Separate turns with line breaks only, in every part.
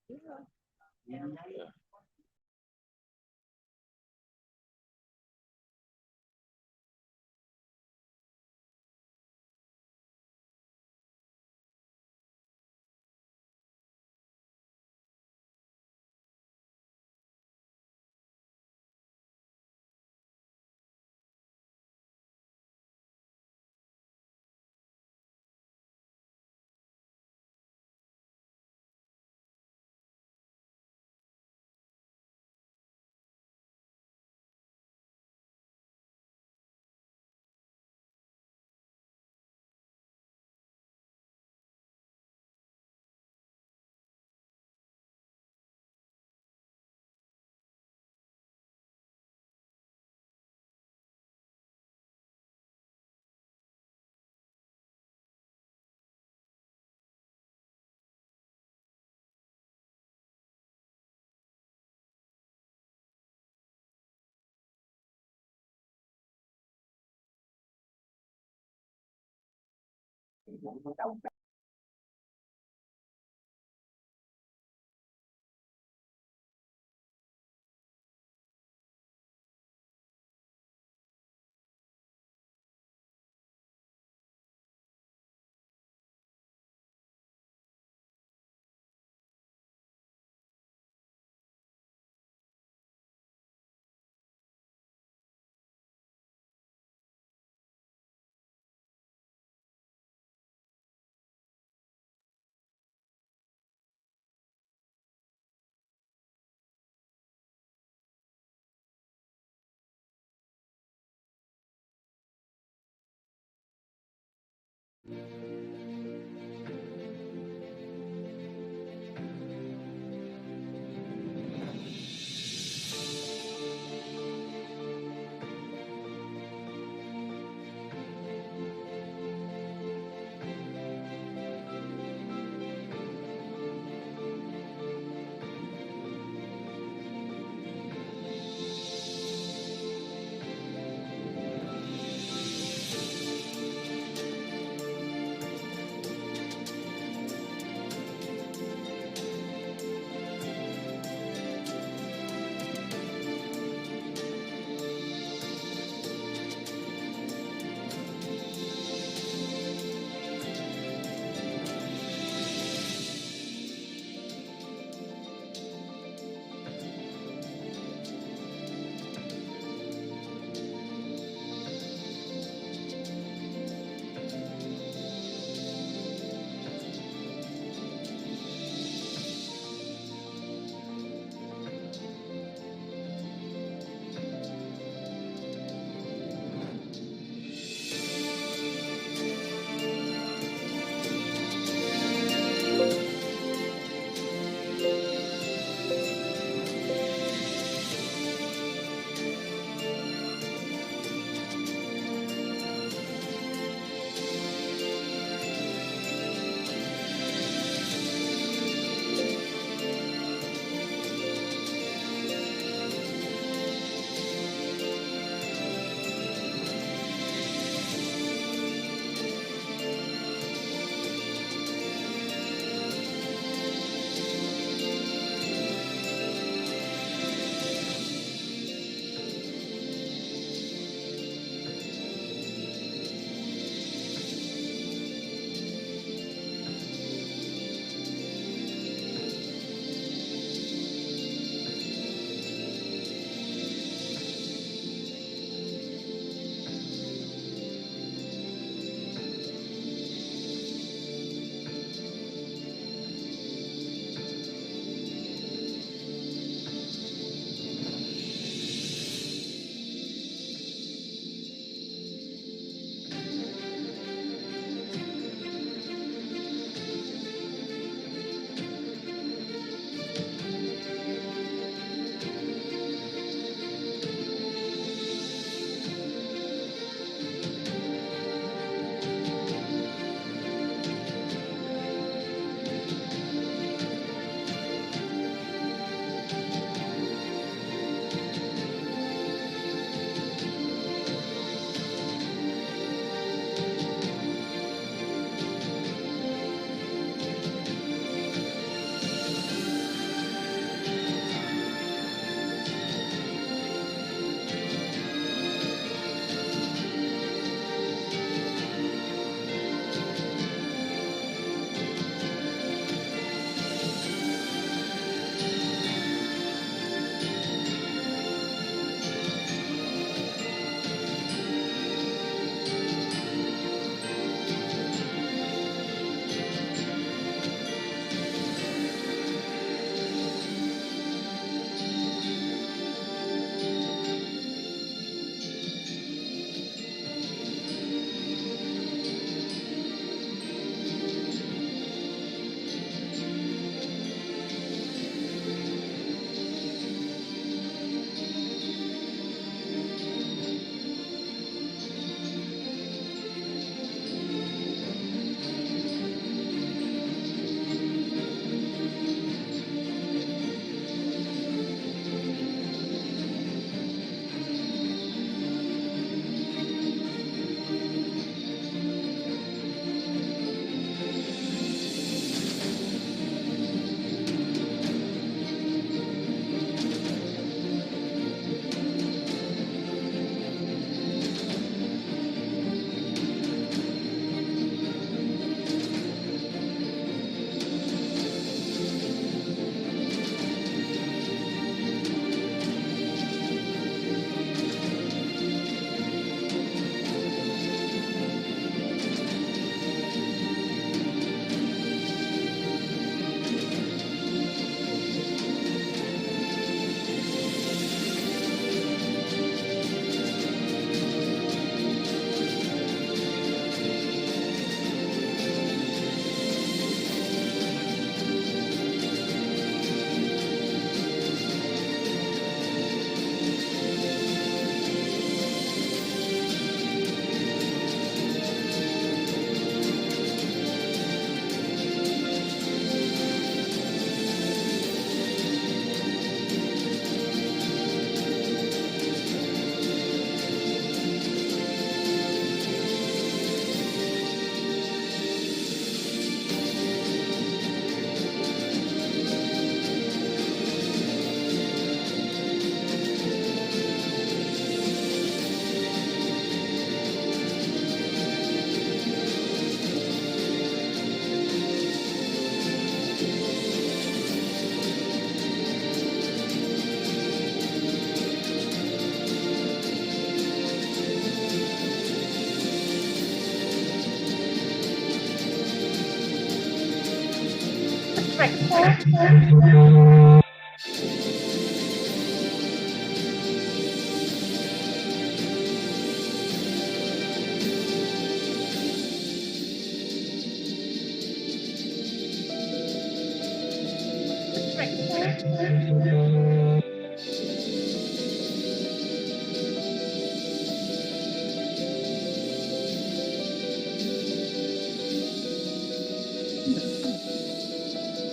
Yeah.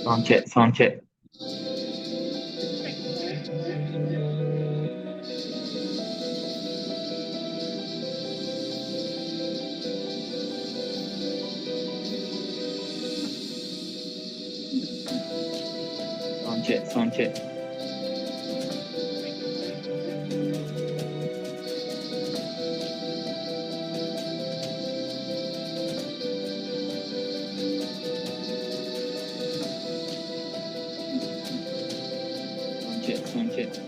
Sound check. Sound check. Sound check. Sound check.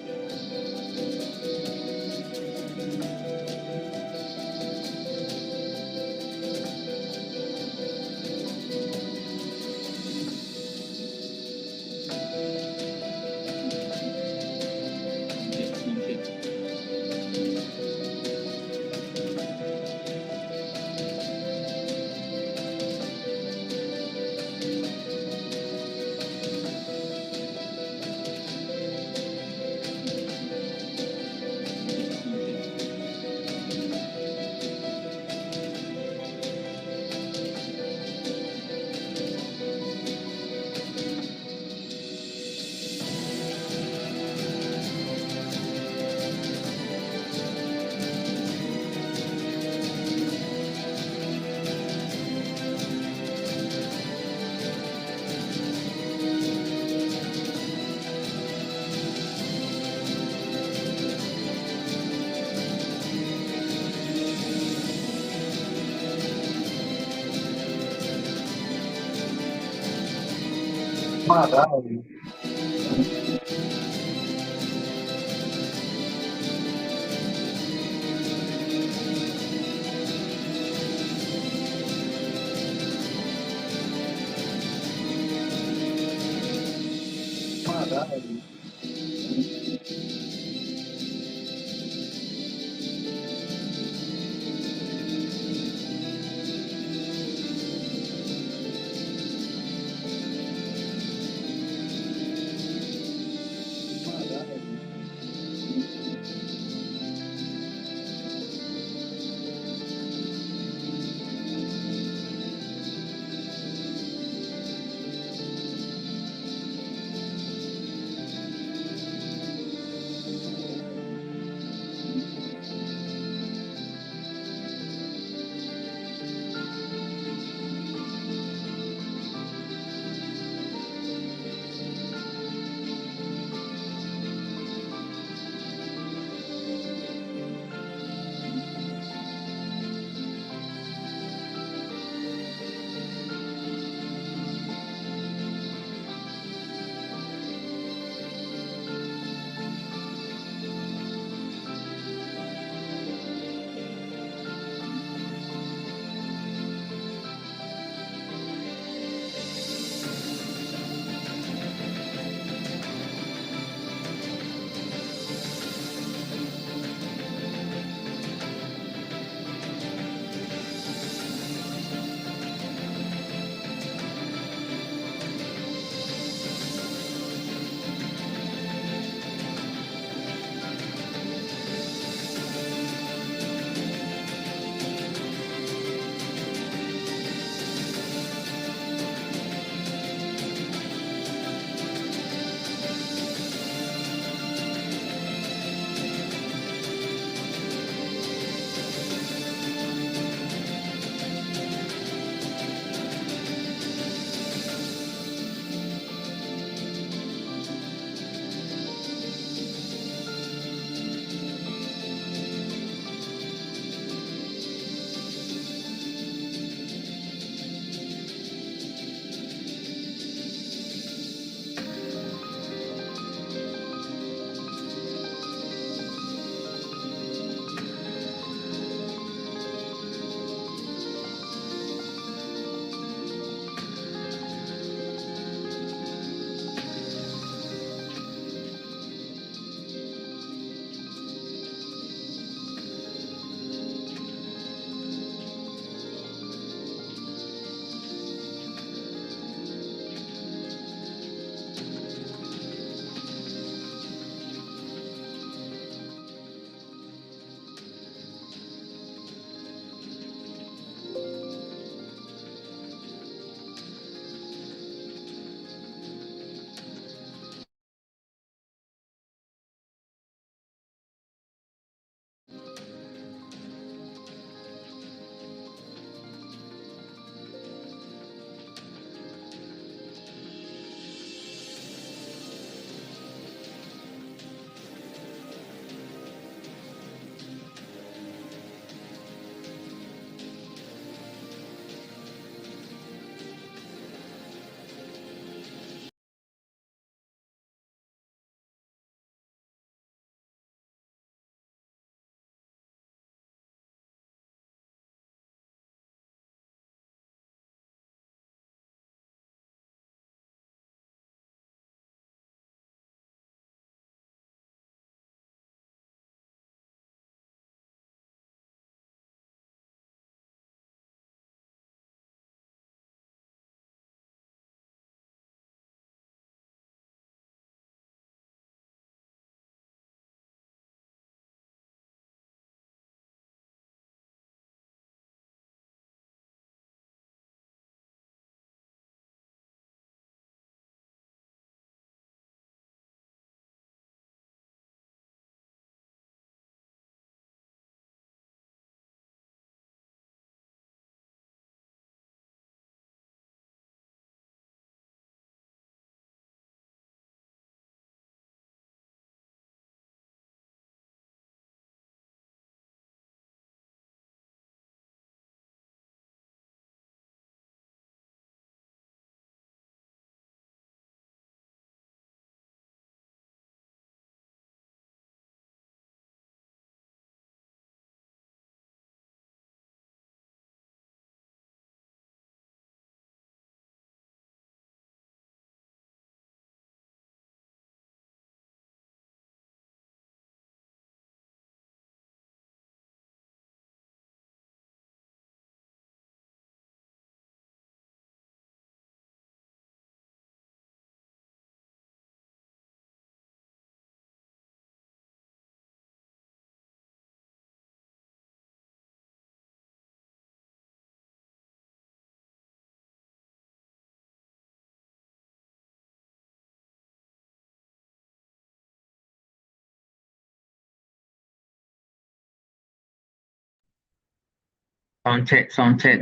Sound check, sound check,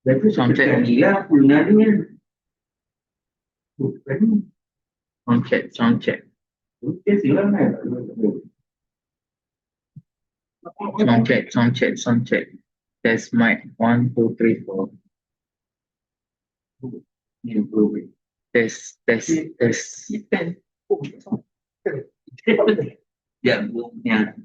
Berarti
sound check,
gila kulinarinya bukan
sound check, sound check,
mungkin silang ya.
sound check, sound check, sound check. Test mic 1 2 3 4.
Improving.
Test, test, test.
Ya, ya.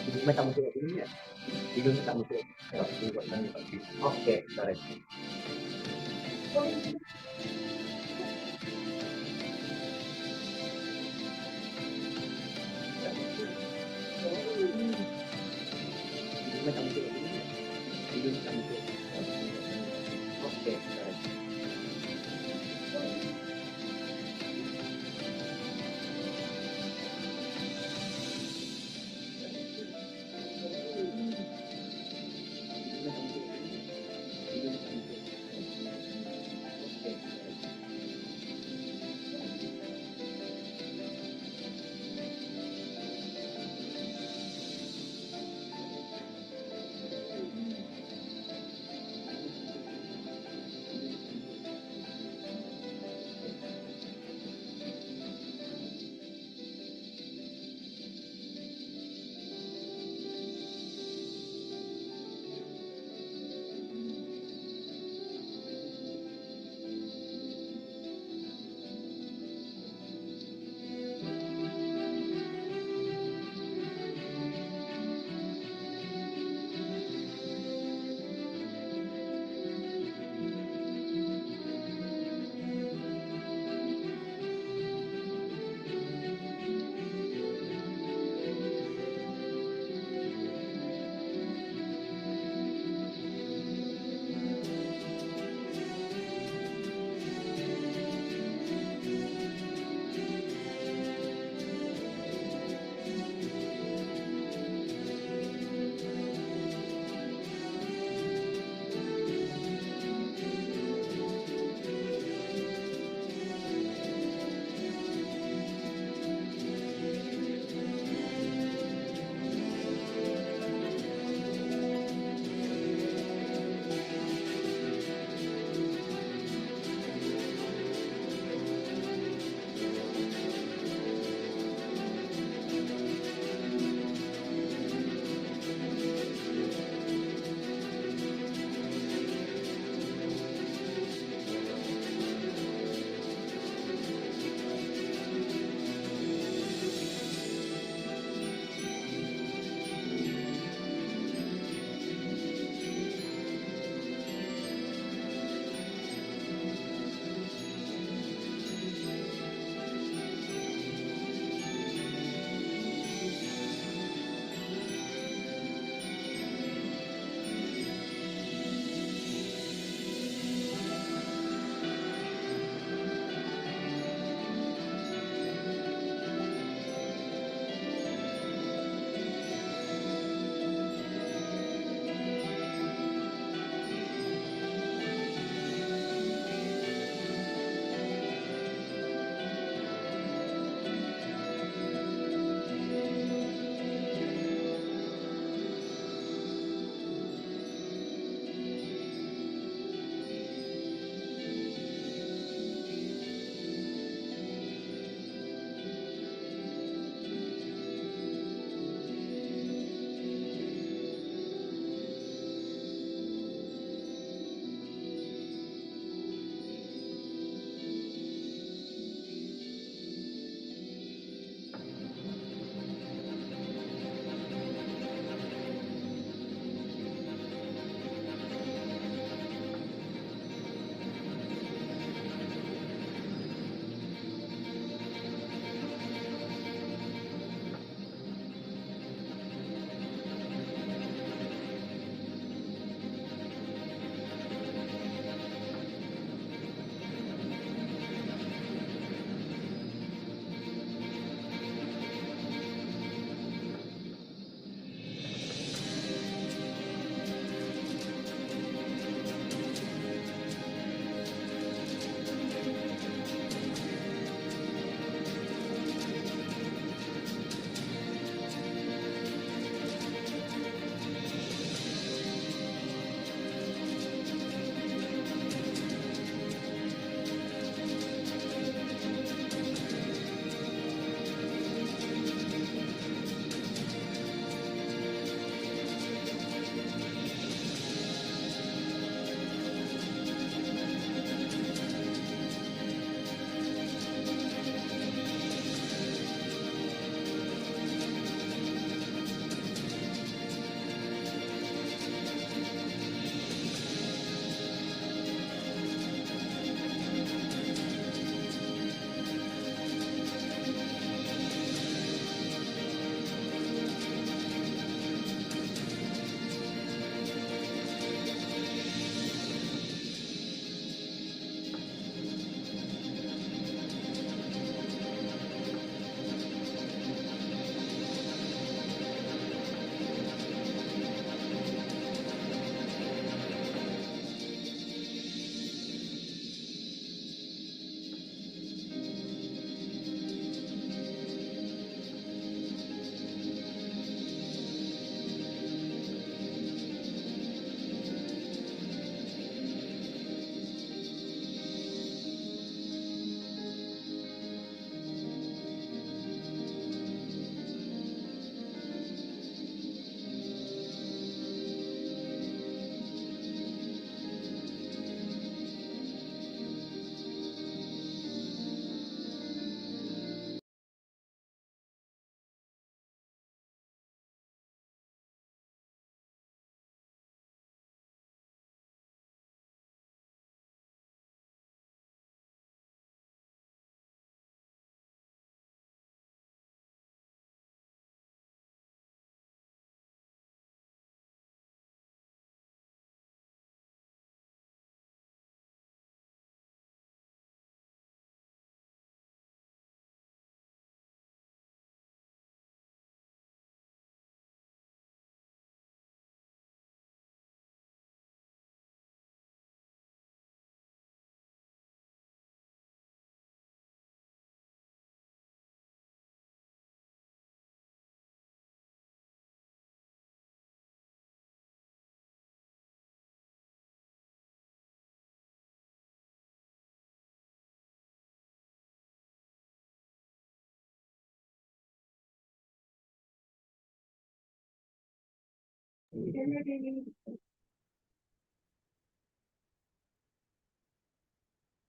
Hidungnya tak muncul ini ya. Hidungnya tak muncul. Oke, sorry. Hidungnya tak muncul ini ya. Hidungnya tak muncul. Oke, sorry. Hidungnya tak muncul ini ya. Hidungnya tak muncul. Oke, sorry.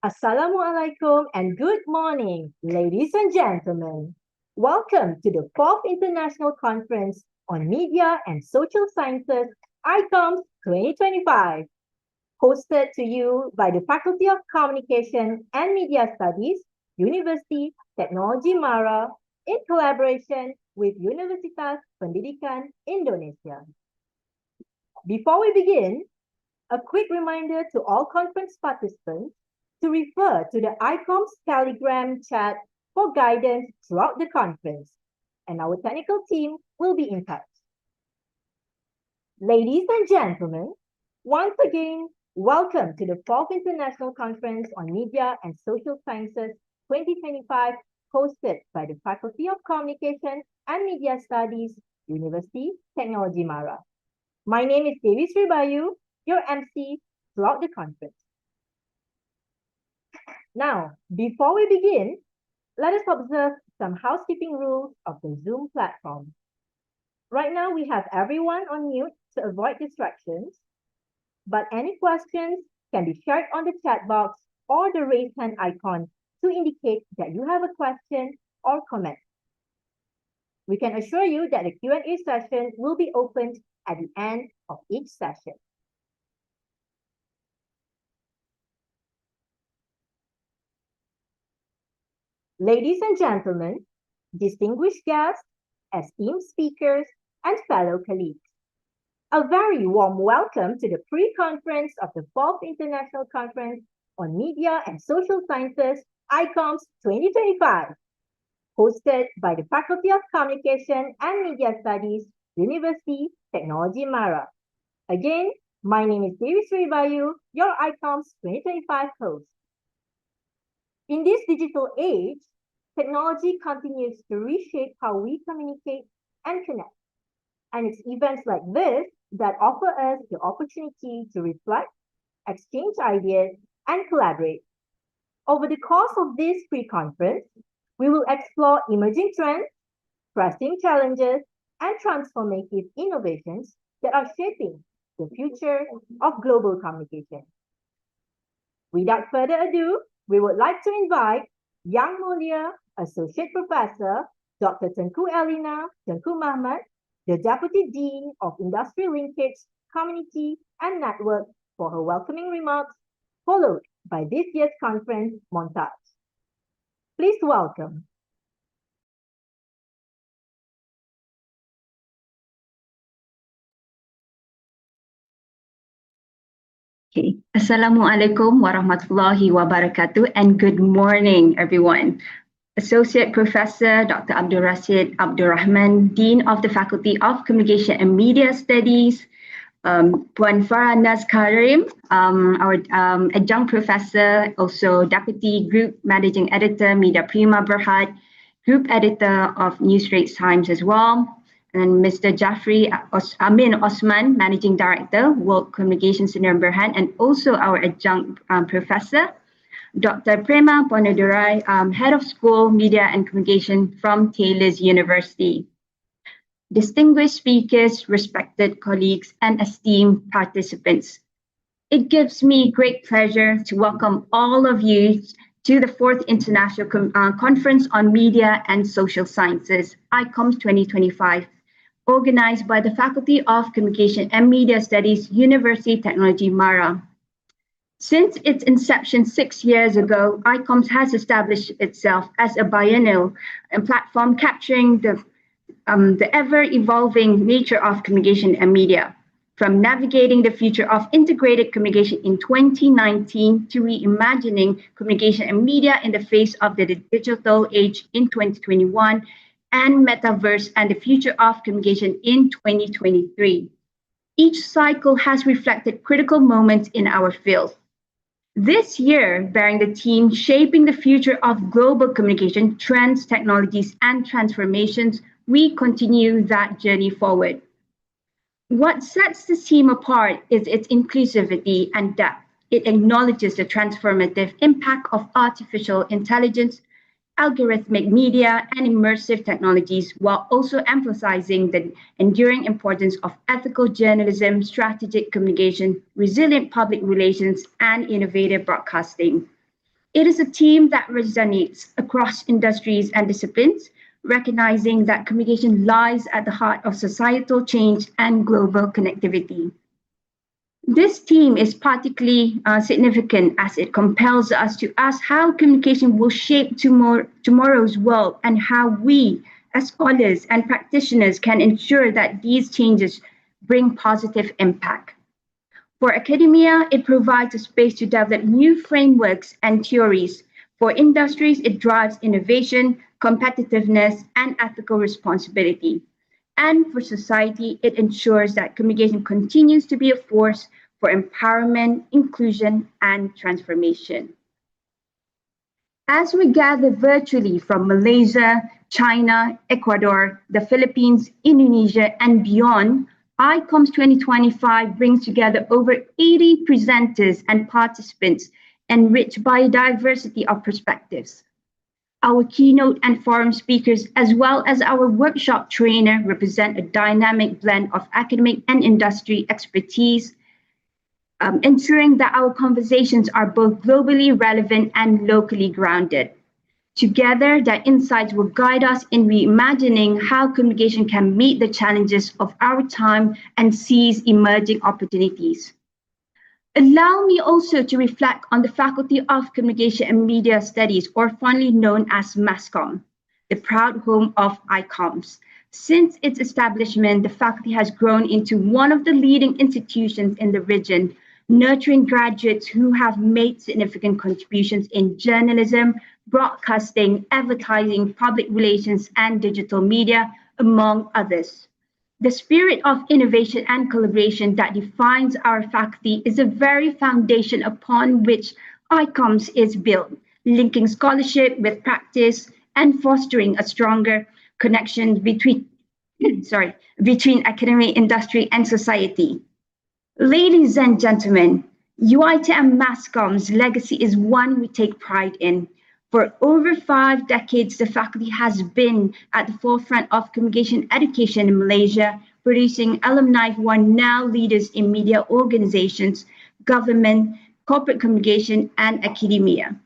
Assalamualaikum and good morning, ladies and gentlemen. Welcome to the 4th International Conference on Media and Social Sciences, iCOMS 2025, hosted to you by the Faculty of Communication and Media Studies, University Teknologi Mara, in collaboration with Universitas Pendidikan Indonesia. Before we begin, a quick reminder to all conference participants to refer to the iCOMS Telegram chat for guidance throughout the conference, and our technical team will be in touch. Ladies and gentlemen, once again, welcome to the 4th International Conference on Media and Social Sciences 2025, hosted by the Faculty of Communication and Media Studies, University Teknologi Mara. My name is Devi Sri Bayu, your MC throughout the conference. Now, before we begin, let us observe some housekeeping rules of the Zoom platform. Right now, we have everyone on mute to avoid distractions, but any questions can be shared on the chat box or the raise hand icon to indicate that you have a question or comment. We can assure you that the Q&A session will be opened at the end of each session. Ladies and gentlemen, distinguished guests, esteemed speakers, and fellow colleagues, a very warm welcome to the pre-conference of the 4th International Conference on Media and Social Sciences, iCOMS 2025, hosted by the Faculty of Communication and Media Studies, University Teknologi Mara. Again, my name is Devi Sri Bayu, your iCOMS 2025 host. In this digital age, technology continues to reshape how we communicate and connect. And it's events like this that offer us the opportunity to reflect, exchange ideas, and collaborate. Over the course of this pre-conference, we will explore emerging trends, pressing challenges, and transformative innovations that are shaping the future of global communication. Without further ado, we would like to invite Yang Mulia Associate Professor Dr. Tengku Elina Tengku Mahmad, the Deputy Dean of Industry Linkage, Community and Network, for her welcoming remarks, followed by this year's conference montage. Please welcome.
Okay. Assalamualaikum warahmatullahi wabarakatuh and good morning, everyone. Associate Professor Dr. Abdul Rashid Abdul Rahman, Dean of the Faculty of Communication and Media Studies, Puan Farah Naz Karim, our Adjunct Professor, also Deputy Group Managing Editor, Media Prima Berhad, Group Editor of Newsrate Times as well, and Mr. Jafri Amin Osman, Managing Director, World Communication Sdn Bhd, and also our Adjunct Professor, Dr. Prema Ponadurai, Head of School, Media and Communication from Taylor's University. Distinguished speakers, respected colleagues, and esteemed participants, it gives me great pleasure to welcome all of you to the 4th International Conference on Media and Social Sciences, iCOMS 2025, organized by the Faculty of Communication and Media Studies, University Teknologi Mara. Since its inception 6 years ago, iCOMS has established itself as a biennial platform capturing the ever-evolving nature of communication and media, from navigating the future of integrated communication in 2019 to reimagining communication and media in the face of the digital age in 2021 and metaverse and the future of communication in 2023. Each cycle has reflected critical moments in our field. This year, bearing the theme Shaping the Future of Global Communication, Trends, Technologies, and Transformations, we continue that journey forward. What sets this theme apart is its inclusivity and depth. It acknowledges the transformative impact of artificial intelligence algorithmic media, and immersive technologies, while also emphasizing the enduring importance of ethical journalism, strategic communication, resilient public relations, and innovative broadcasting. It is a team that resonates across industries and disciplines, recognizing that communication lies at the heart of societal change and global connectivity. This theme is particularly significant as it compels us to ask how communication will shape tomorrow's world and how we, as scholars and practitioners, can ensure that these changes bring positive impact. For academia, it provides a space to develop new frameworks and theories. For industries, it drives innovation, competitiveness, and ethical responsibility. And for society, it ensures that communication continues to be a force for empowerment, inclusion, and transformation. As we gather virtually from Malaysia, China, Ecuador, the Philippines, Indonesia, and beyond, iCOMS 2025 brings together over 80 presenters and participants, enriched by a diversity of perspectives. Our keynote and forum speakers, as well as our workshop trainer, represent a dynamic blend of academic and industry expertise, ensuring that our conversations are both globally relevant and locally grounded. Together, their insights will guide us in reimagining how communication can meet the challenges of our time and seize emerging opportunities. Allow me also to reflect on the Faculty of Communication and Media Studies, or fondly known as MASCOM, the proud home of iCOMS. Since its establishment, the faculty has grown into one of the leading institutions in the region, nurturing graduates who have made significant contributions in journalism, broadcasting, advertising, public relations, and digital media, among others. The spirit of innovation and collaboration that defines our faculty is the very foundation upon which iCOMS is built, linking scholarship with practice and fostering a stronger connection between, between academic, industry, and society. Ladies and gentlemen, UiTM MASCOM's legacy is one we take pride in. For over 5 decades, the faculty has been at the forefront of communication education in Malaysia, producing alumni who are now leaders in media organizations, government, corporate communication, and academia.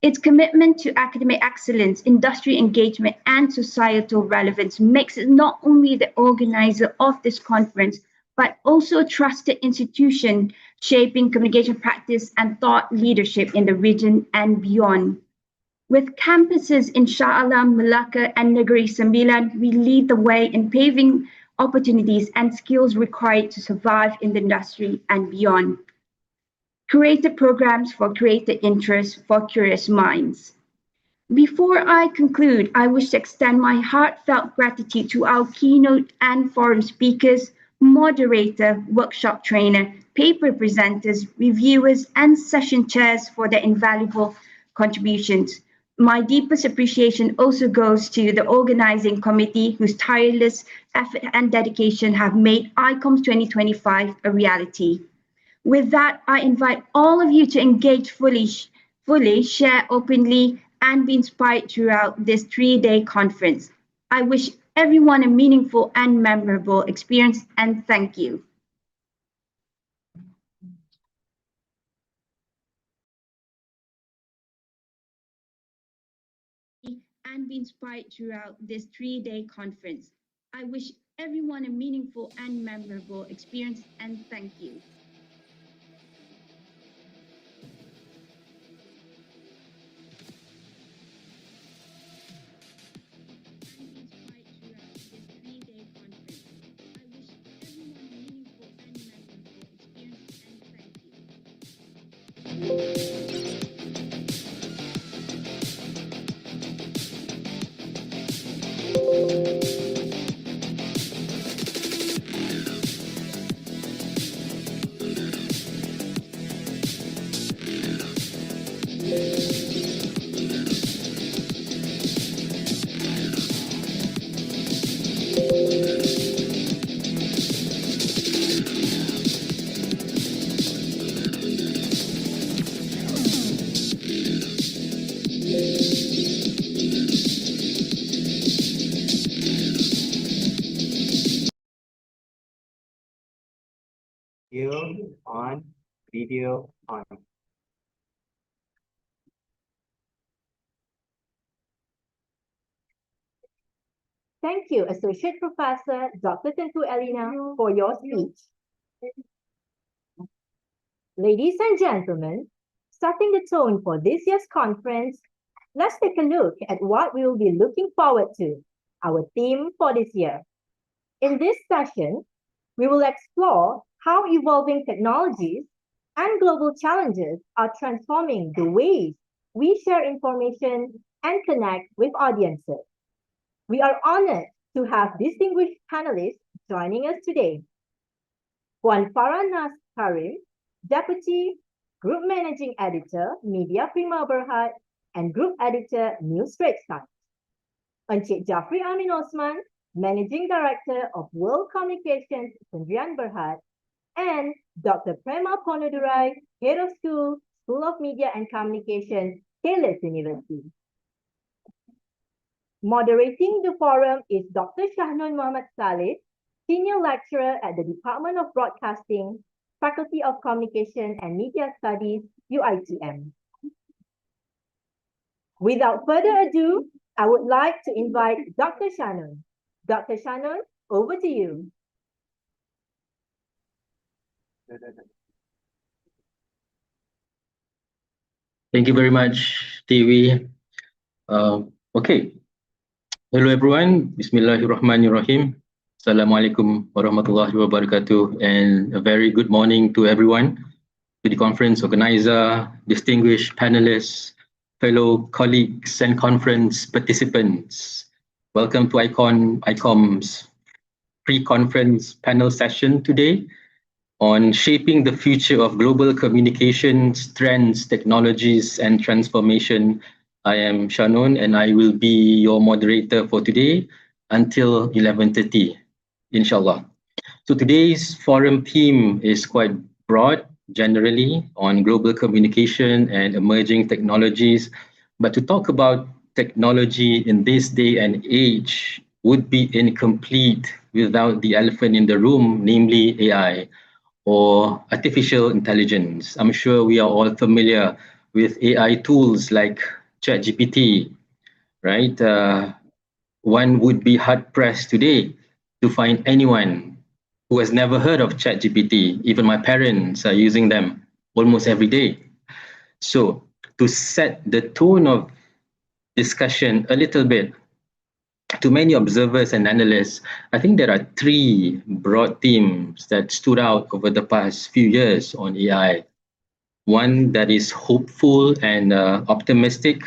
Its commitment to academic excellence, industry engagement, and societal relevance makes it not only the organizer of this conference, but also a trusted institution shaping communication practice and thought leadership in the region and beyond. With campuses in Shah Alam, Malacca, and Negeri Sembilan, we lead the way in paving opportunities and skills required to survive in the industry and beyond. Creative programs for creative interests for curious minds. Before I conclude, I wish to extend my heartfelt gratitude to our keynote and forum speakers, moderator, workshop trainer, paper presenters, reviewers, and session chairs for their invaluable contributions. My deepest appreciation also goes to the organizing committee whose tireless effort and dedication have made iCOMS 2025 a reality. With that, I invite all of you to engage fully, share openly, and be inspired throughout this 3-day conference. I wish everyone a meaningful and memorable experience, and thank you. And be inspired throughout this 3-day conference. I wish everyone a meaningful and memorable experience, and thank you.
Video on, video on.
Thank you, Associate Professor Dr. Tentu Elina, for your speech. Ladies and gentlemen, setting the tone for this year's conference, let's take a look at what we will be looking forward to, our theme for this year. In this session, we will explore how evolving technologies and global challenges are transforming the ways we share information and connect with audiences. We are honored to have distinguished panelists joining us today. Puan Farah Nas Karim, Deputy Group Managing Editor, Media Prima Berhad, and Group Editor, News Straits Times. Encik Jafri Amin Osman, Managing Director of World Communications, Sendirian Berhad, and Dr. Prema Ponudurai, Head of School of Media and Communication, Taylor University. Moderating the forum is Dr. Shahnun Muhammad Saleh, Senior Lecturer at the Department of Broadcasting, Faculty of Communication and Media Studies, UITM. Without further ado, I would like to invite Dr. Shahnun. Dr. Shahnun, over to you.
Thank you very much, TV. Okay. Hello, everyone. Bismillahirrahmanirrahim. Assalamualaikum warahmatullahi wabarakatuh. And a very good morning to everyone, to the conference organizer, distinguished panelists, fellow colleagues, and conference participants. Welcome to iCOMS pre-conference panel session today on shaping the future of global communications, trends, technologies, and transformation. I am Shahnun, and I will be your moderator for today until 11:30, inshallah. So today's forum theme is quite broad, generally on global communication and emerging technologies. But to talk about technology in this day and age would be incomplete without the elephant in the room, namely AI, or artificial intelligence. I'm sure we are all familiar with AI tools like ChatGPT, right? One would be hard pressed today to find anyone who has never heard of ChatGPT. Even my parents are using them almost every day. So to set the tone of discussion a little bit, to many observers and analysts, I think there are three broad themes that stood out over the past few years on AI. One that is hopeful and optimistic.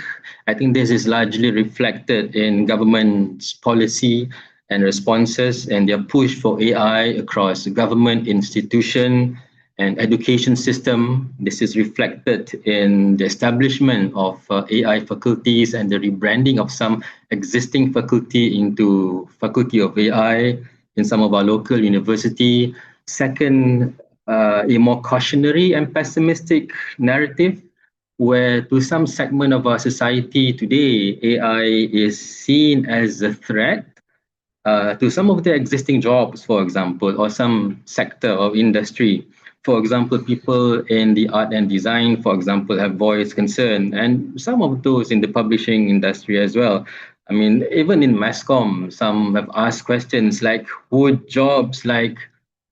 I think this is largely reflected in government's policy and responses and their push for AI across government institution and education system. This is reflected in the establishment of AI faculties and the rebranding of some existing faculty into Faculty of AI in some of our local university. Second, a more cautionary and pessimistic narrative, where to some segment of our society today, AI is seen as a threat to some of the existing jobs, for example, or some sector or industry. For example, people in the art and design, for example, have voiced concern, and some of those in the publishing industry as well. I mean, even in masscom, some have asked questions like, would jobs like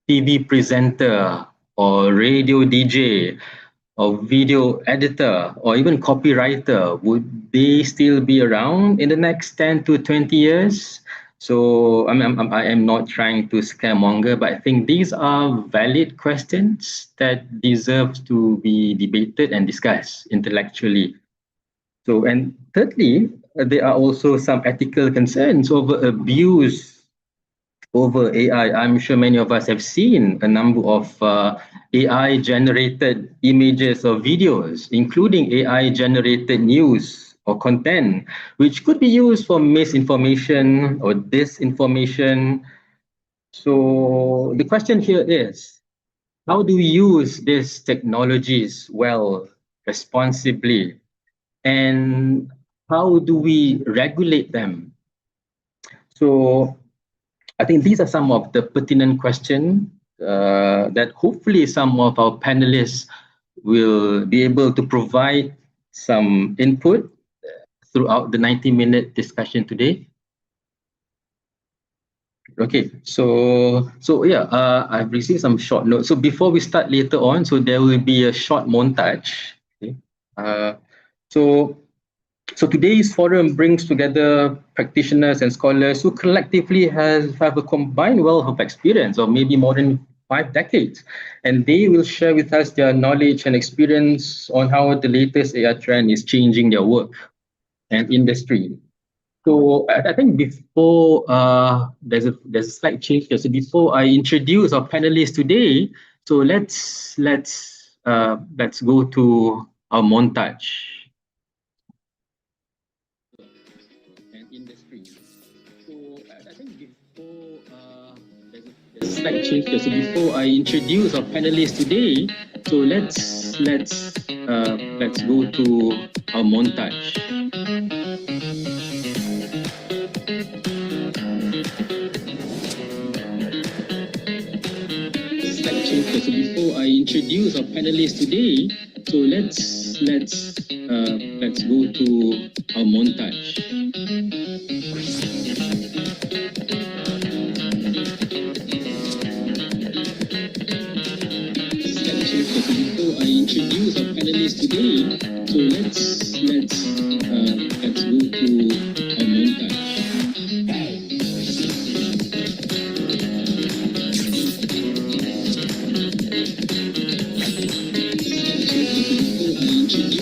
TV presenter or radio DJ or video editor or even copywriter, would they still be around in the next 10 to 20 years? So I am not trying to scaremonger, but I think these are valid questions that deserve to be debated and discussed intellectually. So, and thirdly, there are also some ethical concerns over abuse over AI. I'm sure many of us have seen a number of AI-generated images or videos, including AI-generated news or content, which could be used for misinformation or disinformation. So the question here is, how do we use these technologies well, responsibly, and how do we regulate them? So I think these are some of the pertinent questions that hopefully some of our panelists will be able to provide some input throughout the 90-minute discussion today. Okay, so yeah, I've received some short notes. So before we start later on, so there will be a short montage. Okay, so so today's forum brings together practitioners and scholars who collectively have a combined wealth of experience of maybe more than 5 decades, and they will share with us their knowledge and experience on how the latest AI trend is changing their work and industry. So I think before there's a slight change here. So before I introduce our panelists today, so let's go to our montage and industry. So I think before there's a slight change here. So before I introduce our panelists today, so let's go to our montage. Slight change here. So before I introduce our panelists today, so let's go to our montage. Before I introduce our panelists today, so let's go to our montage. Before I introduce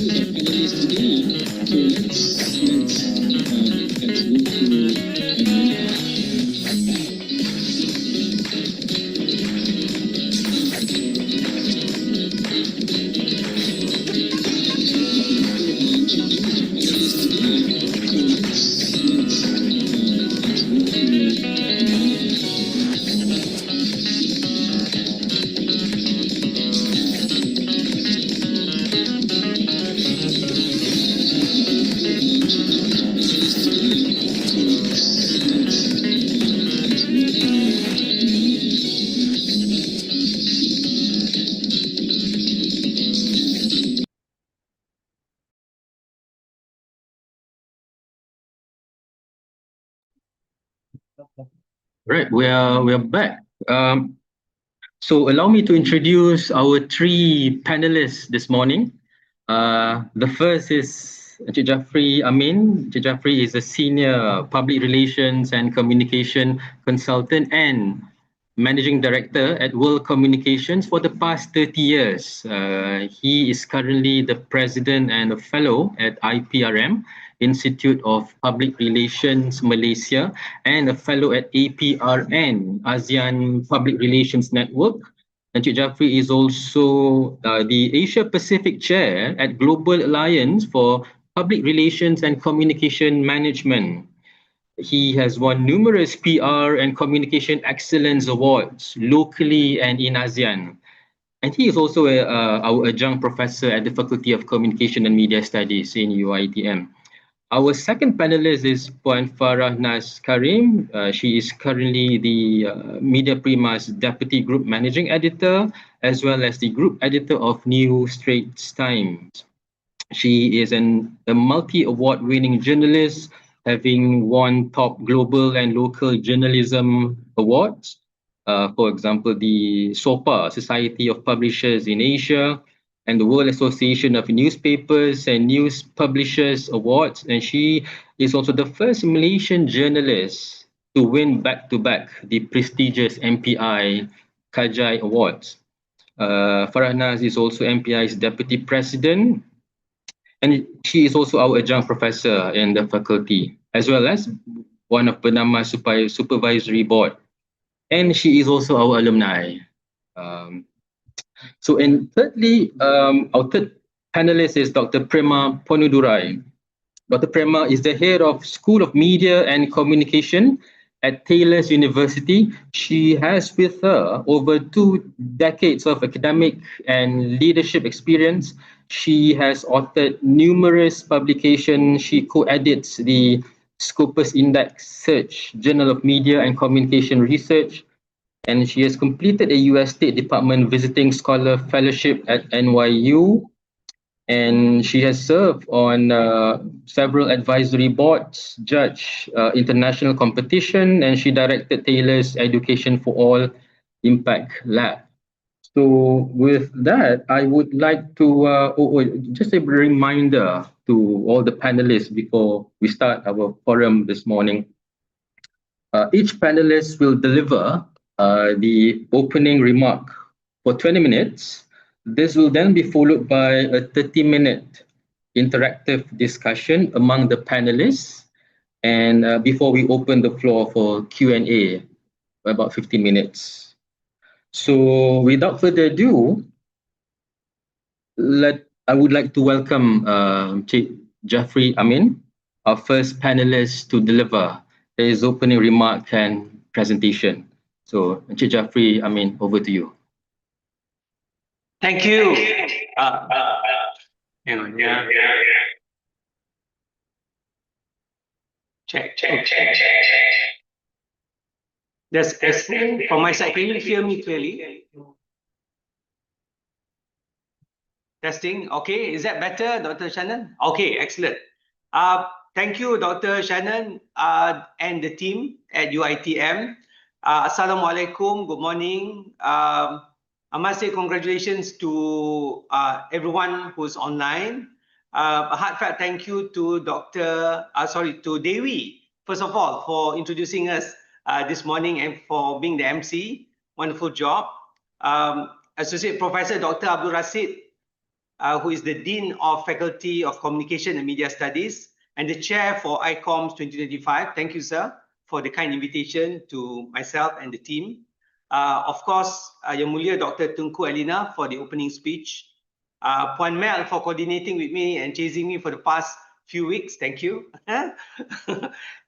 our panelists today, so let's go to our montage. Right, we are back. So allow me to introduce our three panelists this morning. The first is Encik Jafri Amin. Encik Jafri is a senior public relations and communication consultant and managing director at World Communications for the past 30 years. He is currently the president and a fellow at IPRM, Institute of Public Relations Malaysia, and a fellow at APRN, ASEAN Public Relations Network. Encik Jafri is also the Asia Pacific Chair at Global Alliance for Public Relations and Communication Management. He has won numerous PR and Communication Excellence Awards locally and in ASEAN. And he is also our adjunct professor at the Faculty of Communication and Media Studies in UiTM. Our second panelist is Puan Farah Nas Karim. She is currently the Media Prima's Deputy Group Managing Editor, as well as the Group Editor of New Straits Times. She is a multi-award winning journalist, having won top global and local journalism awards. For example, the SOPA, Society of Publishers in Asia, and the World Association of Newspapers and News Publishers Awards. And she is also the first Malaysian journalist to win back-to-back the prestigious MPI Kajai Awards. Farah Naz is also MPI's Deputy President, and she is also our adjunct professor in the faculty, as well as one of Bernama Supervisory Board. And she is also our alumni. And thirdly, our third panelist is Dr. Prema Ponudurai. Dr. Prema is the head of School of Media and Communication at Taylor's University. She has with her over 2 decades of academic and leadership experience. She has authored numerous publications. She co-edits the Scopus Index Search, Journal of Media and Communication Research, and she has completed a US State Department Visiting Scholar Fellowship at NYU, and she has served on several advisory boards, judged international competition, and she directed Taylor's Education for All Impact Lab. So with that, I would like to just a reminder to all the panelists before we start our forum this morning. Each panelist will deliver the opening remark for 20 minutes. This will then be followed by a 30-minute interactive discussion among the panelists, and before we open the floor for Q&A, about 15 minutes. So without further ado, I would like to welcome Cik Jafri Amin, our first panelist to deliver his opening remark and presentation. So Cik Jafri Amin, over to you.
Thank you. Hang on, yeah. Check. There's testing from my side. Can you hear me clearly? Testing. Okay, is that better, Dr. Shannon? Okay, excellent. Thank you, Dr. Shannon, and the team at UiTM. Assalamualaikum. Good morning. I must say congratulations to everyone who's online. A heartfelt thank you to to Dewi, first of all, for introducing us this morning and for being the MC. Wonderful job. Associate Professor Dr. Abdul Rasid, who is the Dean of Faculty of Communication and Media Studies and the Chair for iCOMS 2025. Thank you, sir, for the kind invitation to myself and the team. Of course, Yang Mulia Dr. Tunku Alina for the opening speech. Puan Mel for coordinating with me and chasing me for the past few weeks. Thank you.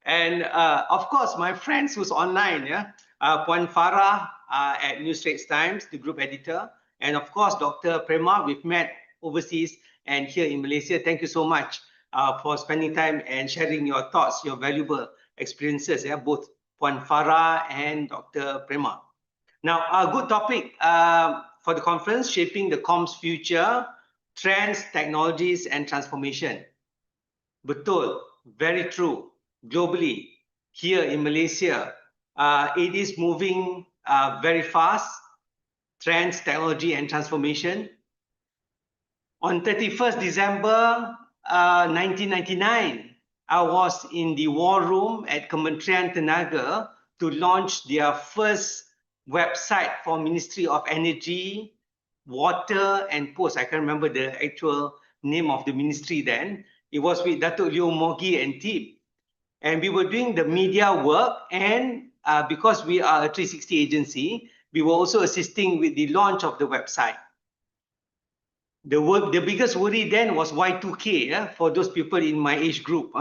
And of course, my friends who's online, Puan Farah at New Straits Times, the group editor. And of course, Dr. Prema, we've met overseas and here in Malaysia. Thank you so much for spending time and sharing your thoughts, your valuable experiences, both Puan Farah and Dr. Prema. Now, a good topic for the conference, Shaping the Comms Future, Trends, Technologies and Transformation. Betul, very true. Globally, here in Malaysia, it is moving very fast. Trends, technology and transformation. On 31st December 1999, I was in the war room at Kementerian Tenaga to launch their first website for Ministry of Energy, Water and Post. I can't remember the actual name of the ministry then. It was with Datuk Leo Mogi and team. And we were doing the media work, and because we are a 360 agency, we were also assisting with the launch of the website. The biggest worry then was Y2K, for those people in my age group.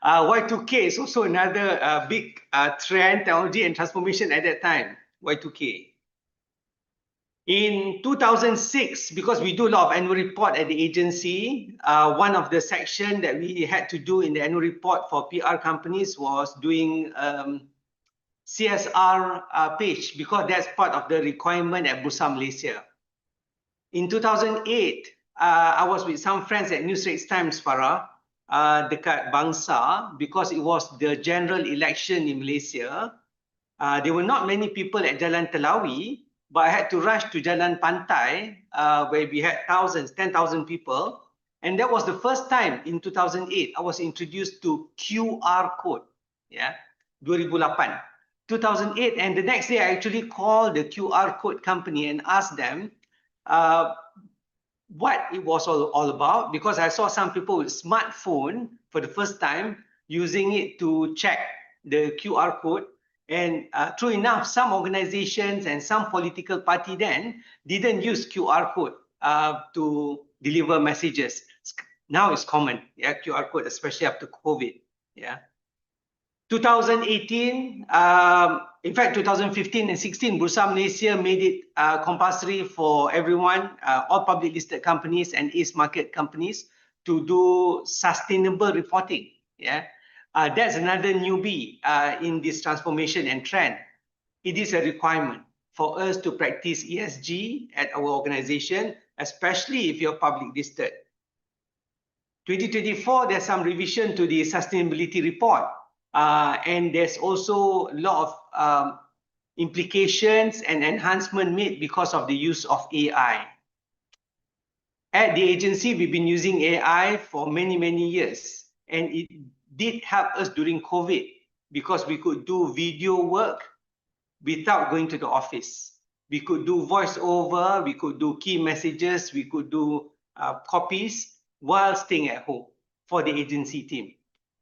Y2K is also another big trend, technology and transformation at that time, Y2K. In 2006, because we do a lot of annual report at the agency, one of the sections that we had to do in the annual report for PR companies was doing CSR page, because that's part of the requirement at Bursa Malaysia. In 2008, I was with some friends at New Straits Times, Farah, dekat Bangsa, because it was the general election in Malaysia. There were not many people at Jalan Telawi, but I had to rush to Jalan Pantai, where we had 10,000 people. And that was the first time in 2008, I was introduced to QR code, 2008. 2008, and the next day I actually called the QR code company and asked them what it was all about, because I saw some people with smartphone for the first time using it to check the QR code. And true enough, some organizations and some political party then didn't use QR code to deliver messages. Now it's common, QR code, especially after COVID. 2018, in fact, 2015 and 16, Bursa Malaysia made it compulsory for everyone, all public listed companies and East market companies, to do sustainable reporting. That's another newbie in this transformation and trend. it is a requirement for us to practice ESG at our organization, especially if you're public listed. 2024, there's some revision to the sustainability report. And there's also a lot of implications and enhancement made because of the use of AI. At the agency, we've been using AI for many, many years. And it did help us during COVID because we could do video work without going to the office. We could do voiceover, we could do key messages, we could do copies while staying at home for the agency team.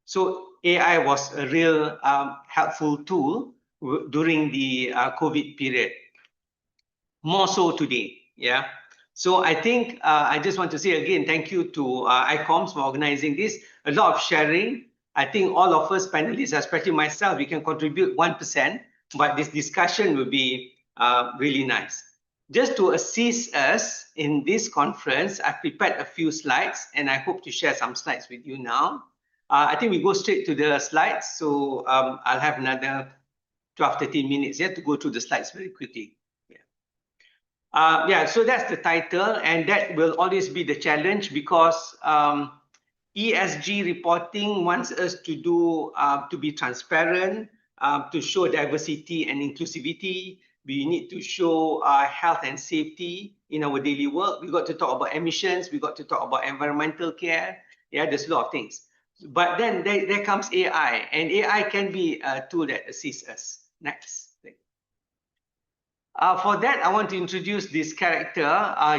So AI was a real helpful tool during the COVID period. More so today, yeah. So I think I just want to say again, thank you to iCOMS for organizing this. A lot of sharing. I think all of us panelists, especially myself, we can contribute 1%, but this discussion will be really nice. Just to assist us in this conference, I've prepared a few slides and I hope to share some slides with you now. I think we go straight to the slides. So I'll have another 12, 13 minutes here to go through the slides very quickly. Yeah, so that's the title, and that will always be the challenge because ESG reporting wants us to do to be transparent, to show diversity and inclusivity. We need to show health and safety in our daily work. We got to talk about emissions. We got to talk about environmental care. Yeah, there's a lot of things. But then there comes AI, and AI can be a tool that assists us. Next. For that, I want to introduce this character.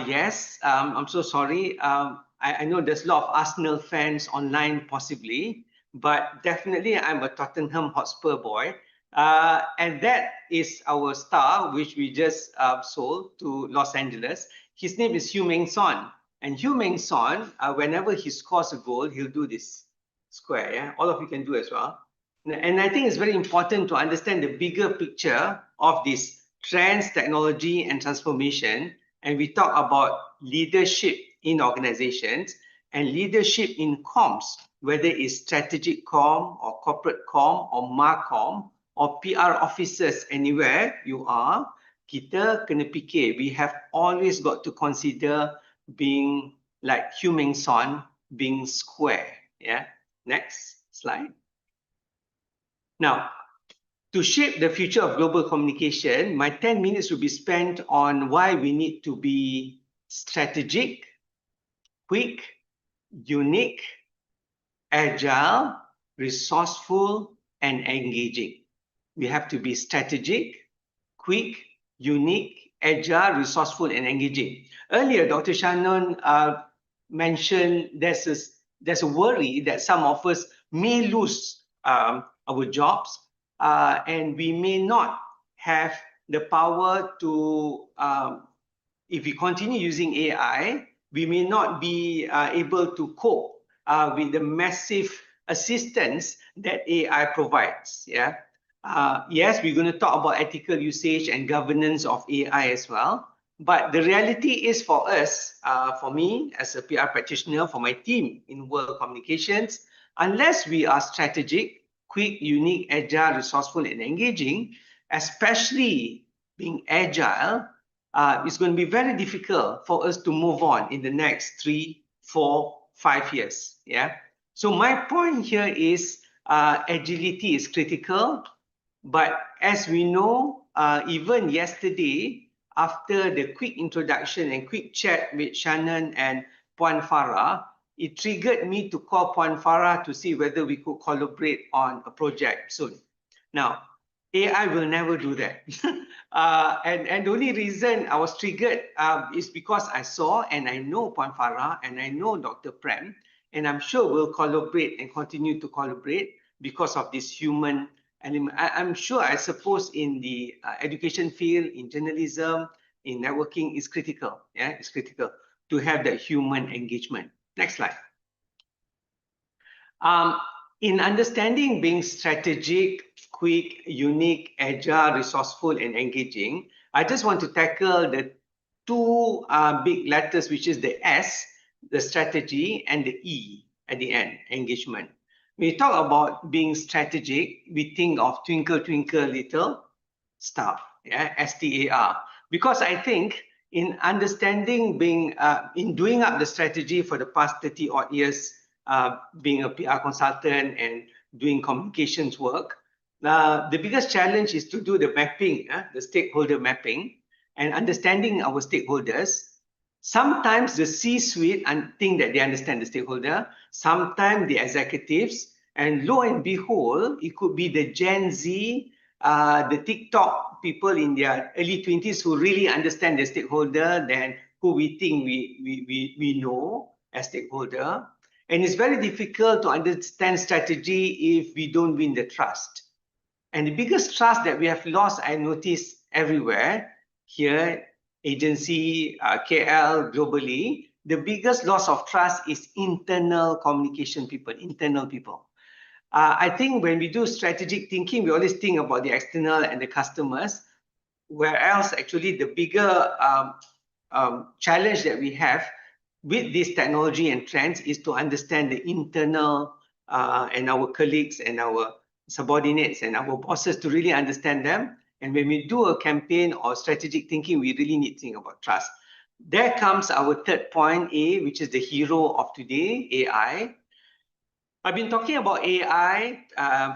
Yes, I'm so sorry. I know there's a lot of Arsenal fans online possibly, but definitely I'm a Tottenham Hotspur boy. And that is our star, which we just sold to Los Angeles. His name is Heung-min Son. And Heung-min Son, whenever he scores a goal, he'll do this square. Yeah? All of you can do as well. And I think it's very important to understand the bigger picture of this trends, technology, and transformation. And we talk about leadership in organizations and leadership in comms, whether it's strategic comm or corporate comm or marcom or PR officers anywhere you are, kita kena fikir, we have always got to consider being like Heung-min Son, being square. Yeah. Next slide. Now, to shape the future of global communication, my 10 minutes will be spent on why we need to be strategic, quick, unique, agile, resourceful, and engaging. We have to be strategic, quick, unique, agile, resourceful, and engaging. Earlier, Dr. Shannon mentioned there's a worry that some of us may lose our jobs. And we may not have the power to, if we continue using AI, we may not be able to cope with the massive assistance that AI provides. Yeah. Yes, we're going to talk about ethical usage and governance of AI as well. But the reality is for us, for me as a PR practitioner, for my team in World Communications, unless we are strategic, quick, unique, agile, resourceful, and engaging, especially being agile, it's going to be very difficult for us to move on in the next 3, 4, 5 years. Yeah. So my point here is agility is critical, but as we know, even yesterday, after the quick introduction and quick chat with Shannon and Puan Farah, it triggered me to call Puan Farah to see whether we could collaborate on a project soon. Now, AI will never do that. And the only reason I was triggered is because I saw and I know Puan Farah and I know Dr. Prem, and I'm sure we'll collaborate and continue to collaborate because of this human element. I'm sure, I suppose, in the education field, in journalism, in networking, it's critical. Yeah, it's critical to have that human engagement. Next slide. In understanding being strategic, quick, unique, agile, resourceful, and engaging, I just want to tackle the two big letters, which is the S, the strategy, and the E at the end, engagement. When we talk about being strategic, we think of twinkle, twinkle, little. staff, yeah, STAR. Because I think in understanding in doing up the strategy for the past 30 odd years, being a PR consultant and doing communications work, the biggest challenge is to do the mapping, the stakeholder mapping, and understanding our stakeholders. Sometimes the C-suite think that they understand the stakeholder, sometimes the executives, and lo and behold, it could be the Gen Z, the TikTok people in their early 20s who really understand the stakeholder than who we think we know as stakeholder. And it's very difficult to understand strategy if we don't win the trust. And the biggest trust that we have lost, I notice everywhere, here, agency, KL, globally, the biggest loss of trust is internal communication people, internal people. I think when we do strategic thinking, we always think about the external and the customers, whereas actually the bigger challenge that we have with this technology and trends is to understand the internal and our colleagues and our subordinates and our bosses to really understand them. And when we do a campaign or strategic thinking, we really need to think about trust. There comes our third point, A, which is the hero of today, AI. I've been talking about AI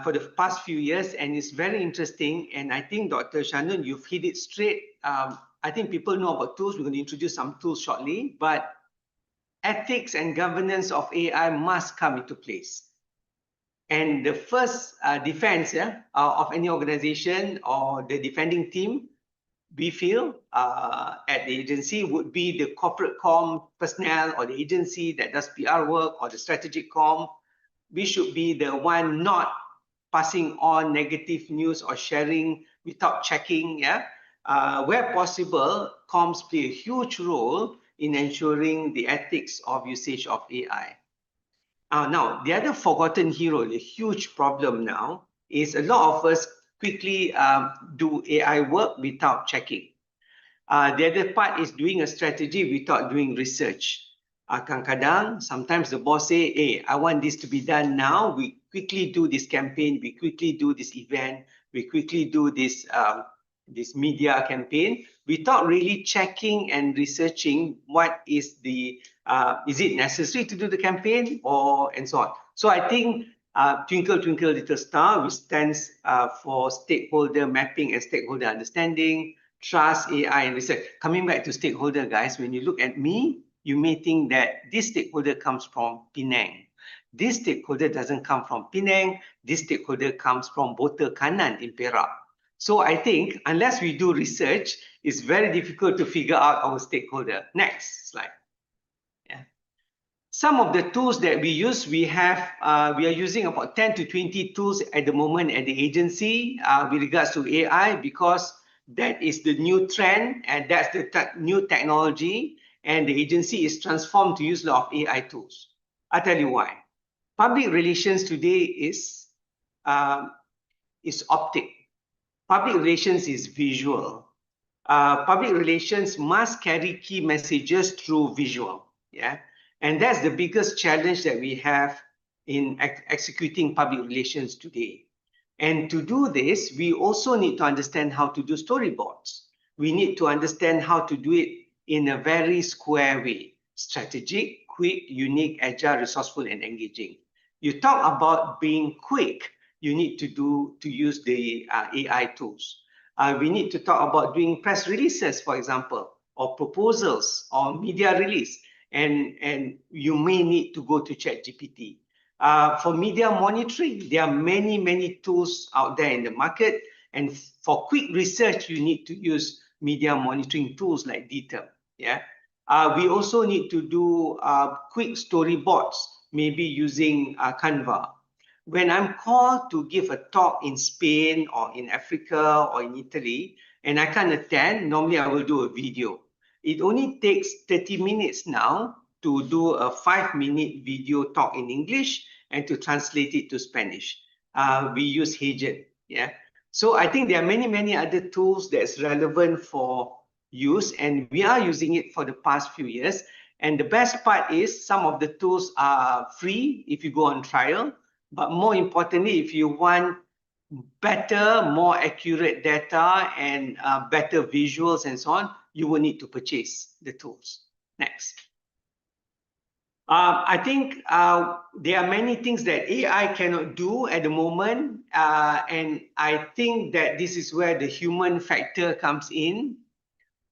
for the past few years, and it's very interesting. And I think, Dr. Shannon, you've hit it straight. I think people know about tools. We're going to introduce some tools shortly, but ethics and governance of AI must come into place. And the first defense of any organization or the defending team, we feel at the agency would be the corporate comm personnel or the agency that does PR work or the strategic comm. We should be the one not passing on negative news or sharing without checking. Where possible, comms play a huge role in ensuring the ethics of usage of AI. Now, the other forgotten hero, the huge problem now, is a lot of us quickly do AI work without checking. The other part is doing a strategy without doing research. Kadang-kadang, sometimes the boss say, hey, I want this to be done now. We quickly do this campaign. We quickly do this event. We quickly do this media campaign without really checking and researching what is the, is it necessary to do the campaign or and so on. So I think Twinkle, Twinkle, Little Star, which stands for stakeholder mapping and stakeholder understanding, trust, AI, and research. Coming back to stakeholder, guys, when you look at me, you may think that this stakeholder comes from Penang. This stakeholder doesn't come from Penang. This stakeholder comes from Bota Kanan in Perak. So I think unless we do research, it's very difficult to figure out our stakeholder. Next slide. Yeah. Some of the tools that we use, we are using about 10 to 20 tools at the moment at the agency with regards to AI, because that is the new trend and that's the new technology, and the agency is transformed to use a lot of AI tools. I'll tell you why. Public relations today is optic. Public relations is visual. Public relations must carry key messages through visual. Yeah, and that's the biggest challenge that we have in executing public relations today. And to do this, we also need to understand how to do storyboards. We need to understand how to do it in a very square way: strategic, quick, unique, agile, resourceful, and engaging. You talk about being quick, you need to use the AI tools. We need to talk about doing press releases, for example, or proposals or media release. And you may need to go to ChatGPT. For media monitoring, there are many, many tools out there in the market. And for quick research, you need to use media monitoring tools like DTEM. Yeah. We also need to do quick storyboards, maybe using Canva. When I'm called to give a talk in Spain or in Africa or in Italy, and I can't attend, normally I will do a video. It only takes 30 minutes now to do a 5-minute video talk in English and to translate it to Spanish. We use Hagen. Yeah. So I think there are many, many other tools that's relevant for use, and we are using it for the past few years. And the best part is some of the tools are free if you go on trial. But more importantly, if you want better, more accurate data and better visuals and so on, you will need to purchase the tools. Next. I think there are many things that AI cannot do at the moment. And I think that this is where the human factor comes in.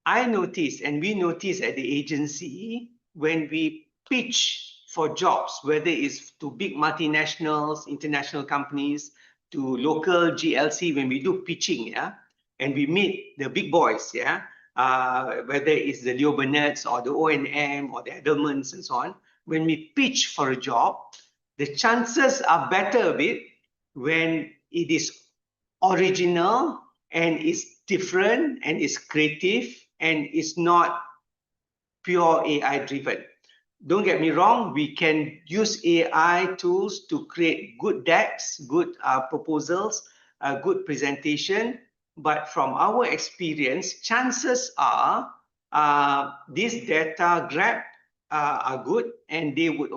I noticed, and we notice at the agency, when we pitch for jobs, whether it's to big multinationals, international companies, to local GLC, when we do pitching, yeah, and we meet the big boys, yeah, whether it's the Leo Burnetts or the O&M or the Edelmans and so on, when we pitch for a job, the chances are better of it when it is original and is different and is creative and is not pure AI driven. Don't get me wrong, we can use AI tools to create good decks, good proposals, good presentation. But from our experience, chances are these data grab are good, and they would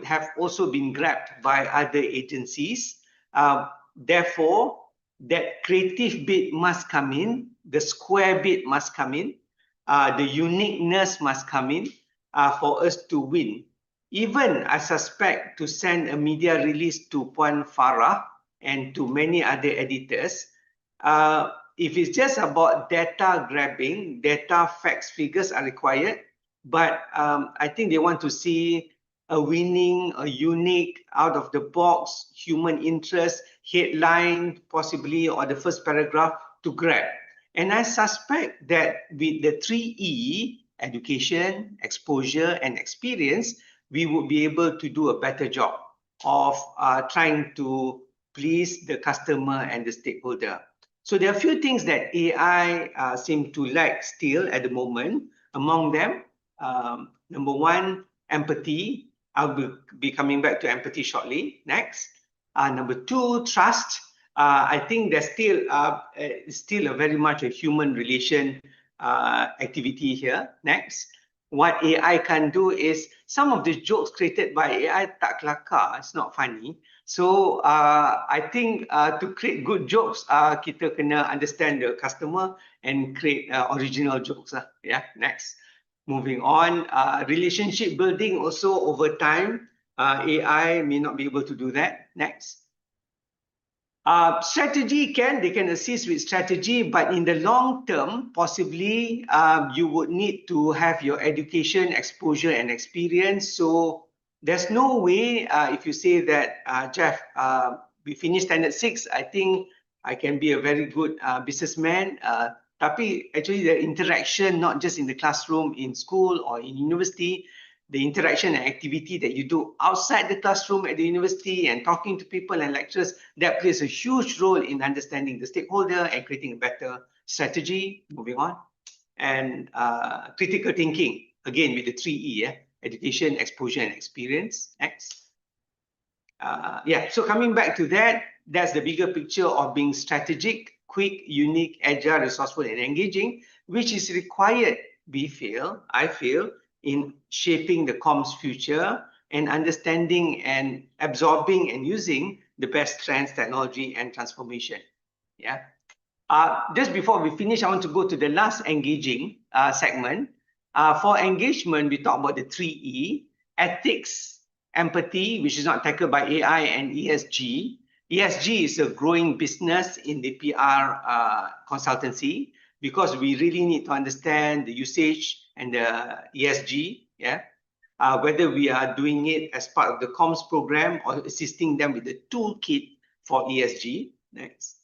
have also been grabbed by other agencies. Therefore, that creative bit must come in, the square bit must come in, the uniqueness must come in for us to win. Even, I suspect, to send a media release to Puan Farah and to many other editors, if it's just about data grabbing, data facts, figures are required, but I think they want to see a winning, a unique, out-of-the-box human interest headline, possibly, or the first paragraph to grab. And I suspect that with the 3E, education, exposure, and experience, we would be able to do a better job of trying to please the customer and the stakeholder. So there are a few things that AI seem to lack still at the moment. Among them, number one, empathy. I'll be coming back to empathy shortly. Next. Number two, trust. I think there's still a very much a human relation activity here. Next. What AI can do is some of the jokes created by AI tak kelakar. It's not funny. So I think to create good jokes, kita kena understand the customer and create original jokes. Yeah. Next. Moving on, relationship building also over time, AI may not be able to do that. Next. Strategy they can assist with strategy, but in the long term, possibly you would need to have your education, exposure, and experience. So there's no way if you say that, Jeff, we finished standard 6, I think I can be a very good businessman. Tapi actually the interaction, not just in the classroom, in school or in university, the interaction and activity that you do outside the classroom at the university and talking to people and lecturers, that plays a huge role in understanding the stakeholder and creating a better strategy. Moving on. And critical thinking, again with the 3E, education, exposure, and experience. Next. Yeah, so coming back to that, that's the bigger picture of being strategic, quick, unique, agile, resourceful, and engaging, which is required, I feel, in shaping the comms future and understanding and absorbing and using the best trends, technology, and transformation. Yeah. Just before we finish, I want to go to the last engaging segment. For engagement, we talk about the 3E, ethics, empathy, which is not tackled by AI, and ESG. ESG is a growing business in the PR consultancy because we really need to understand the usage and the ESG, yeah. Whether we are doing it as part of the comms program or assisting them with the toolkit for ESG. Next.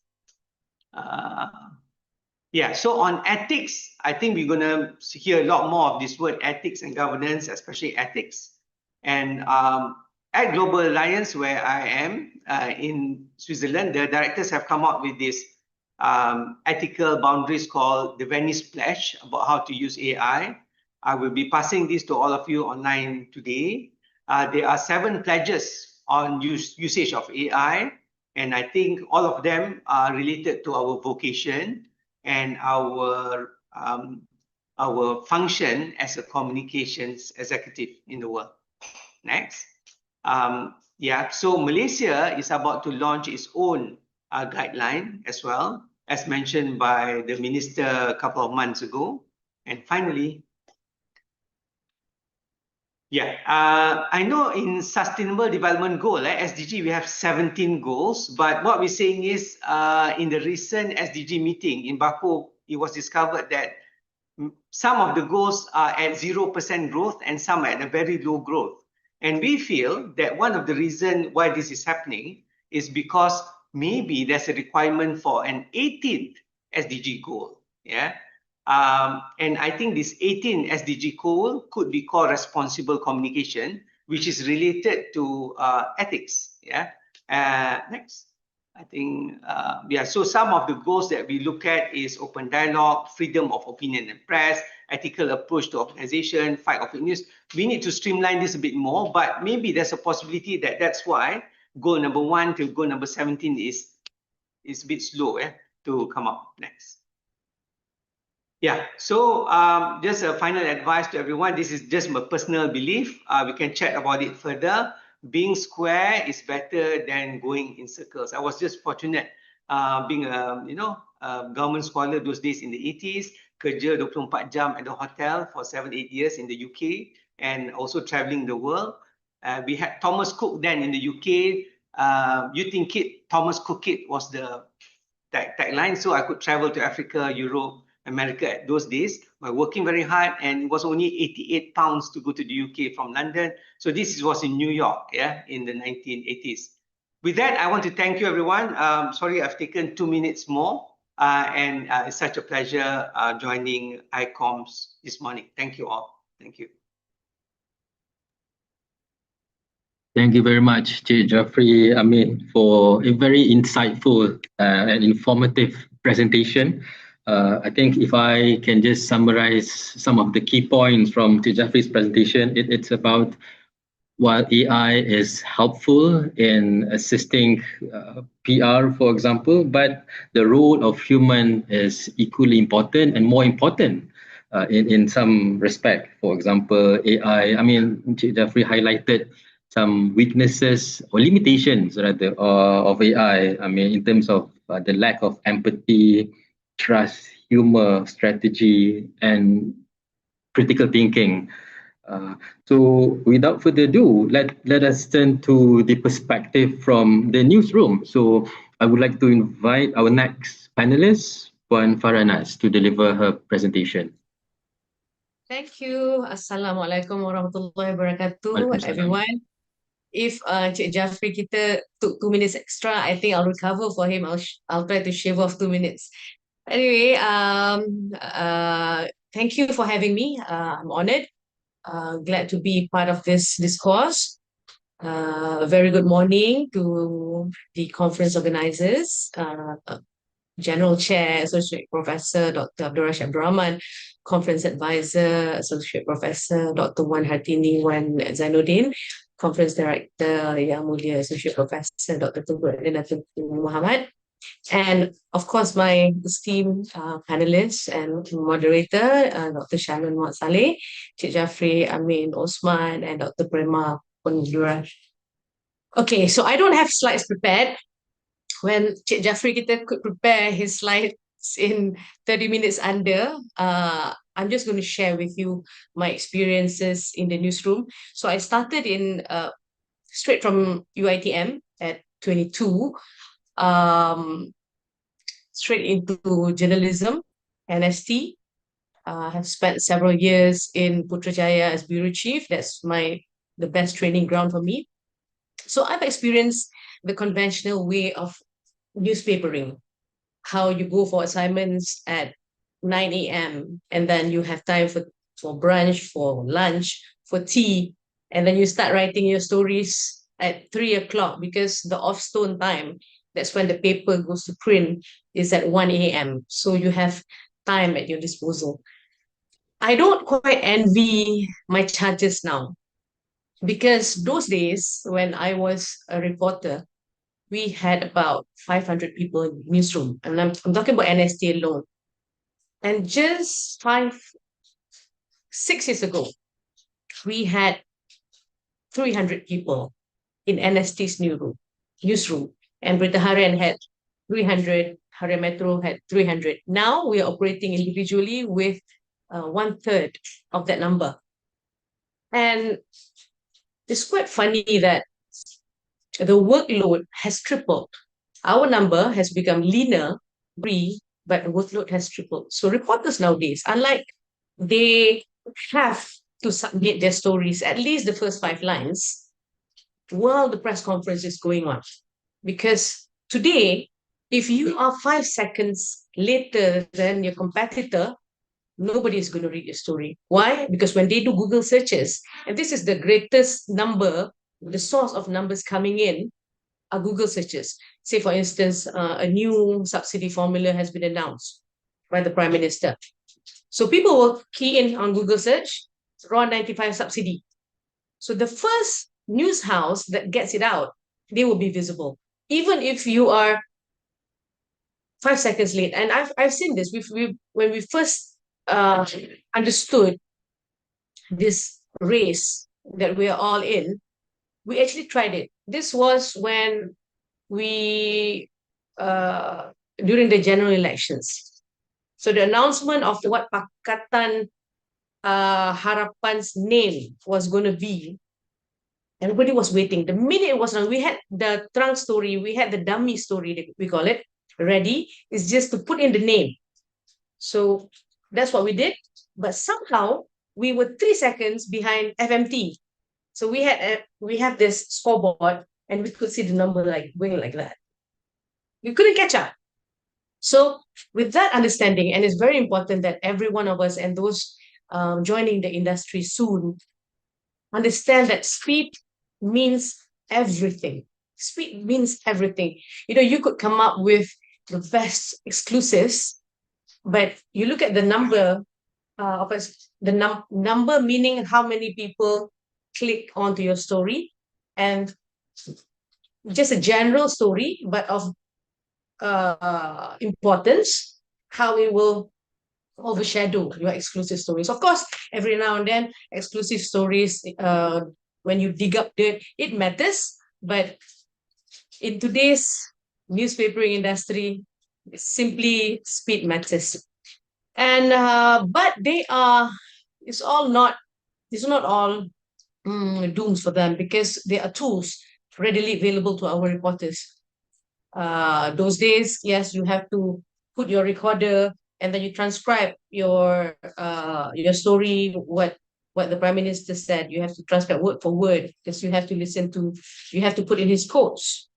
Yeah, so on ethics, I think we're going to hear a lot more of this word ethics and governance, especially ethics. And at Global Alliance, where I am in Switzerland, the directors have come up with this ethical boundaries called the Venice Pledge about how to use AI. I will be passing this to all of you online today. There are 7 pledges on usage of AI, and I think all of them are related to our vocation and our function as a communications executive in the world. Next. Yeah, so Malaysia is about to launch its own guideline as well, as mentioned by the minister a couple of months ago. And finally, yeah, I know in Sustainable Development Goal, SDG, we have 17 goals, but what we're saying is in the recent SDG meeting in Baku, it was discovered that some of the goals are at 0% growth and some at a very low growth. And we feel that one of the reasons why this is happening is because maybe there's a requirement for an 18th SDG goal. Yeah. And I think this 18 SDG goal could be called responsible communication, which is related to ethics. Yeah. Next. I think, yeah, so some of the goals that we look at is open dialogue, freedom of opinion and press, ethical approach to organization, fight of fake news. We need to streamline this a bit more, but maybe there's a possibility that that's why goal number 1 to goal number 17 is a bit slow to come up next. Yeah, so just a final advice to everyone. This is just my personal belief. We can chat about it further. Being square is better than going in circles. I was just fortunate being a government scholar those days in the 80s, kerja 24 jam at the hotel for 7-8 years in the UK and also traveling the world. We had Thomas Cook then in the UK. You think it, Thomas Cook it was the tagline. So I could travel to Africa, Europe, America at those days by working very hard, and it was only 88 pounds to go to the UK from London. So this was in New York, yeah, in the 1980s. With that, I want to thank you, everyone. Sorry, I've taken 2 minutes more, and it's such a pleasure joining iCOMS this morning. Thank you all. Thank you.
Thank you very much, Cik Jeffrey Amin, for a very insightful and informative presentation. I think if I can just summarize some of the key points from Cik Jeffrey's presentation, it's about while AI is helpful in assisting PR, for example, but the role of human is equally important and more important in some respect. For example, AI, I mean, Cik Jeffrey highlighted some weaknesses or limitations rather of AI. I mean, in terms of the lack of empathy, trust, humor, strategy, and critical thinking. So without further ado, let us turn to the perspective from the newsroom. So I would like to invite our next panelist, Puan Faranas, to deliver her presentation.
Thank you. Assalamualaikum warahmatullahi wabarakatuh,
Waalaikumsalam.
everyone. If Cik Jafri kita took 2 minutes extra, I think I'll recover for him. I'll try to shave off 2 minutes. Anyway, thank you for having me. I'm honored. Glad to be part of this course. Very good morning to the conference organizers, General Chair, Associate Professor Dr. Abdul Rashid Abdul Rahman, Conference Advisor, Associate Professor Dr. Wan Hartini Wan Zainuddin, Conference Director Yang Mulia Associate Professor Dr. Tunku Adinatul Muhammad, and of course my esteemed panelists and moderator, Dr. Shannon Mat Saleh, Cik Jafri Amin Osman, and Dr. Prema Pondura. Okay, so I don't have slides prepared. When Cik Jafri kita could prepare his slides in 30 minutes under, I'm just going to share with you my experiences in the newsroom. So I started in straight from UiTM at 22, straight into journalism, NST. Have spent several years in Putrajaya as bureau chief. That's the best training ground for me. So I've experienced the conventional way of newspapering, how you go for assignments at 9 a.m. and then you have time for brunch, for lunch, for tea, and then you start writing your stories at 3 o'clock because the off-stone time, that's when the paper goes to print, is at 1 a.m. So you have time at your disposal. I don't quite envy my charges now because those days when I was a reporter, we had about 500 people in the newsroom. And I'm talking about NST alone. And just 6 years ago, we had 300 people in NST's newsroom, and Berita Harian had 300, Harian Metro had 300. Now we are operating individually with 1/3 of that number. And it's quite funny that the workload has tripled. Our number has become leaner, but the workload has tripled. So reporters nowadays, unlike they have to submit their stories, at least the first 5 lines, while the press conference is going on. Because today, if you are 5 seconds later than your competitor, nobody is going to read your story. Why? Because when they do Google searches, and this is the greatest number, the source of numbers coming in are Google searches. Say, for instance, a new subsidy formula has been announced by the Prime Minister. So people will key in on Google search, RAW 95 subsidy. So the first news house that gets it out, they will be visible. Even if you are 5 seconds late. And I've seen this. When we first understood this race that we are all in, we actually tried it. This was when we during the general elections. So the announcement of what Pakatan Harapan's name was going to be, everybody was waiting. The minute it was done, we had the trunk story, we had the dummy story, we call it, ready. It's just to put in the name. So that's what we did. But somehow we were 3 seconds behind FMT. So we have this scoreboard, and we could see the number like going like that. We couldn't catch up. So with that understanding, and it's very important that every one of us and those joining the industry soon understand that speed means everything. Speed means everything. You could come up with the best exclusives, but you look at the number of us, the number meaning how many people click onto your story, and just a general story, but of importance, how it will overshadow your exclusive stories. Of course, every now and then, exclusive stories, when you dig up dirt, it matters. But in today's newspapering industry, simply speed matters. And but it's not all dooms for them, because there are tools readily available to our reporters. Those days, yes, you have to put your recorder and then you transcribe your story, what the Prime Minister said. You have to transcribe word for word, because you have to put in his quotes.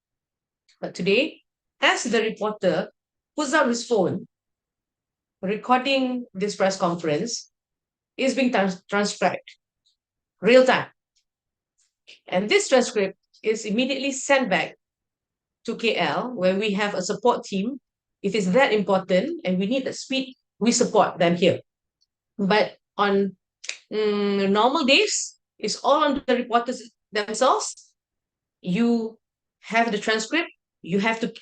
But today, as the reporter pulls out his phone, recording this press conference is being transcribed real time. And this transcript is immediately sent back to KL, where we have a support team. If it's that important and we need the speed, we support them here. But on normal days, it's all on the reporters themselves. You have the transcript, you have to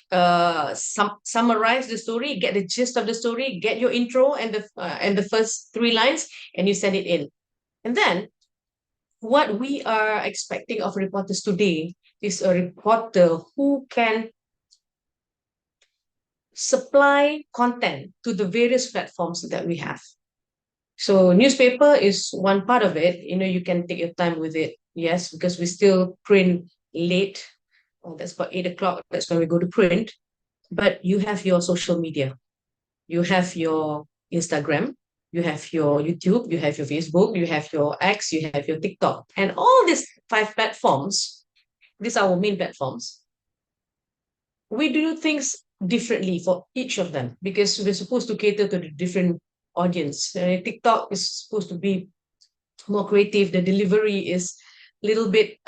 summarize the story, get the gist of the story, get your intro and the first 3 lines, and you send it in. And then what we are expecting of reporters today is a reporter who can supply content to the various platforms that we have. So newspaper is one part of it. You can take your time with it. Yes, because we still print late. That's about 8 o'clock. That's when we go to print. But you have your social media. You have your Instagram. You have your YouTube. You have your Facebook. You have your X. You have your TikTok. And all these 5 platforms, these are our main platforms. We do things differently for each of them, because we're supposed to cater to the different audience. TikTok is supposed to be more creative. The delivery is a little bit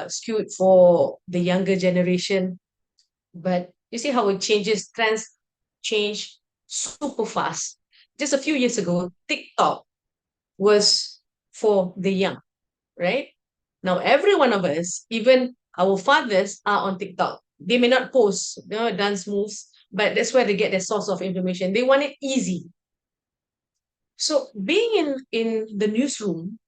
skewed for the younger generation. But you see how it changes, trends change super fast. Just a few years ago, TikTok was for the young, right? Now, every one of us, even our fathers, are on TikTok. They may not post dance moves, but that's where they get their source of information. They want it easy. So being in the newsroom,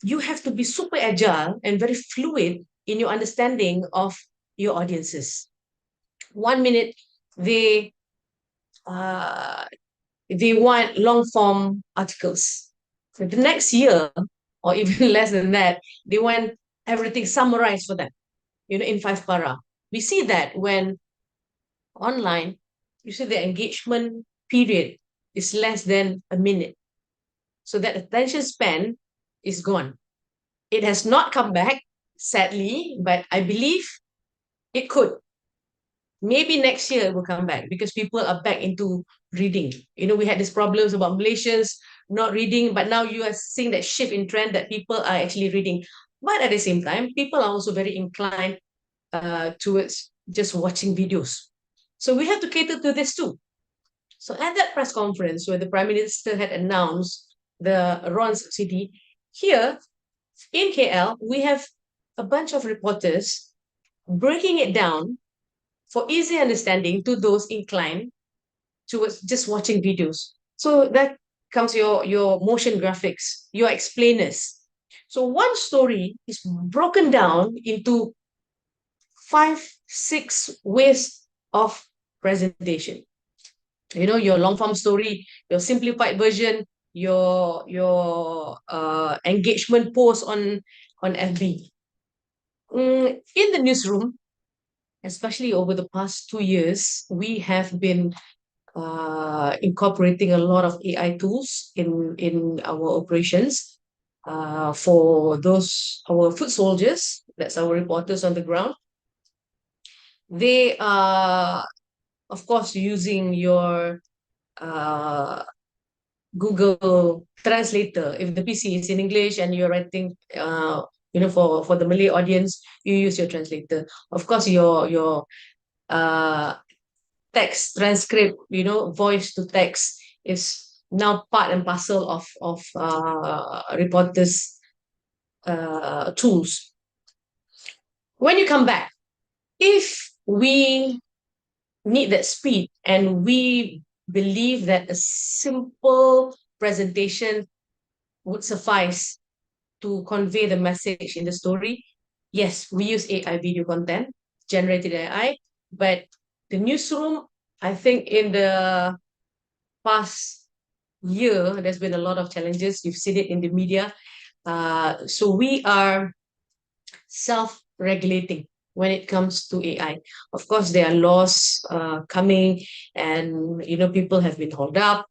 you have to be super agile and very fluid in your understanding of your audiences. 1 minute, they want long form articles. So the next year, or even less than that, they want everything summarized for them, in 5 para. We see that when online, you see the engagement period is less than a minute. So that attention span is gone. It has not come back, sadly, but I believe it could. Maybe next year it will come back because people are back into reading. We had these problems about Malaysians not reading, but now you are seeing that shift in trend that people are actually reading. But at the same time, people are also very inclined towards just watching videos. So we have to cater to this too. So at that press conference where the Prime Minister had announced the RON subsidy, here in KL, we have a bunch of reporters breaking it down for easy understanding to those inclined towards just watching videos. So that comes your motion graphics, your explainers. So one story is broken down into 5, 6 ways of presentation. Your long form story, your simplified version, your engagement post on FB. In the newsroom, especially over the past 2 years, we have been incorporating a lot of AI tools in our operations. For our foot soldiers, that's our reporters on the ground. They are, of course, using your Google Translator. If the PC is in English and you're writing, for the Malay audience, you use your translator. Of course, your text transcript, voice to text is now part and parcel of reporters' tools. When you come back, if we need that speed and we believe that a simple presentation would suffice to convey the message in the story, yes, we use AI video content, generated AI, but the newsroom, I think in the past year, there's been a lot of challenges. You've seen it in the media. So we are self-regulating when it comes to AI. Of course, there are laws coming and, people have been held up.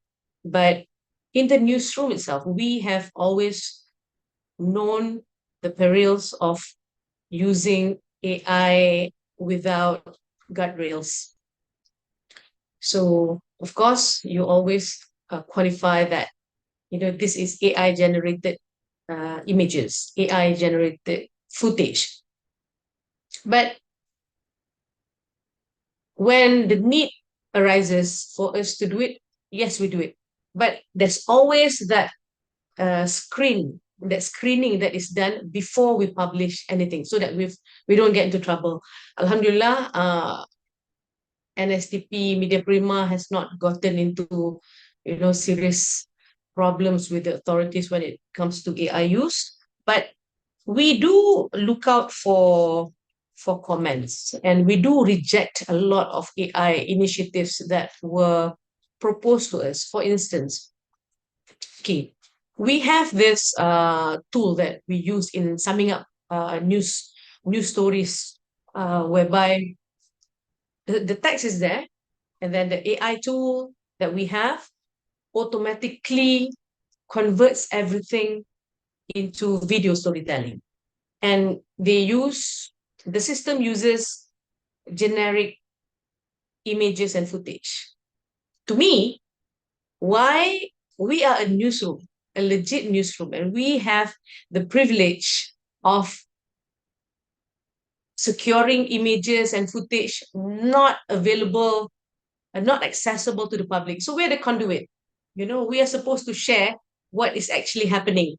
But in the newsroom itself, we have always known the perils of using AI without guardrails. So, of course, you always qualify that, this is AI-generated images, AI-generated footage. But when the need arises for us to do it, yes, we do it. But there's always that screening that is done before we publish anything, so that we don't get into trouble. Alhamdulillah, NSTP Media Prima has not gotten into serious problems with the authorities when it comes to AI use, but we do look out for comments, and we do reject a lot of AI initiatives that were proposed to us. For instance, we have this tool that we use in summing up news stories, whereby the text is there, and then the AI tool that we have automatically converts everything into video storytelling. And the system uses generic images and footage. To me, why we are a newsroom, a legit newsroom, and we have the privilege of securing images and footage not available and not accessible to the public. So we're the conduit. We are supposed to share what is actually happening.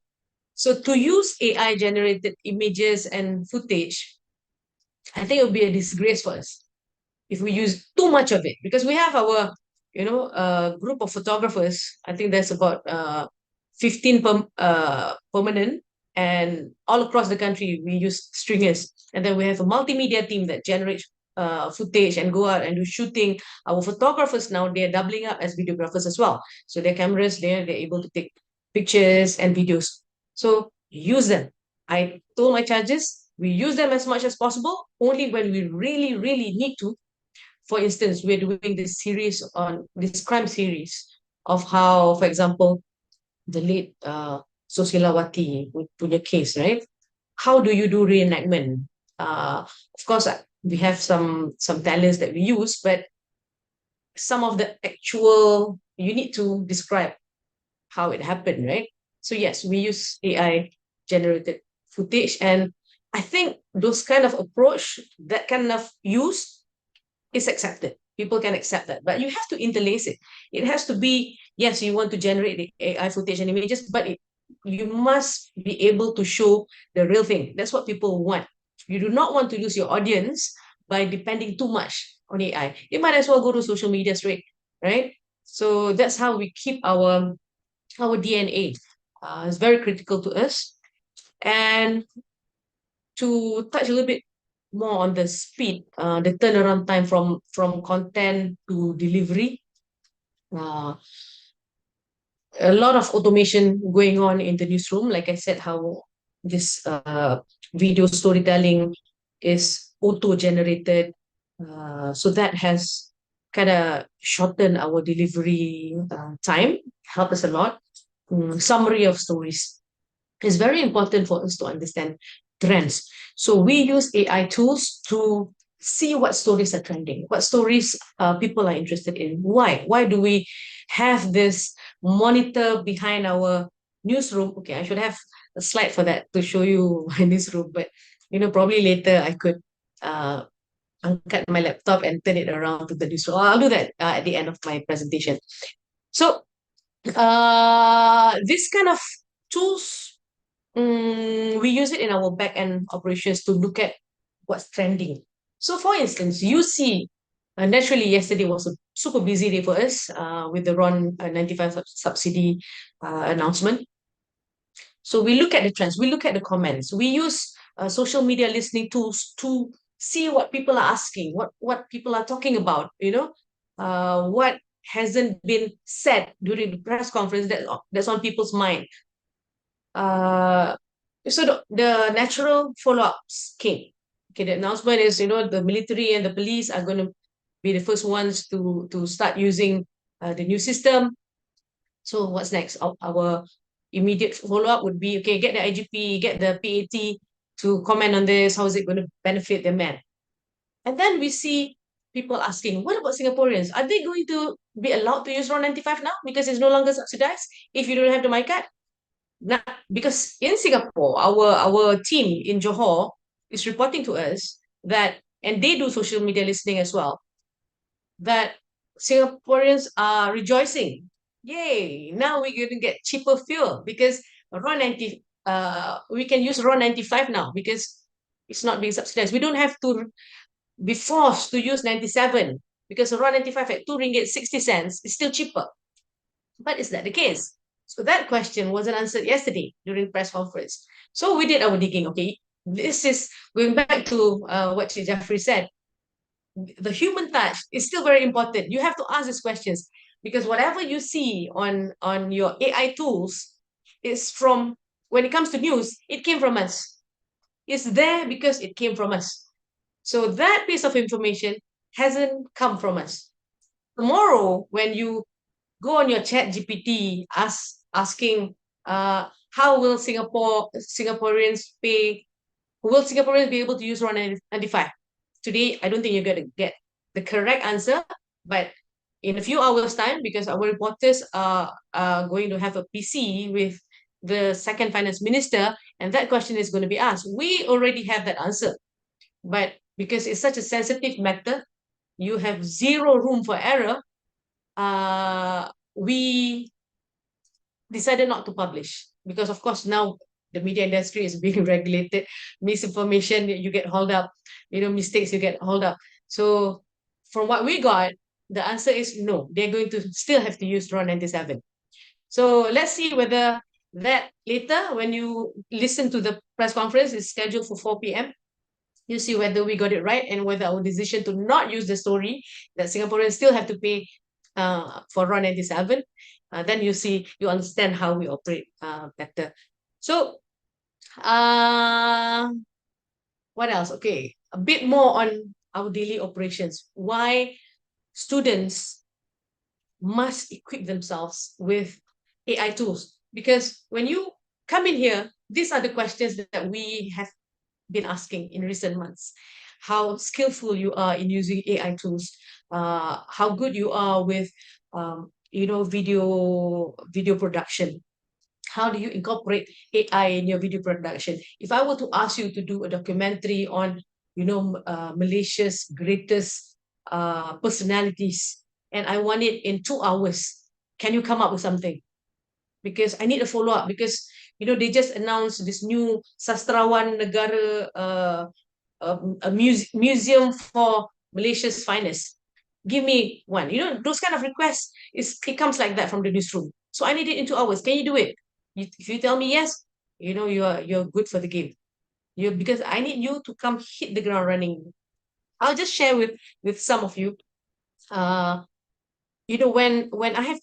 So to use AI-generated images and footage, I think it would be a disgrace for us if we use too much of it, because we have our, group of photographers. I think there's about 15 permanent and all across the country we use stringers, and then we have a multimedia team that generates footage and go out and do shooting. Our photographers now, they're doubling up as videographers as well, so their cameras, they're able to take pictures and videos. So use them. I told my charges, we use them as much as possible, only when we really, really need to. For instance, we're doing this series on this crime series of how, for example, the late Sosilawati punya case, right? How do you do reenactment? Of course, we have some talents that we use, but some of the actual, you need to describe how it happened, right? So yes, we use AI generated footage, and I think those kind of approach, that kind of use is accepted. People can accept that, but you have to interlace it. It has to be, yes, you want to generate the AI footage and images, but you must be able to show the real thing. That's what people want. You do not want to lose your audience by depending too much on AI. You might as well go to social media straight, right? So that's how we keep our DNA. It's very critical to us. And to touch a little bit more on the speed, the turnaround time from content to delivery. A lot of automation going on in the newsroom. Like I said, how this video storytelling is auto-generated. So that has kind of shortened our delivery time, helped us a lot. Summary of stories is very important for us to understand trends. So we use AI tools to see what stories are trending, what stories people are interested in. Why do we have this monitor behind our newsroom? Okay, I should have a slide for that to show you my newsroom, but probably later I could angkat my laptop and turn it around to the newsroom. I'll do that at the end of my presentation. So this kind of tools, we use it in our back-end operations to look at what's trending. So for instance, you see, naturally yesterday was a super busy day for us with the RON 95 subsidy announcement. So we look at the trends, we look at the comments, we use social media listening tools to see what people are asking, what people are talking about, what hasn't been said during the press conference that's on people's mind. So the natural follow-ups came. Okay, the announcement is, the military and the police are going to be the first ones to start using the new system. So what's next? Our immediate follow-up would be, okay, get the IGP, get the PAT to comment on this. How is it going to benefit the men? And then we see people asking, what about Singaporeans? Are they going to be allowed to use RON 95 now because it's no longer subsidized if you don't have the MyCard? Now, because in Singapore, our team in Johor is reporting to us that, and they do social media listening as well, that Singaporeans are rejoicing. Yay! Now we're going to get cheaper fuel because RON 90, we can use RON 95 now because it's not being subsidized. We don't have to be forced to use 97 because RON 95 at 2 ringgit 60 cents is still cheaper. But is that the case? So that question wasn't answered yesterday during press conference. So we did our digging. Okay, this is going back to what Jeffrey said. The human touch is still very important. You have to ask these questions because whatever you see on your AI tools is from, when it comes to news, it came from us. It's there because it came from us. So that piece of information hasn't come from us. Tomorrow, when you go on your chat GPT, asking how will Singaporeans pay, will Singaporeans be able to use RON 95? Today, I don't think you're going to get the correct answer, but in a few hours' time, because our reporters are going to have a PC with the second finance minister, and that question is going to be asked. We already have that answer, but because it's such a sensitive matter, you have zero room for error. We decided not to publish because, of course, now the media industry is being regulated. Misinformation, you get hauled up. Mistakes, you get hauled up. So from what we got, the answer is no. They're going to still have to use RON 97. So let's see whether that later when you listen to the press conference, it's scheduled for 4 p.m. You see whether we got it right and whether our decision to not use the story that Singaporeans still have to pay for RON 97, then you understand how we operate better. So, what else? Okay, a bit more on our daily operations. Why students must equip themselves with AI tools. Because when you come in here, these are the questions that we have been asking in recent months. How skillful you are in using AI tools, how good you are with video production. How do you incorporate AI in your video production? If I were to ask you to do a documentary on, Malaysia's greatest personalities, and I want it in 2 hours, can you come up with something? Because I need a follow up. Because they just announced this new Sastrawan Negara, a museum for Malaysia's finest. Give me one. Those kind of requests, it comes like that from the newsroom. So I need it in 2 hours. Can you do it? If you tell me yes, you're good for the game. Because I need you to come hit the ground running. I'll just share with some of you. When I have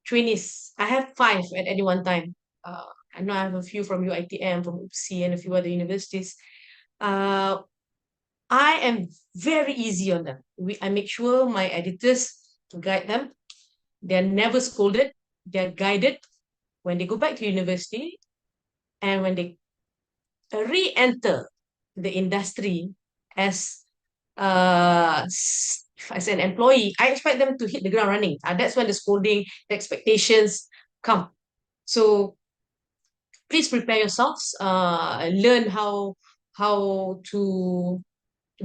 trainees, I have 5 at any one time. I know I have a few from UiTM, from UPSI, and a few other universities. I am very easy on them. I make sure my editors guide them. They're never scolded. They're guided when they go back to university, and when they re-enter the industry as an employee, I expect them to hit the ground running. That's when the scolding, the expectations come. So please prepare yourselves. Learn how to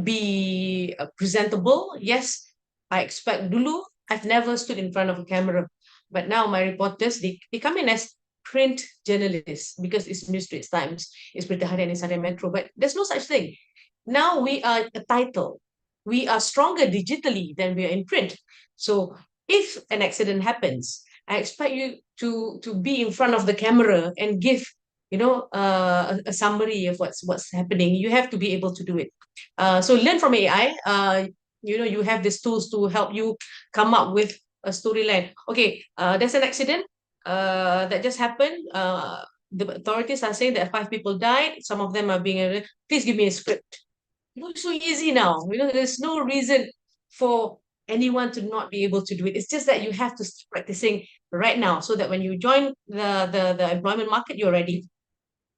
be presentable. Yes, I expect dulu. I've never stood in front of a camera, but now my reporters, they come in as print journalists because it's New Straits Times, it's Berita Harian, it's Harian Metro, but there's no such thing. Now we are a title. We are stronger digitally than we are in print. So if an accident happens, I expect you to be in front of the camera and give a summary of what's happening. You have to be able to do it. So learn from AI. You have these tools to help you come up with a storyline. Okay, there's an accident that just happened. The authorities are saying that 5 people died. Some of them are being. Please give me a script. It's so easy now. There's no reason for anyone to not be able to do it. It's just that you have to start practicing right now, so that when you join the employment market, you're ready.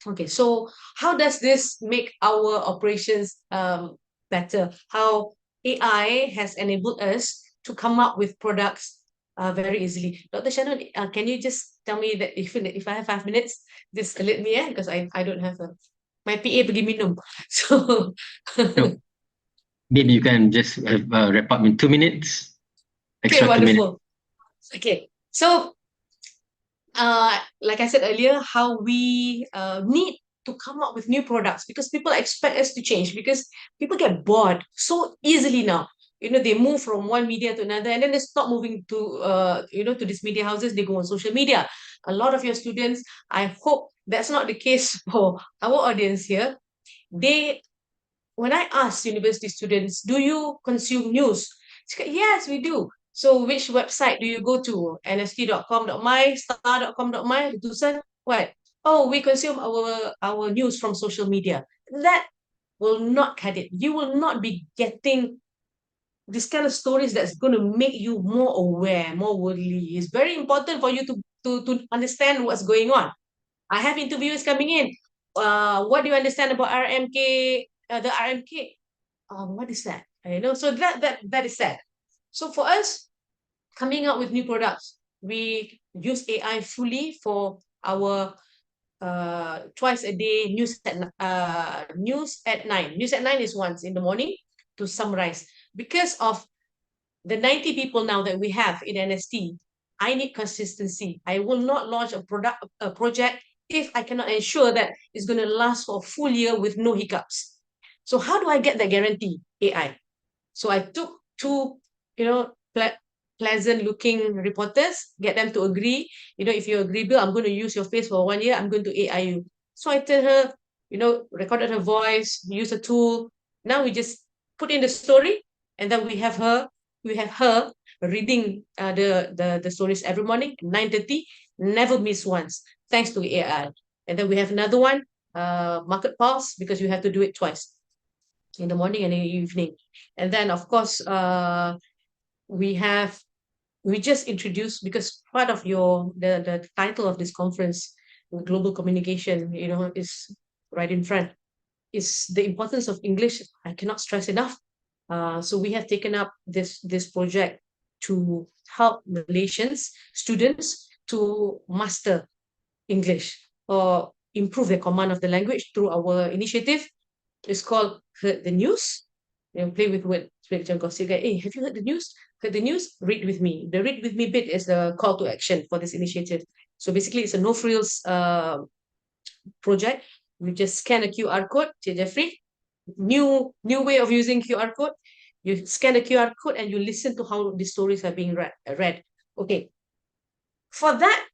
Okay, so how does this make our operations better? How AI has enabled us to come up with products very easily. Dr. Shannon, can you just tell me that if I have 5 minutes, just alert me, because I don't have my PA pergi minum. So
No. Maybe you can just wrap up in 2 minutes.
okay,
Extra 2 minutes.
wonderful. Okay, so like I said earlier, how we need to come up with new products, because people expect us to change, because people get bored so easily now. They move from one media to another, and then they stop moving to these media houses. They go on social media. A lot of your students, I hope that's not the case for our audience here. When I ask university students, do you consume news? Yes, we do. So which website do you go to? nst.com.my, star.com.my, Tusan? What? Oh, we consume our news from social media. That will not cut it. You will not be getting this kind of stories that's going to make you more aware, more worldly. It's very important for you to understand what's going on. I have interviewers coming in. What do you understand about RMK? The RMK. What is that? So that is that. So for us, coming up with new products, we use AI fully for our twice a day news at 9. News at 9 is once in the morning to summarize. Because of the 90 people now that we have in NST, I need consistency. I will not launch a project if I cannot ensure that it's going to last for a full year with no hiccups. So how do I get that guarantee? AI. So I took 2 pleasant looking reporters, get them to agree. You know, if you're agreeable, I'm going to use your face for 1 year, I'm going to AI you. So I tell her, you know, recorded her voice, use a tool. Now we just put in the story, and then we have her reading the stories every morning, 9:30, never miss once, thanks to AI. And then we have another one, Market Pulse, because you have to do it twice, in the morning and in the evening. And then, of course, we just introduced, because part of the title of this conference, global communication, you know, is right in front, is the importance of English. I cannot stress enough. So we have taken up this project to help Malaysians students to master English or improve their command of the language through our initiative. It's called Heard the News. You know, play with words. Hey, have you heard the news? Heard the news? Read with me. The read with me bit is the call to action for this initiative. So basically, it's a no frills project. We just scan a QR code, Jeffrey. New way of using QR code. You scan the QR code and you listen to how the stories are being read. Okay. For that,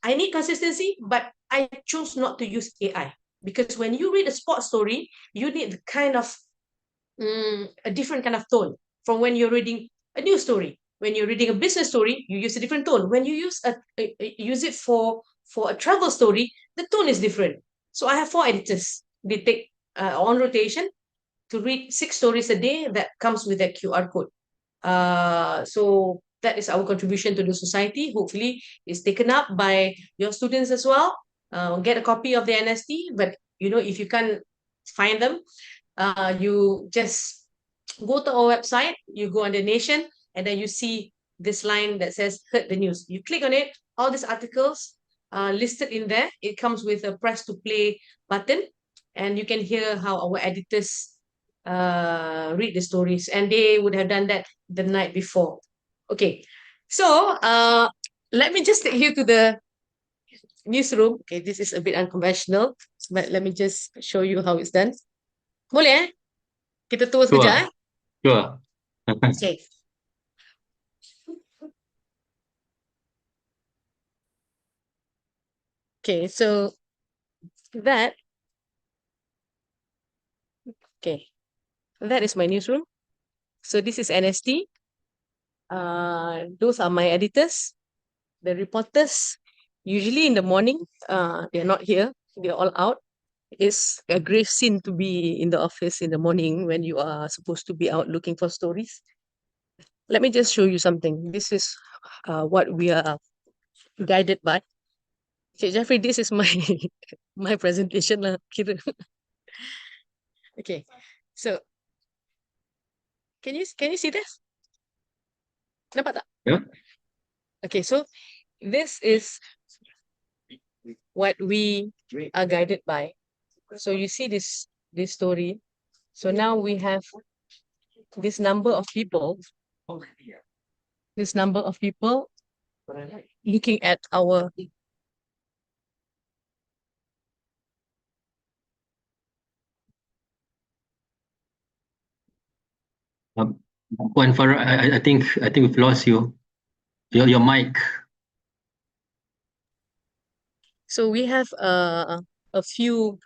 I need consistency, but I choose not to use AI, because when you read a sports story, you need the kind of a different kind of tone from when you're reading a news story. When you're reading a business story, you use a different tone. When you use it for a travel story, the tone is different. So I have 4 editors. They take on rotation to read 6 stories a day that comes with that QR code. So that is our contribution to the society. Hopefully, it's taken up by your students as well. Get a copy of the NST, but you know, if you can't find them, you just go to our website, you go under Nation, and then you see this line that says Heard the News. You click on it, all these articles are listed in there. It comes with a press to play button, and you can hear how our editors read the stories, and they would have done that the night before. Okay, so let me just take you to the newsroom. Okay, this is a bit unconventional, but let me just show you how it's done. Boleh kita tunggu sekejap
Sure.
Okay. Okay, so that is my newsroom. So this is NST. Those are my editors, the reporters. Usually in the morning, they're not here. They're all out. It's a grave scene to be in the office in the morning when you are supposed to be out looking for stories. Let me just show you something. This is what we are guided by. Okay, Jeffrey, this is my my presentation lah. Okay, so can you see this? Nampak tak?
Yeah.
Okay, so this is what we are guided by. So you see this story. So now we have this number of people looking at our
Puan Farah, I think we've lost you. Your mic.
so we have a few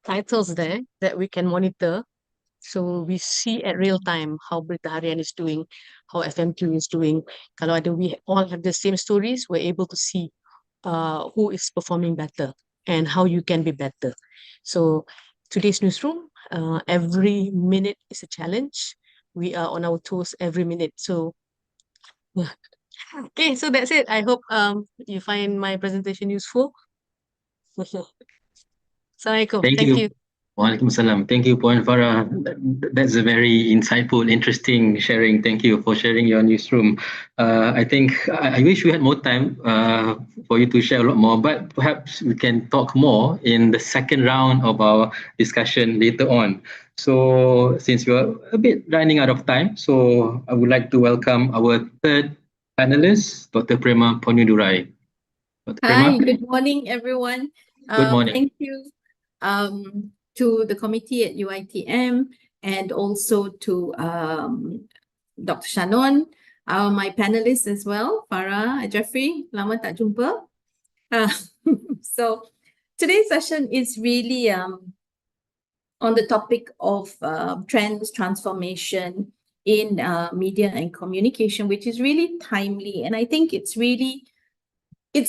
titles there that we can monitor. So we see at real time how Berita Harian is doing, how FMQ is doing. Kalau ada, we all have the same stories, we're able to see who is performing better and how you can be better. So today's newsroom, every minute is a challenge. We are on our toes every minute. So okay, so that's it. I hope you find my presentation useful. Assalamualaikum. Thank you.
Waalaikumsalam. Thank you, Puan Farah. That's a very insightful, interesting sharing. Thank you for sharing your newsroom. I think I wish we had more time for you to share a lot more, but perhaps we can talk more in the second round of our discussion later on. So since we're a bit running out of time, so I would like to welcome our third panelist, Dr. Prema Ponyudurai. Dr. Prema?
Hi, good morning, everyone.
Good morning.
Thank you to the committee at UiTM and also to Dr. Shannon my panelists as well, Farah, Jeffrey, lama tak jumpa. So today's session is really on the topic of trends, transformation in media and communication, which is really timely. And I think it's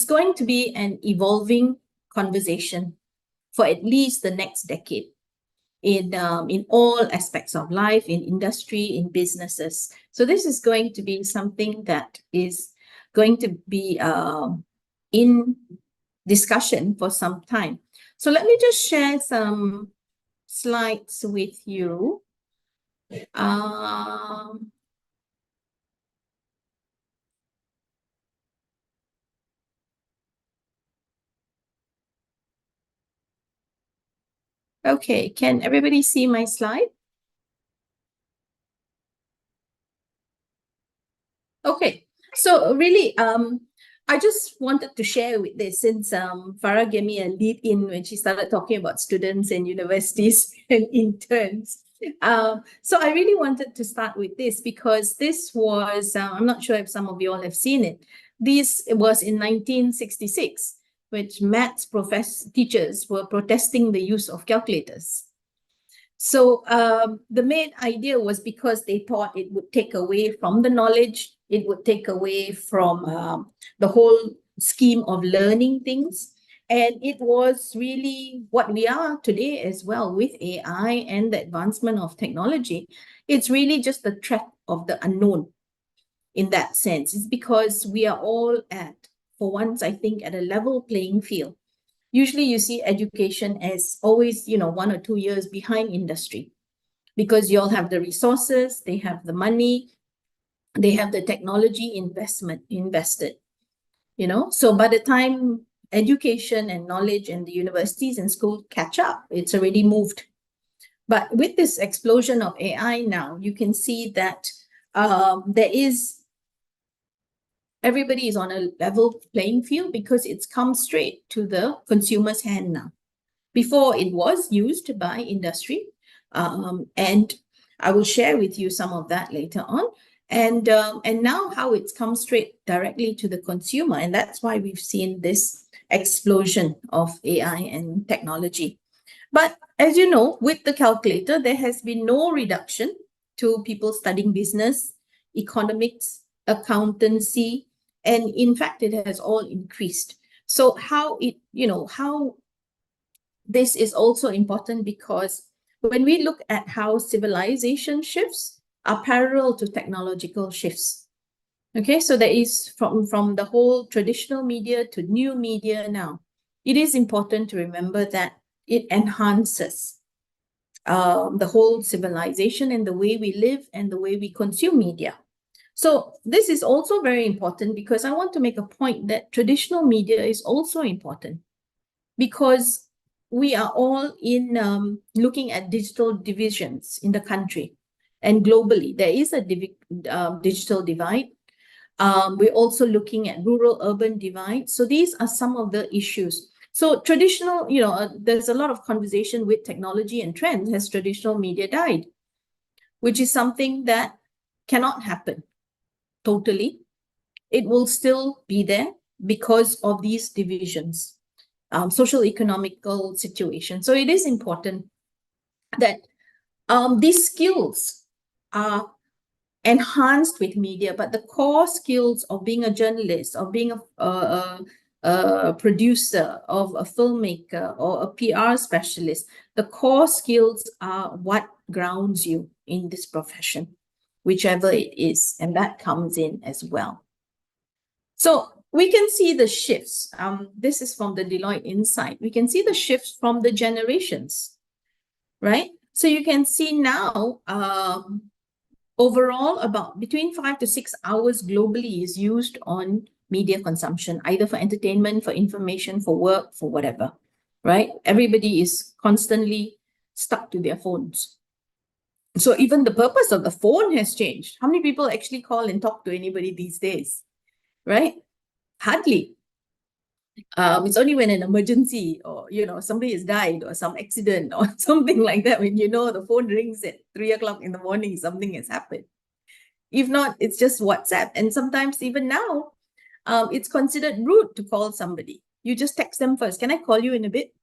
going to be an evolving conversation for at least the next decade in all aspects of life, in industry, in businesses. So this is going to be something that is going to be in discussion for some time. So let me just share some slides with you. Okay, can everybody see my slide? Okay, so really, I just wanted to share with this since Farah gave me a lead in when she started talking about students and universities and interns. So I really wanted to start with this because this was, I'm not sure if some of you all have seen it. This was in 1966, which maths teachers were protesting the use of calculators. So the main idea was because they thought it would take away from the knowledge, it would take away from the whole scheme of learning things. And it was really what we are today as well with AI and the advancement of technology. It's really just the threat of the unknown in that sense. It's because we are all for once, I think, at a level playing field. Usually you see education as always, 1 or 2 years behind industry because you all have the resources, they have the money, they have the technology invested, So by the time education and knowledge and the universities and school catch up, it's already moved. But with this explosion of AI now, you can see that everybody is on a level playing field because it's come straight to the consumer's hand now. Before it was used by industry, and I will share with you some of that later on. And now how it's come straight directly to the consumer, and that's why we've seen this explosion of AI and technology. But as you know, with the calculator, there has been no reduction to people studying business, economics, accountancy, and in fact, it has all increased. So how this is also important because when we look at how civilization shifts are parallel to technological shifts. Okay, so there is from the whole traditional media to new media now. It is important to remember that it enhances the whole civilization and the way we live and the way we consume media. So this is also very important because I want to make a point that traditional media is also important because we are all in looking at digital divisions in the country and globally. There is a digital divide. We're also looking at rural-urban divide. So these are some of the issues. So traditional, there's a lot of conversation with technology and trends. Has traditional media died? Which is something that cannot happen totally. It will still be there because of these divisions. Social economical situation. So it is important that these skills are enhanced with media, but the core skills of being a journalist, of being a producer, of a filmmaker, or a PR specialist, the core skills are what grounds you in this profession, whichever it is, and that comes in as well. So we can see the shifts. This is from the Deloitte Insight. We can see the shifts from the generations, right? So you can see now, overall, about between 5 to 6 hours globally is used on media consumption, either for entertainment, for information, for work, for whatever, right? Everybody is constantly stuck to their phones. So even the purpose of the phone has changed. How many people actually call and talk to anybody these days, right? Hardly. It's only when an emergency or, somebody has died or some accident or something like that, when the phone rings at 3 o'clock in the morning, something has happened. If not, it's just WhatsApp. And sometimes even now, it's considered rude to call somebody. You just text them first. Can I call you in a bit?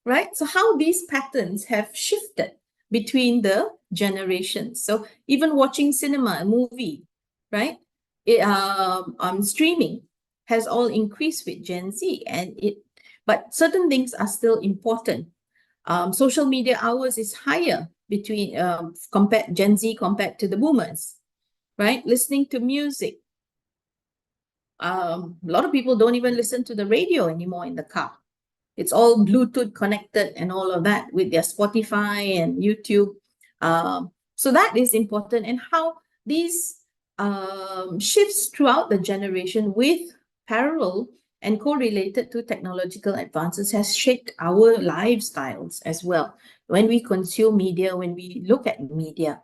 Right? So how these patterns have shifted between the generations. So even watching cinema, a movie, right? Streaming has all increased with Gen Z, but certain things are still important. Social media hours is higher between Gen Z compared to the boomers, right? Listening to music. A lot of people don't even listen to the radio anymore in the car. It's all Bluetooth connected and all of that with their Spotify and YouTube. So that is important, and how these shifts throughout the generation with parallel and correlated to technological advances has shaped our lifestyles as well. When we consume media, when we look at media.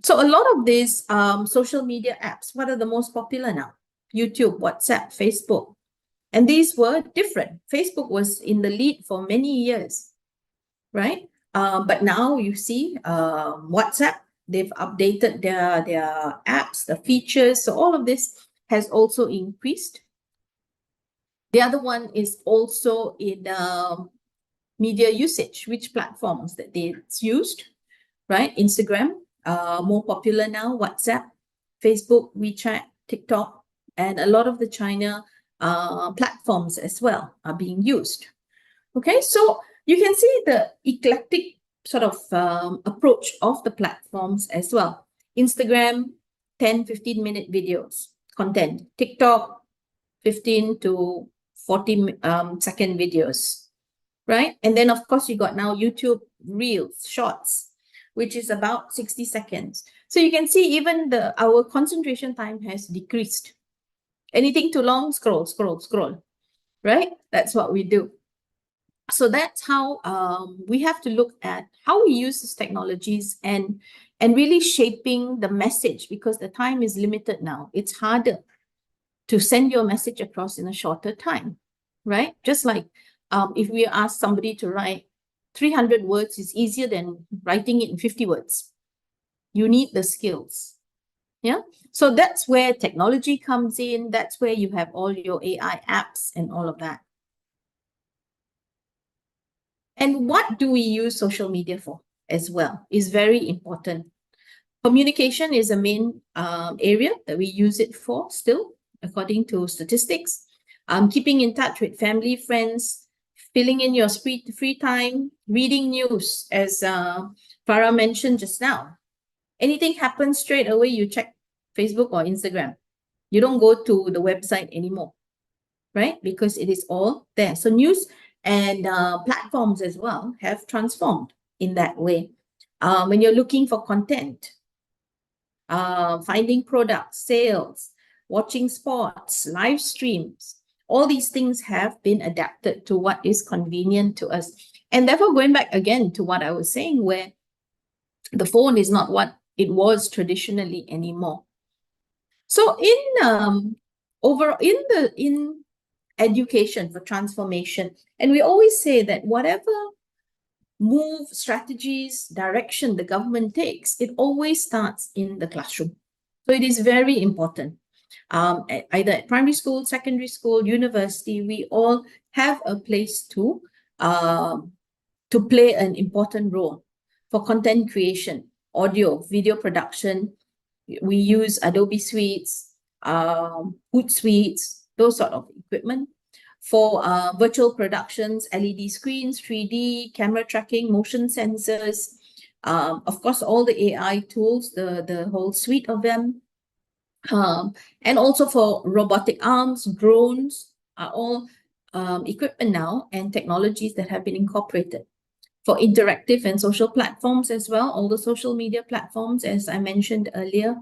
So a lot of these social media apps, what are the most popular now? YouTube, WhatsApp, Facebook. And these were different. Facebook was in the lead for many years, right? But now you see WhatsApp, they've updated their apps, the features. So all of this has also increased. The other one is also in media usage, which platforms that it's used, right? Instagram, more popular now, WhatsApp, Facebook, WeChat, TikTok, and a lot of the China platforms as well are being used. Okay, so you can see the eclectic sort of approach of the platforms as well. Instagram, 10, 15-minute videos, content. TikTok, 15 to 40-second videos, right? And then, of course, you got now YouTube Reels, Shorts, which is about 60 seconds. So you can see even our concentration time has decreased. Anything too long, scroll, scroll, scroll, right? That's what we do. So that's how we have to look at how we use these technologies and really shaping the message, because the time is limited now. It's harder to send your message across in a shorter time, right? Just like if we ask somebody to write 300 words, it's easier than writing it in 50 words. You need the skills. Yeah. So that's where technology comes in. That's where you have all your AI apps and all of that. And what do we use social media for as well is very important. Communication is a main area that we use it for still, according to statistics. Keeping in touch with family, friends, filling in your free time, reading news, as Farah mentioned just now. Anything happens straight away, you check Facebook or Instagram. You don't go to the website anymore, right? Because it is all there. So news and platforms as well have transformed in that way. When you're looking for content, finding products, sales, watching sports, live streams, all these things have been adapted to what is convenient to us. And therefore, going back again to what I was saying, where the phone is not what it was traditionally anymore. So in education for transformation, and we always say that whatever move, strategies, direction the government takes, it always starts in the classroom. So it is very important. Either at primary school, secondary school, university, we all have a place to play an important role for content creation, audio, video production. We use Adobe Suites, Hootsuite, those sort of equipment. For virtual productions, LED screens, 3D, camera tracking, motion sensors, of course, all the AI tools, the whole suite of them. And also for robotic arms, drones are all equipment now and technologies that have been incorporated. For interactive and social platforms as well, all the social media platforms, as I mentioned earlier,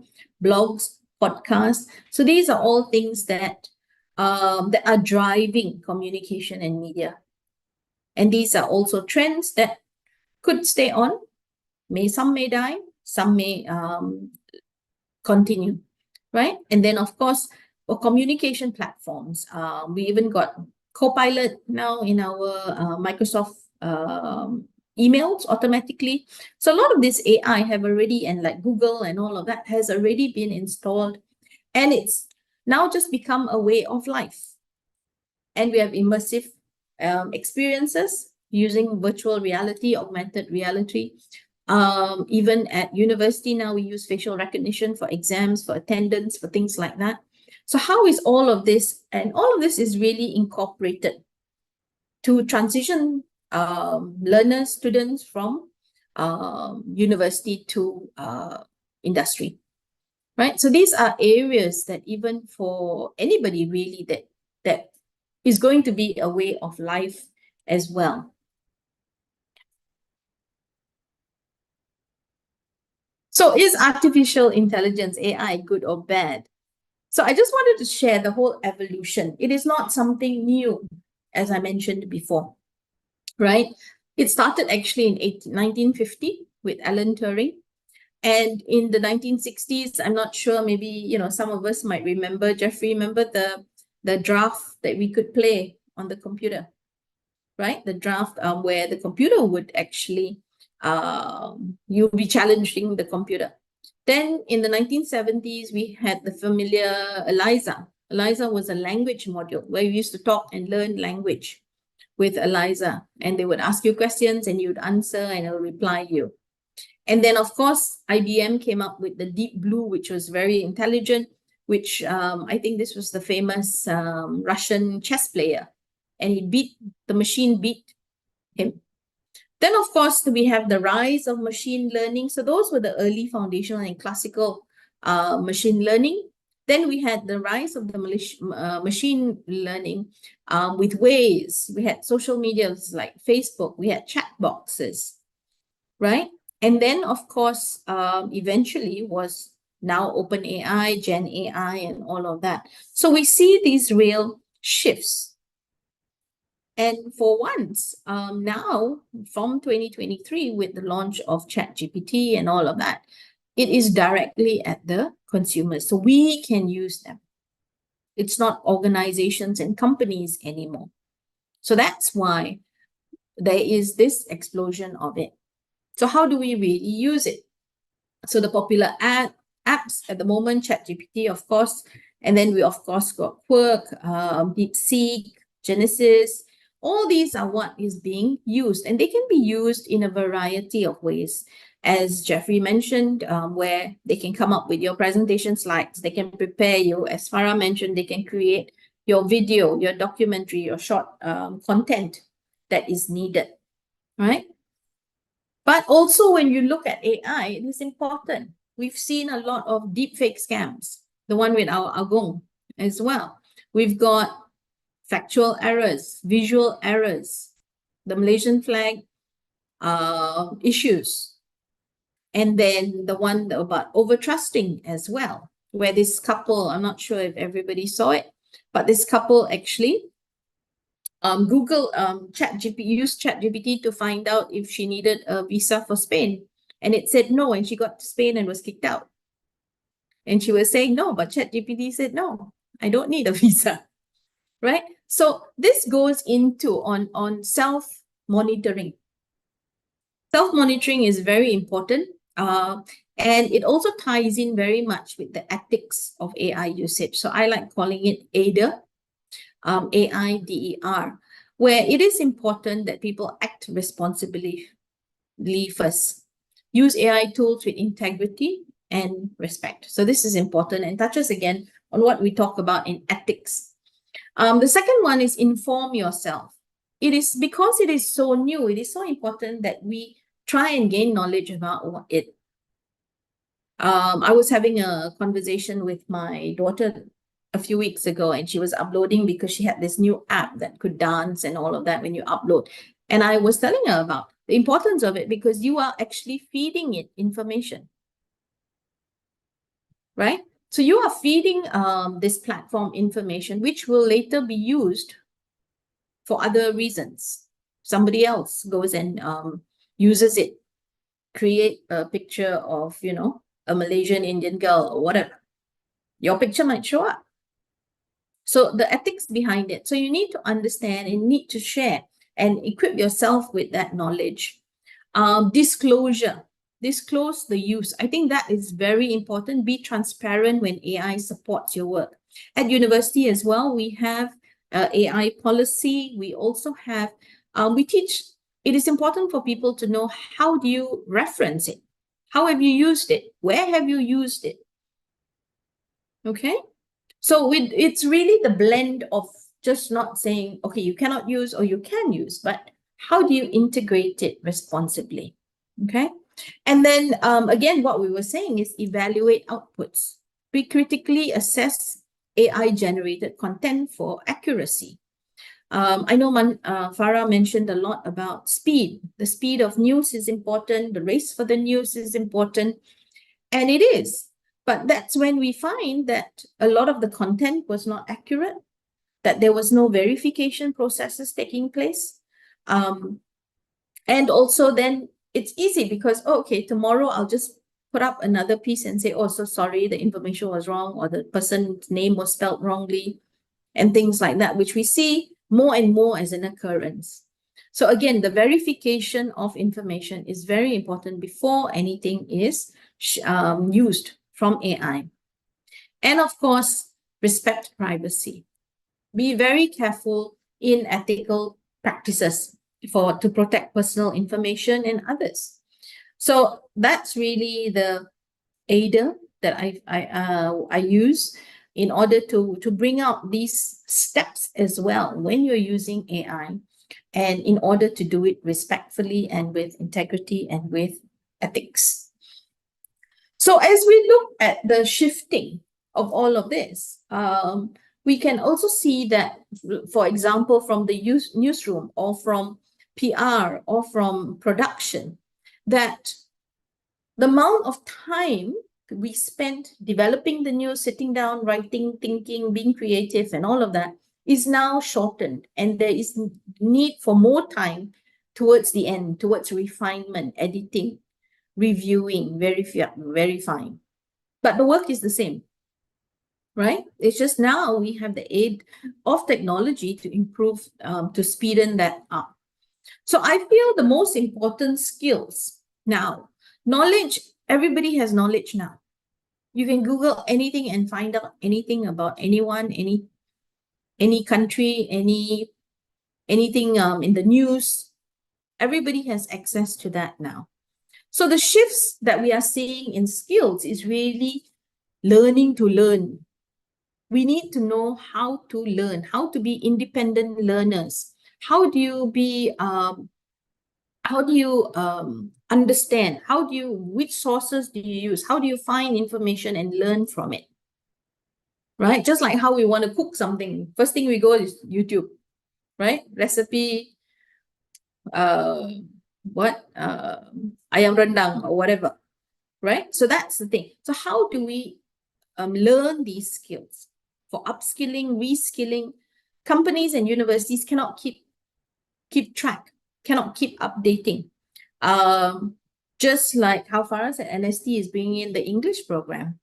blogs, podcasts. So these are all things that are driving communication and media. And these are also trends that could stay on. Some may die, some may continue, right? And then, of course, for communication platforms, we even got Copilot now in our Microsoft emails automatically. So a lot of this AI have already, and like Google and all of that has already been installed, and it's now just become a way of life. And we have immersive experiences using virtual reality, augmented reality. Even at university now, we use facial recognition for exams, for attendance, for things like that. So how is all of this? And all of this is really incorporated to transition learners, students from university to industry, right? So these are areas that even for anybody really that is going to be a way of life as well. So is artificial intelligence, AI, good or bad? So I just wanted to share the whole evolution. It is not something new, as I mentioned before, right? It started actually in 1950 with Alan Turing. And in the 1960s, I'm not sure, maybe, you know, some of us might remember, Jeffrey, remember the draft that we could play on the computer, right? The draft where the computer would actually, you'll be challenging the computer. Then in the 1970s, we had the familiar ELIZA. ELIZA was a language module where you used to talk and learn language with ELIZA. And they would ask you questions and you'd answer and it'll reply you. And then, of course, IBM came up with the Deep Blue, which was very intelligent, which I think this was the famous Russian chess player. And the machine beat him. Then, of course, we have the rise of machine learning. So those were the early foundational and classical machine learning. Then we had the rise of the machine learning with ways. We had social medias like Facebook. We had chat boxes, right? And then, of course, eventually was now OpenAI, Gen AI, and all of that. So we see these real shifts. And for once, now from 2023, with the launch of ChatGPT and all of that, it is directly at the consumers. So we can use them. It's not organizations and companies anymore. So that's why there is this explosion of it. So how do we really use it? So the popular apps at the moment, ChatGPT, of course, and then we, of course, got Quark, DeepSeek, Genesis. All these are what is being used, and they can be used in a variety of ways. As Jeffrey mentioned, where they can come up with your presentation slides, they can prepare you. As Farah mentioned, they can create your video, your documentary, your short content that is needed, right? But also when you look at AI, it is important. We've seen a lot of deepfake scams, the one with our Agong as well. We've got factual errors, visual errors, the Malaysian flag issues. And then the one about overtrusting as well, where this couple, I'm not sure if everybody saw it, but this couple actually Google used ChatGPT to find out if she needed a visa for Spain. And it said no, and she got to Spain and was kicked out. And she was saying no, but ChatGPT said no, I don't need a visa, right? So this goes into on self-monitoring. Self-monitoring is very important. And it also ties in very much with the ethics of AI usage. So I like calling it AIDER, AIDER, where it is important that people act responsibly first. Use AI tools with integrity and respect. So this is important and touches again on what we talk about in ethics. The second one is inform yourself. It is because it is so new, it is so important that we try and gain knowledge about it. I was having a conversation with my daughter a few weeks ago, and she was uploading because she had this new app that could dance and all of that when you upload. And I was telling her about the importance of it because you are actually feeding it information, right? So you are feeding this platform information, which will later be used for other reasons. Somebody else goes and uses it, create a picture of, you know, a Malaysian Indian girl or whatever. Your picture might show up. So the ethics behind it. So you need to understand and need to share and equip yourself with that knowledge. Disclosure, disclose the use. I think that is very important. Be transparent when AI supports your work. At university as well, we have AI policy. We also have, we teach, it is important for people to know how do you reference it? How have you used it? Where have you used it? Okay. So it's really the blend of just not saying, okay, you cannot use or you can use, but how do you integrate it responsibly? Okay. And then again, what we were saying is evaluate outputs. We critically assess AI generated content for accuracy. I know Farah mentioned a lot about speed. The speed of news is important. The race for the news is important. And it is. But that's when we find that a lot of the content was not accurate, that there was no verification processes taking place. And also then it's easy because, oh, okay, tomorrow I'll just put up another piece and say, oh, so sorry, the information was wrong or the person's name was spelled wrongly and things like that, which we see more and more as an occurrence. So again, the verification of information is very important before anything is used from AI. And of course, respect privacy. Be very careful in ethical practices to protect personal information and others. So that's really the aider that I use in order to bring out these steps as well when you're using AI, and in order to do it respectfully and with integrity and with ethics. So as we look at the shifting of all of this, we can also see that, for example, from the newsroom or from PR or from production, that the amount of time we spent developing the news, sitting down, writing, thinking, being creative, and all of that is now shortened. And there is need for more time towards the end, towards refinement, editing, reviewing, verifying. But the work is the same, right? It's just now we have the aid of technology to improve, to speeden that up. So I feel the most important skills now, knowledge, everybody has knowledge now. You can Google anything and find out anything about anyone, any country, anything in the news. Everybody has access to that now. So the shifts that we are seeing in skills is really learning to learn. We need to know how to learn, how to be independent learners. How do you be, understand? Which sources do you use? How do you find information and learn from it? Right? Just like how we want to cook something. First thing we go is YouTube, right? Recipe, ayam rendang or whatever, right? So that's the thing. So how do we learn these skills? For upskilling, reskilling, companies and universities cannot keep track, cannot keep updating. Just like how Farah said, NST is bringing in the English program,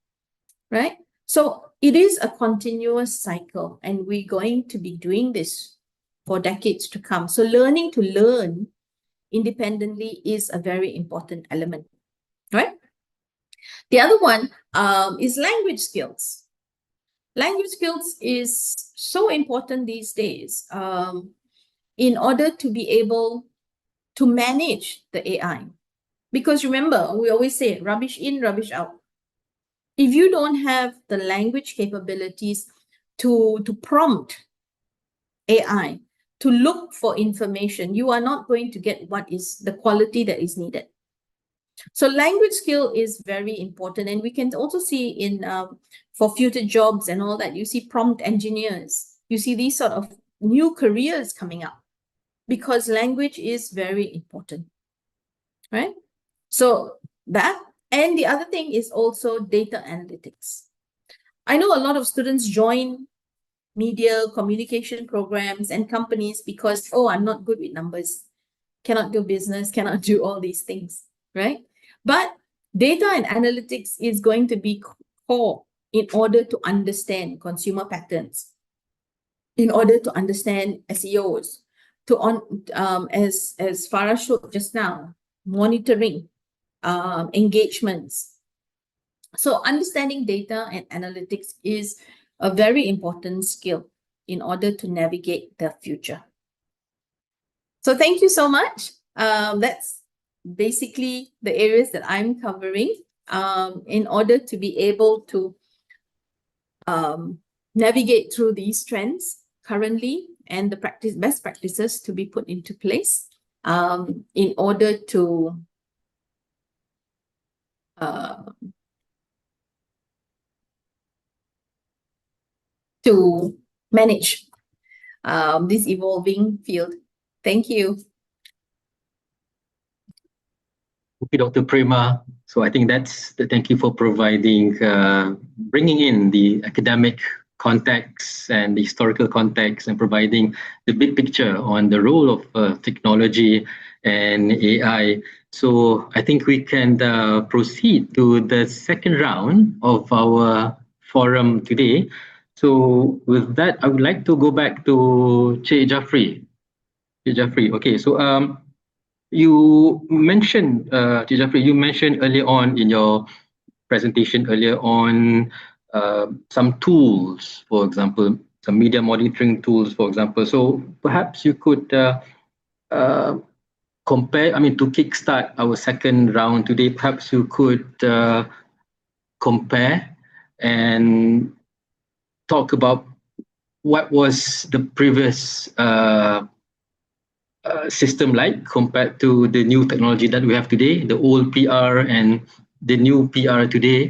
right? So it is a continuous cycle, and we're going to be doing this for decades to come. So learning to learn independently is a very important element, right? The other one is language skills. Language skills is so important these days in order to be able to manage the AI. Because remember, we always say rubbish in, rubbish out. If you don't have the language capabilities to prompt AI, to look for information, you are not going to get what is the quality that is needed. So language skill is very important. And we can also see in for future jobs and all that, you see prompt engineers, you see these sort of new careers coming up because language is very important, right? So that, and the other thing is also data analytics. I know a lot of students join media communication programs and companies because, oh, I'm not good with numbers, cannot do business, cannot do all these things, right? But data and analytics is going to be core in order to understand consumer patterns, in order to understand SEOs, as Farah showed just now, monitoring, engagements. So understanding data and analytics is a very important skill in order to navigate the future. So thank you so much. That's basically the areas that I'm covering in order to be able to navigate through these trends currently and the best practices to be put into place in order to manage this evolving field. Thank you.
Okay, Dr. Prema. So I think thank you for providing, bringing in the academic context and the historical context and providing the big picture on the role of technology and AI. So I think we can proceed to the second round of our forum today. So with that, I would like to go back to Cik Jafri. Cik Jafri, okay, so you mentioned, Jeffrey, you mentioned earlier on in your presentation some tools, for example, some media monitoring tools, for example. So perhaps you could compare, to kickstart our second round today, perhaps you could compare and talk about what was the previous system like compared to the new technology that we have today, the old PR and the new PR today,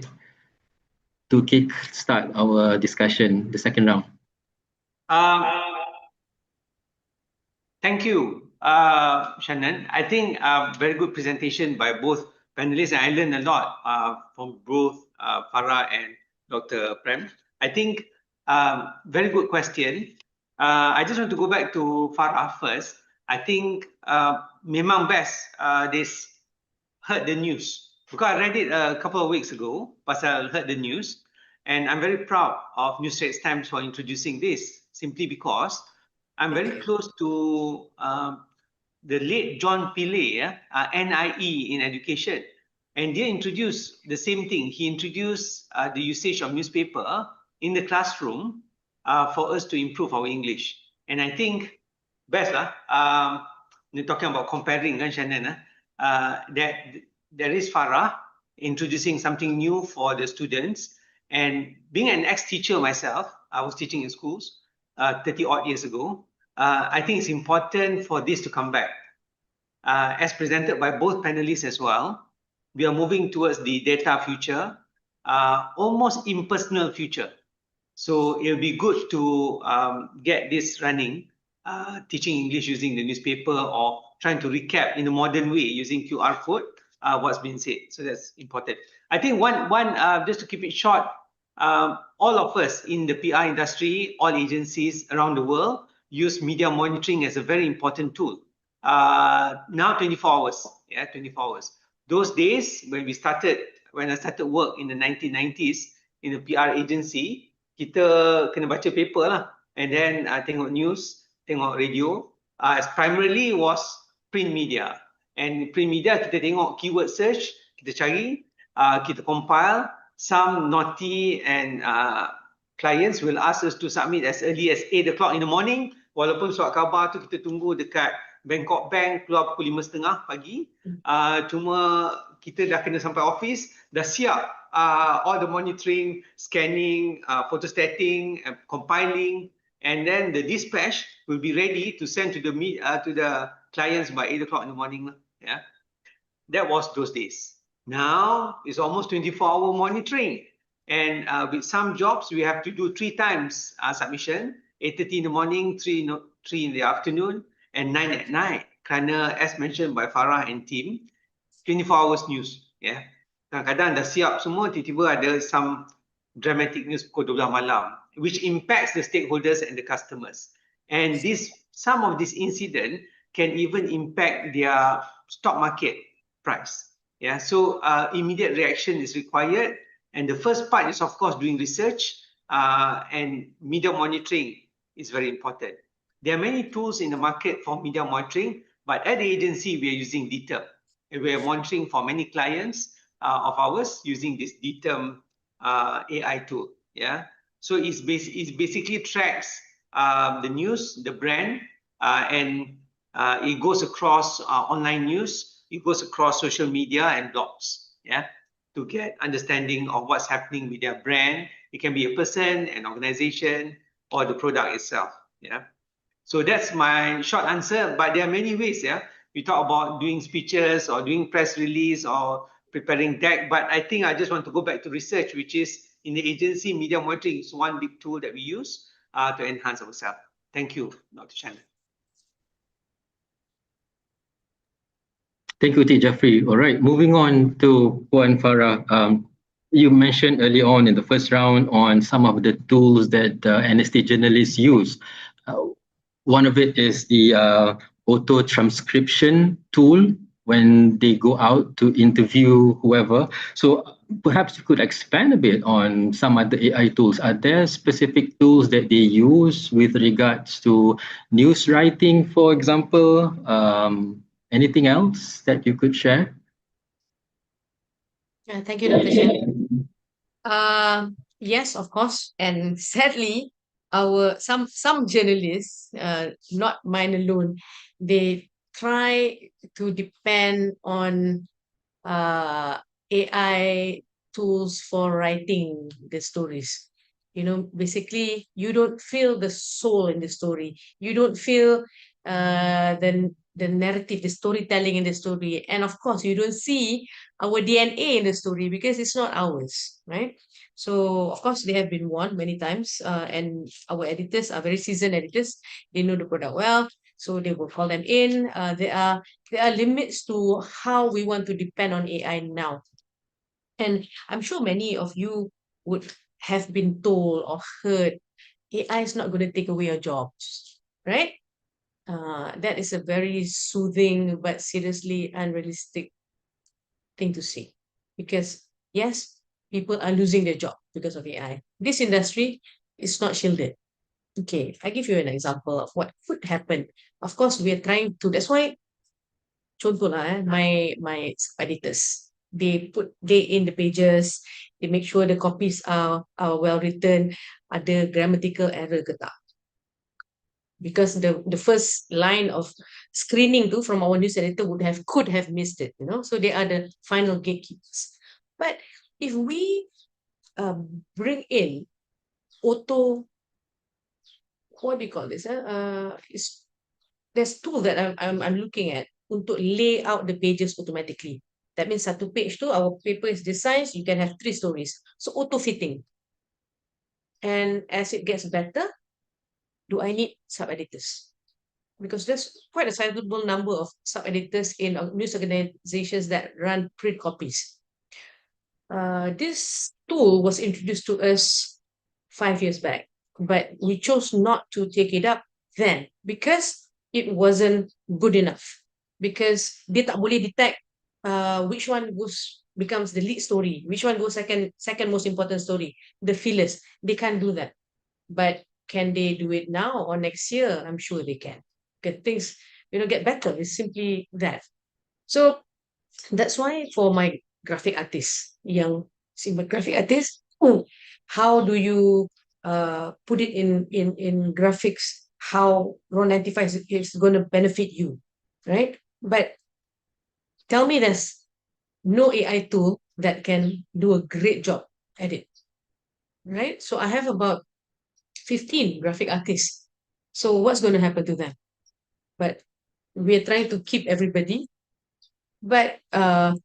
to kick start our discussion, the second round?
Thank you, Shannon. I think very good presentation by both panelists. I learned a lot from both Farah and Dr. Prem. I think very good question. I just want to go back to Farah first. I think memang best they heard the news, because I read it a couple of weeks ago, pasal heard the news, and I'm very proud of New Straits Times for introducing this, simply because I'm very close to the late John Pillay, NIE in education, and they introduced the same thing. He introduced the usage of newspaper in the classroom for us to improve our English. And I think best lah. You're talking about comparing, kan, Shannon? That there is Farah introducing something new for the students. And being an ex-teacher myself, I was teaching in schools 30 odd years ago. I think it's important for this to come back. As presented by both panelists as well, we are moving towards the data future, almost impersonal future. So it'll be good to get this running, teaching English using the newspaper or trying to recap in a modern way using QR code what's been said. So that's important. I think one just to keep it short, all of us in the PR industry, all agencies around the world use media monitoring as a very important tool. Now 24 hours, 24 hours. Those days when I started work in the 1990s in a PR agency, kita kena baca paper lah, and then tengok news, tengok radio. Primarily was print media, and print media kita tengok keyword search, kita cari, kita compile. Some naughty and clients will ask us to submit as early as 8 o'clock in the morning, walaupun surat khabar tu kita tunggu dekat Bangkok Bank keluar pukul 5:30 pagi. Cuma kita dah kena sampai office, dah siap all the monitoring, scanning, photostating, compiling, and then the dispatch will be ready to send to the clients by 8 o'clock in the morning. Yeah, that was those days. Now it's almost 24-hour monitoring, and with some jobs we have to do 3 times submission: 8:30 in the morning, 3 in the afternoon, and 9 at night. Kerana as mentioned by Farah and team, 24 hours news. Yeah, kadang-kadang dah siap semua, tiba-tiba ada some dramatic news pukul 12 malam, which impacts the stakeholders and the customers. And some of this incident can even impact their stock market price. Yeah, so immediate reaction is required. And the first part is, of course, doing research, and media monitoring is very important. There are many tools in the market for media monitoring, but at the agency, we are using DTERP. And we are monitoring for many clients of ours using this DTERM AI tool. Yeah. So it basically tracks the news, the brand, and it goes across online news, it goes across social media and blogs. Yeah. To get understanding of what's happening with their brand. It can be a person, an organization, or the product itself. Yeah. So that's my short answer, but there are many ways. Yeah. We talk about doing speeches or doing press release or preparing deck, but I think I just want to go back to research, which is in the agency, media monitoring is one big tool that we use to enhance ourselves. Thank you, Dr. Chan.
Thank you, T. Jeffrey. All right, moving on to Puan Farah. You mentioned early on in the first round on some of the tools that NST journalists use. One of it is the auto transcription tool when they go out to interview whoever. So perhaps you could expand a bit on some of the AI tools. Are there specific tools that they use with regards to news writing, for example? Anything else that you could share?
Thank you, Dr. Shen. Yes, of course. And sadly, some journalists, not mine alone, they try to depend on AI tools for writing the stories. Basically, you don't feel the soul in the story. You don't feel the narrative, the storytelling in the story. And of course, you don't see our DNA in the story because it's not ours, right? So, of course, they have been warned many times, and our editors are very seasoned editors. They know the product well, so they will call them in. There are limits to how we want to depend on AI now. And I'm sure many of you would have been told or heard AI is not going to take away your jobs, right? That is a very soothing but seriously unrealistic thing to say. Because, yes, people are losing their job because of AI. This industry is not shielded. Okay, I give you an example of what could happen. Of course, we are trying to, that's why, contoh lah, my editors, they in the pages, they make sure the copies are well written, ada grammatical error ke tak. Because the first line of screening from our news editor could have missed it, so they are the final gatekeepers. But if we bring in auto, what do you call this? There's tool that I'm looking at untuk lay out the pages automatically. That means satu page tu, our paper is this size, you can have 3 stories. So auto-fitting. And as it gets better, do I need sub-editors? Because there's quite a sizable number of sub-editors in news organizations that run print copies. This tool was introduced to us 5 years back, but we chose not to take it up then because it wasn't good enough. Because dia tak boleh detect which one becomes the lead story, which one goes second most important story, the fillers. They can't do that. But can they do it now or next year? I'm sure they can. Get things, get better. It's simply that. So that's why for my graphic artists, graphic artists, how do you put it in graphics? How Raw 95 is going to benefit you, right? But tell me there's no AI tool that can do a great job at it, right? So I have about 15 graphic artists. So what's going to happen to them? But we're trying to keep everybody. But the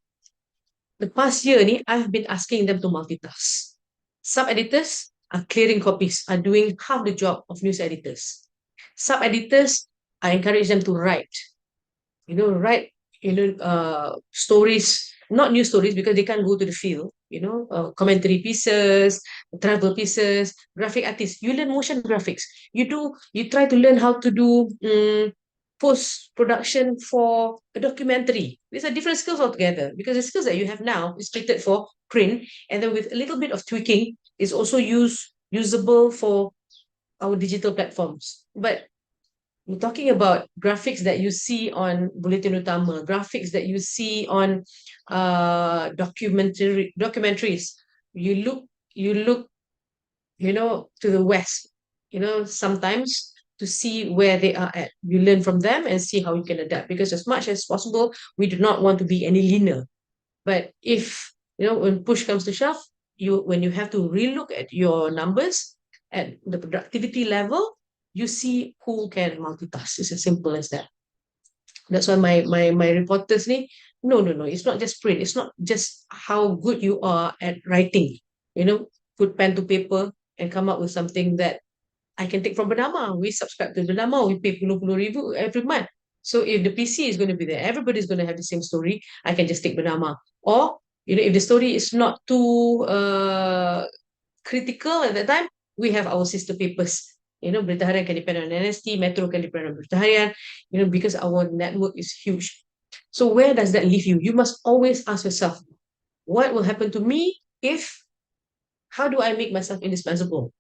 past year, I've been asking them to multitask. Sub-editors are clearing copies, are doing half the job of news editors. Sub-editors, I encourage them to write. Write, stories, not news stories because they can't go to the field, commentary pieces, travel pieces, graphic artists. You learn motion graphics. You try to learn how to do post-production for a documentary. These are different skills altogether because the skills that you have now is treated for print, and then with a little bit of tweaking, is also usable for our digital platforms. But We're talking about graphics that you see on Bulletin Utama, graphics that you see on documentaries. You look, to the West, sometimes to see where they are at. You learn from them and see how you can adapt. Because as much as possible, we do not want to be any leaner. But if, when push comes to shove, when you have to relook at your numbers at the productivity level, you see who can multitask. It's as simple as that. That's why my reporters no, it's not just print. It's not just how good you are at writing. Put pen to paper and come up with something that I can take from Bernama. We subscribe to Bernama. We pay 10 ribu every month. So if the PC is going to be there, everybody's going to have the same story. I can just take Bernama. Or, if the story is not too critical at that time, we have our sister papers. Berita Harian can depend on NST, Metro can depend on Berita Harian, because our network is huge. So where does that leave you? You must always ask yourself, what will happen to me how do I make myself indispensable?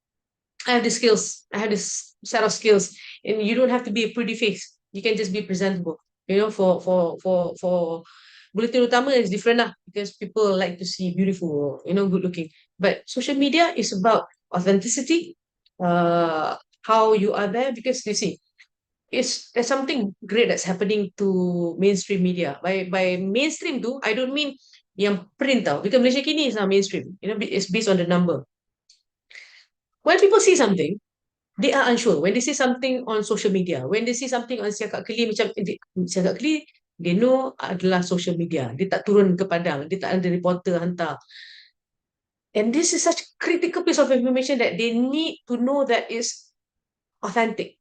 I have the skills. I have this set of skills, and you don't have to be a pretty face. You can just be presentable. For Bulletin Utama is different lah, because people like to see beautiful, good looking. But social media is about authenticity, how you are there, because you see, there's something great that's happening to mainstream media. By mainstream too, I don't mean yang print tau, because Malaysia kini is now mainstream. It's based on the number. When people see something, they are unsure. When they see something on social media, when they see something on Siakat Keli, Siakat Keli, they know adalah social media. Dia tak turun ke padang, dia tak ada reporter hantar. And this is such a critical piece of information that they need to know that is authentic.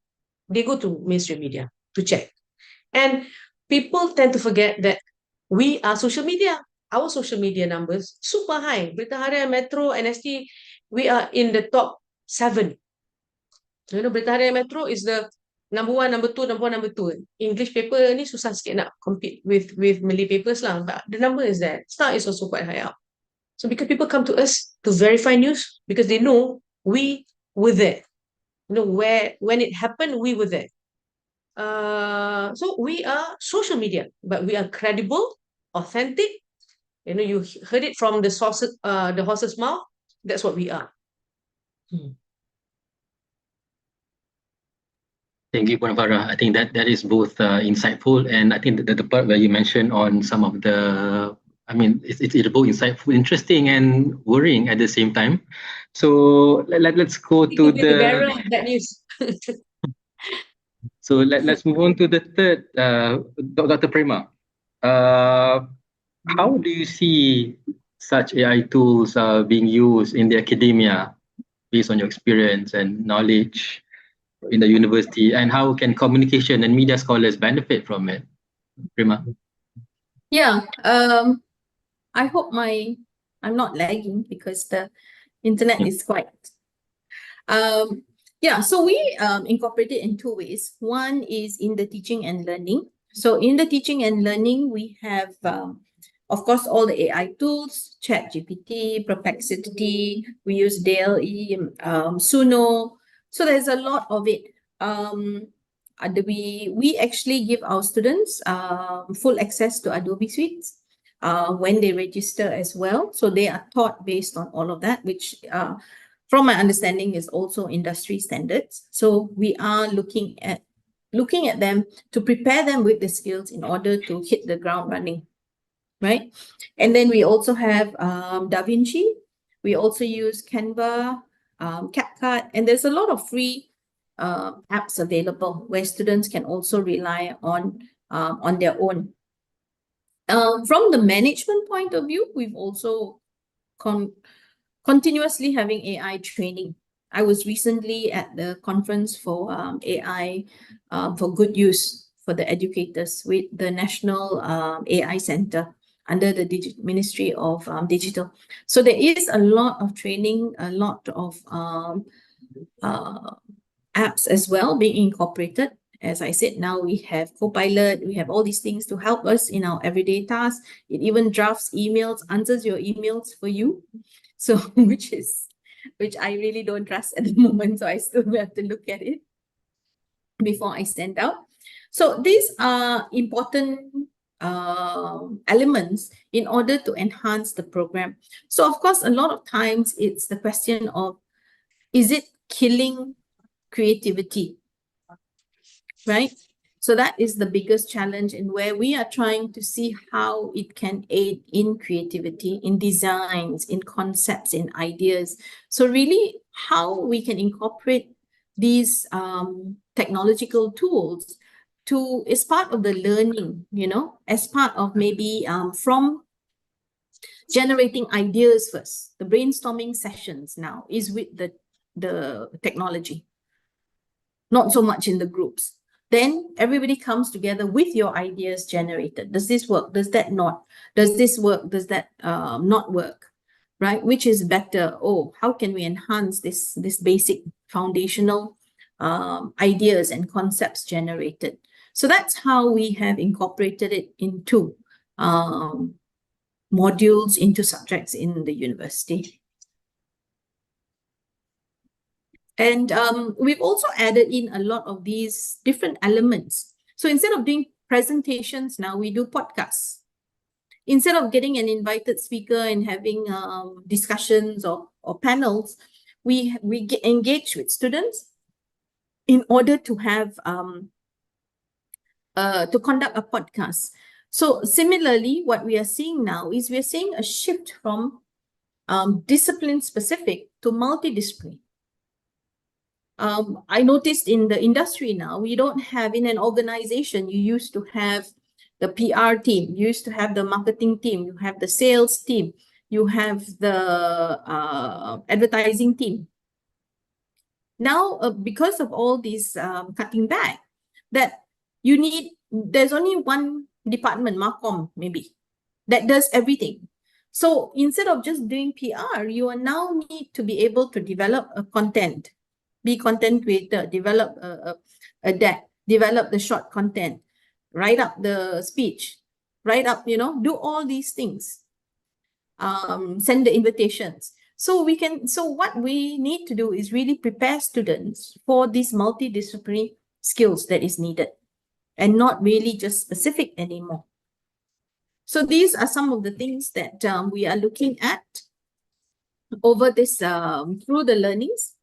They go to mainstream media to check. And people tend to forget that we are social media. Our social media numbers super high. Berita Harian, Metro, NST, we are in the top 7. Berita Harian Metro is the number 1, number 2, number 1, number 2. English paper ni susah sikit nak compete with Malay papers lah. But the number is there. Star is also quite high up. So because people come to us to verify news, because they know we were there. When it happened, we were there. So we are social media, but we are credible, authentic. You heard it from the horse's mouth. That's what we are.
Thank you, Puan Farah. I think that is both insightful, and I think the part where you mentioned on some of the, it's both insightful, interesting, and worrying at the same time. So let's go to
the bearer of that news.
So let's move on to the third, Dr. Prema. How do you see such AI tools being used in the academia based on your experience and knowledge in the university, and how can communication and media scholars benefit from it? Prema?
Yeah, I hope I'm not lagging because the internet is quite. Yeah, so we incorporate it in 2 ways. One is in the teaching and learning. So in the teaching and learning, we have, of course, all the AI tools, ChatGPT, Perplexity, we use DALE, Suno. So there's a lot of it. We actually give our students full access to Adobe Suites when they register as well. So they are taught based on all of that, which from my understanding is also industry standards. So we are looking at them to prepare them with the skills in order to hit the ground running, right? And then we also have DaVinci. We also use Canva, CapCut, and there's a lot of free apps available where students can also rely on their own. From the management point of view, we've also continuously having AI training. I was recently at the conference for AI for good use for the educators with the National AI Center under the Ministry of Digital. So there is a lot of training, a lot of apps as well being incorporated. As I said, now we have Copilot, we have all these things to help us in our everyday tasks. It even drafts emails, answers your emails for you. So which I really don't trust at the moment, so I still have to look at it. before I send out. So these are important elements in order to enhance the program. So of course, a lot of times it's the question of, is it killing creativity, right? So that is the biggest challenge, in where we are trying to see how it can aid in creativity, in designs, in concepts, in ideas. So really how we can incorporate these technological tools to, as part of the learning, you know, as part of maybe from generating ideas first. The brainstorming sessions now is with the technology, not so much in the groups. Then everybody comes together with your ideas generated. Does this work? Does that not? Does this work? Does that not work? Right? Which is better? Oh, how can we enhance this basic foundational ideas and concepts generated? So that's how we have incorporated it into modules, into subjects in the university. And we've also added in a lot of these different elements. So instead of doing presentations, now we do podcasts. Instead of getting an invited speaker and having discussions or panels, we get engaged with students in order to have to conduct a podcast. So similarly, what we are seeing now is we are seeing a shift from discipline specific to multidisciplinary. I noticed in the industry now, we don't have, in an organization, you used to have the PR team, you used to have the marketing team, you have the sales team, you have the advertising team. Now, because of all these cutting back, that you need, there's only one department, Marcom maybe, that does everything. So instead of just doing PR, you are now need to be able to develop a content, be content creator, develop a deck, develop the short content, write up the speech, write up, you know, do all these things, send the invitations. So we can, so what we need to do is really prepare students for these multidisciplinary skills that is needed, and not really just specific anymore. So these are some of the things that we are looking at over this through the learnings,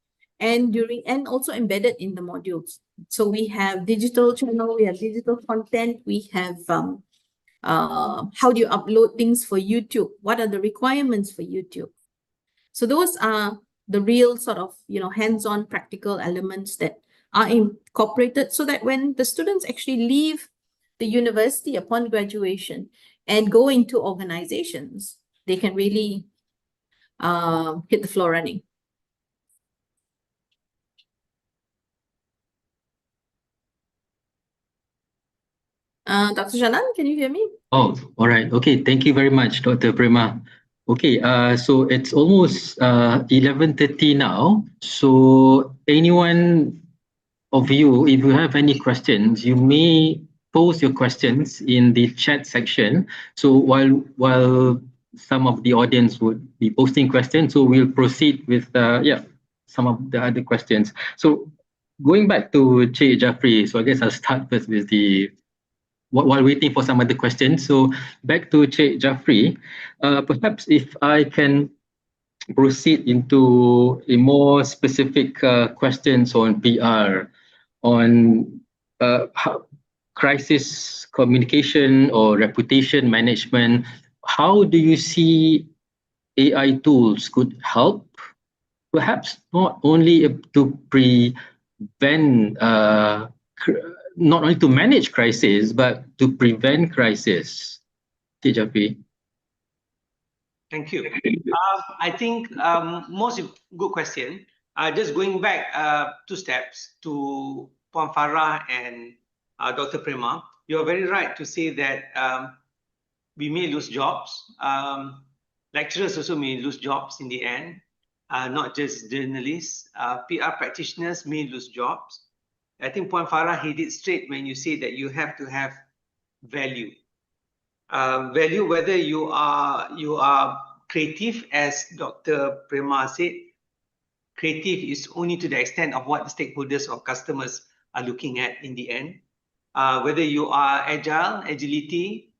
and during, and also embedded in the modules. So we have digital channel, we have digital content, we have how do you upload things for YouTube? What are the requirements for YouTube? So those are the real sort of, you know, hands-on practical elements that are incorporated, so that when the students actually leave the university upon graduation and go into organizations, they can really hit the floor running. Dr. Janan, can you hear me?
Oh, all right. Okay. Thank you very much, Dr. Prema. Okay. So it's almost 11:30 now. So anyone of you, if you have any questions, you may post your questions in the chat section. So while some of the audience would be posting questions, so we'll proceed with some of the other questions. So going back to Cik Jafri, so I guess I'll start first with the while waiting for some other questions. So back to Cik Jafri, perhaps if I can proceed into a more specific questions on PR, on how, crisis communication or reputation management. How do you see AI tools could help? Perhaps not only to prevent not only to manage crisis, but to prevent crisis. Jafri.
Thank you. I think most good question. Just going back 2 steps to Puan Farah and Dr. Prema, you're very right to say that we may lose jobs. Lecturers also may lose jobs in the end, not just journalists. PR practitioners may lose jobs. I think Puan Farah hit it straight when you say that you have to have value. Value, whether you are creative, as Dr. Prema said, creative is only to the extent of what the stakeholders or customers are looking at in the end. Whether you are agility,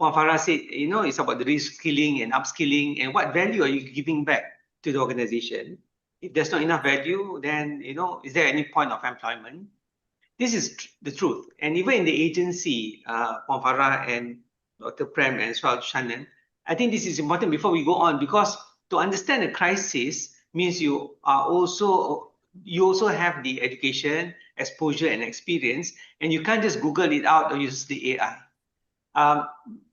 Puan Farah said, it's about the reskilling and upskilling, and what value are you giving back to the organization? If there's not enough value, then, is there any point of employment? This is the truth. And even in the agency, Puan Farah and Dr. Prem and as well Shannon, I think this is important before we go on, because to understand a crisis means you also have the education, exposure, and experience, and you can't just Google it out or use the AI.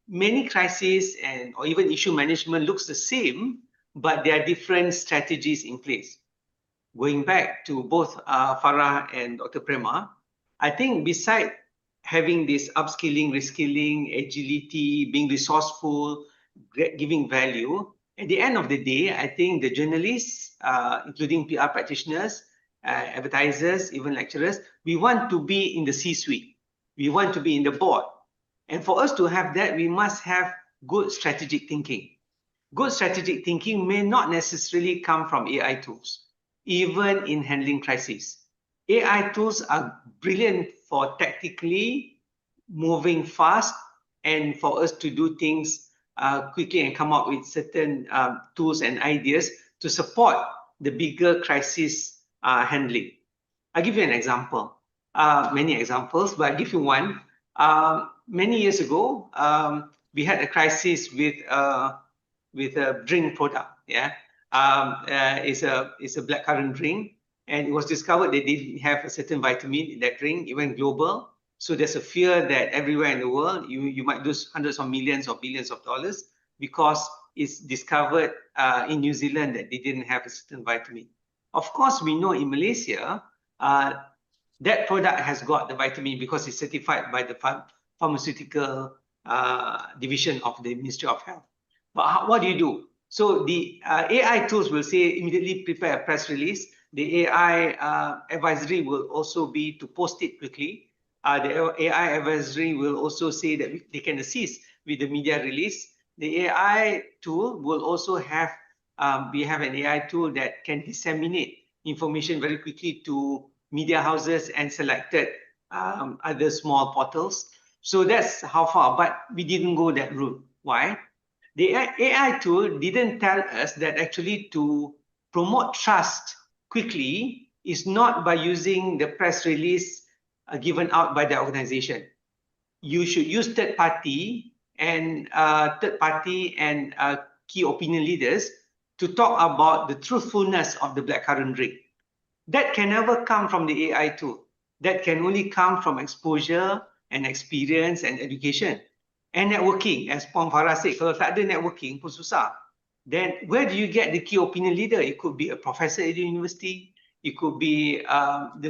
Many crises or even issue management looks the same, but there are different strategies in place. Going back to both Farah and Dr. Prema, I think beside having this upskilling, reskilling, agility, being resourceful, giving value, at the end of the day, I think the journalists, including PR practitioners, advertisers, even lecturers, we want to be in the C-suite. We want to be in the board. And for us to have that, we must have good strategic thinking. Good strategic thinking may not necessarily come from AI tools, even in handling crises. AI tools are brilliant for tactically moving fast and for us to do things quickly and come up with certain tools and ideas to support the bigger crisis handling. I'll give you an example. Many examples, but I'll give you one. Many years ago, we had a crisis with a drink product. Yeah, it's a blackcurrant drink, and it was discovered they didn't have a certain vitamin in that drink. It went global, so there's a fear that everywhere in the world you might lose hundreds of millions or billions of dollars because it's discovered in New Zealand that they didn't have a certain vitamin. Of course, we know in Malaysia that product has got the vitamin because it's certified by the pharmaceutical division of the Ministry of Health. But what do you do? So the AI tools will say immediately prepare a press release. The AI advisory will also be to post it quickly. The AI advisory will also say that they can assist with the media release. The AI tool will also have, we have an AI tool that can disseminate information very quickly to media houses and selected other small portals. So that's how far, but we didn't go that route. Why? The AI tool didn't tell us that actually to promote trust quickly is not by using the press release given out by the organization. You should use third party and key opinion leaders to talk about the truthfulness of the blackcurrant drink. That can never come from the AI tool. That can only come from exposure and experience and education. And networking, as Puan Farah said, kalau tak ada networking pun susah. Then where do you get the key opinion leader? It could be a professor at the university. It could be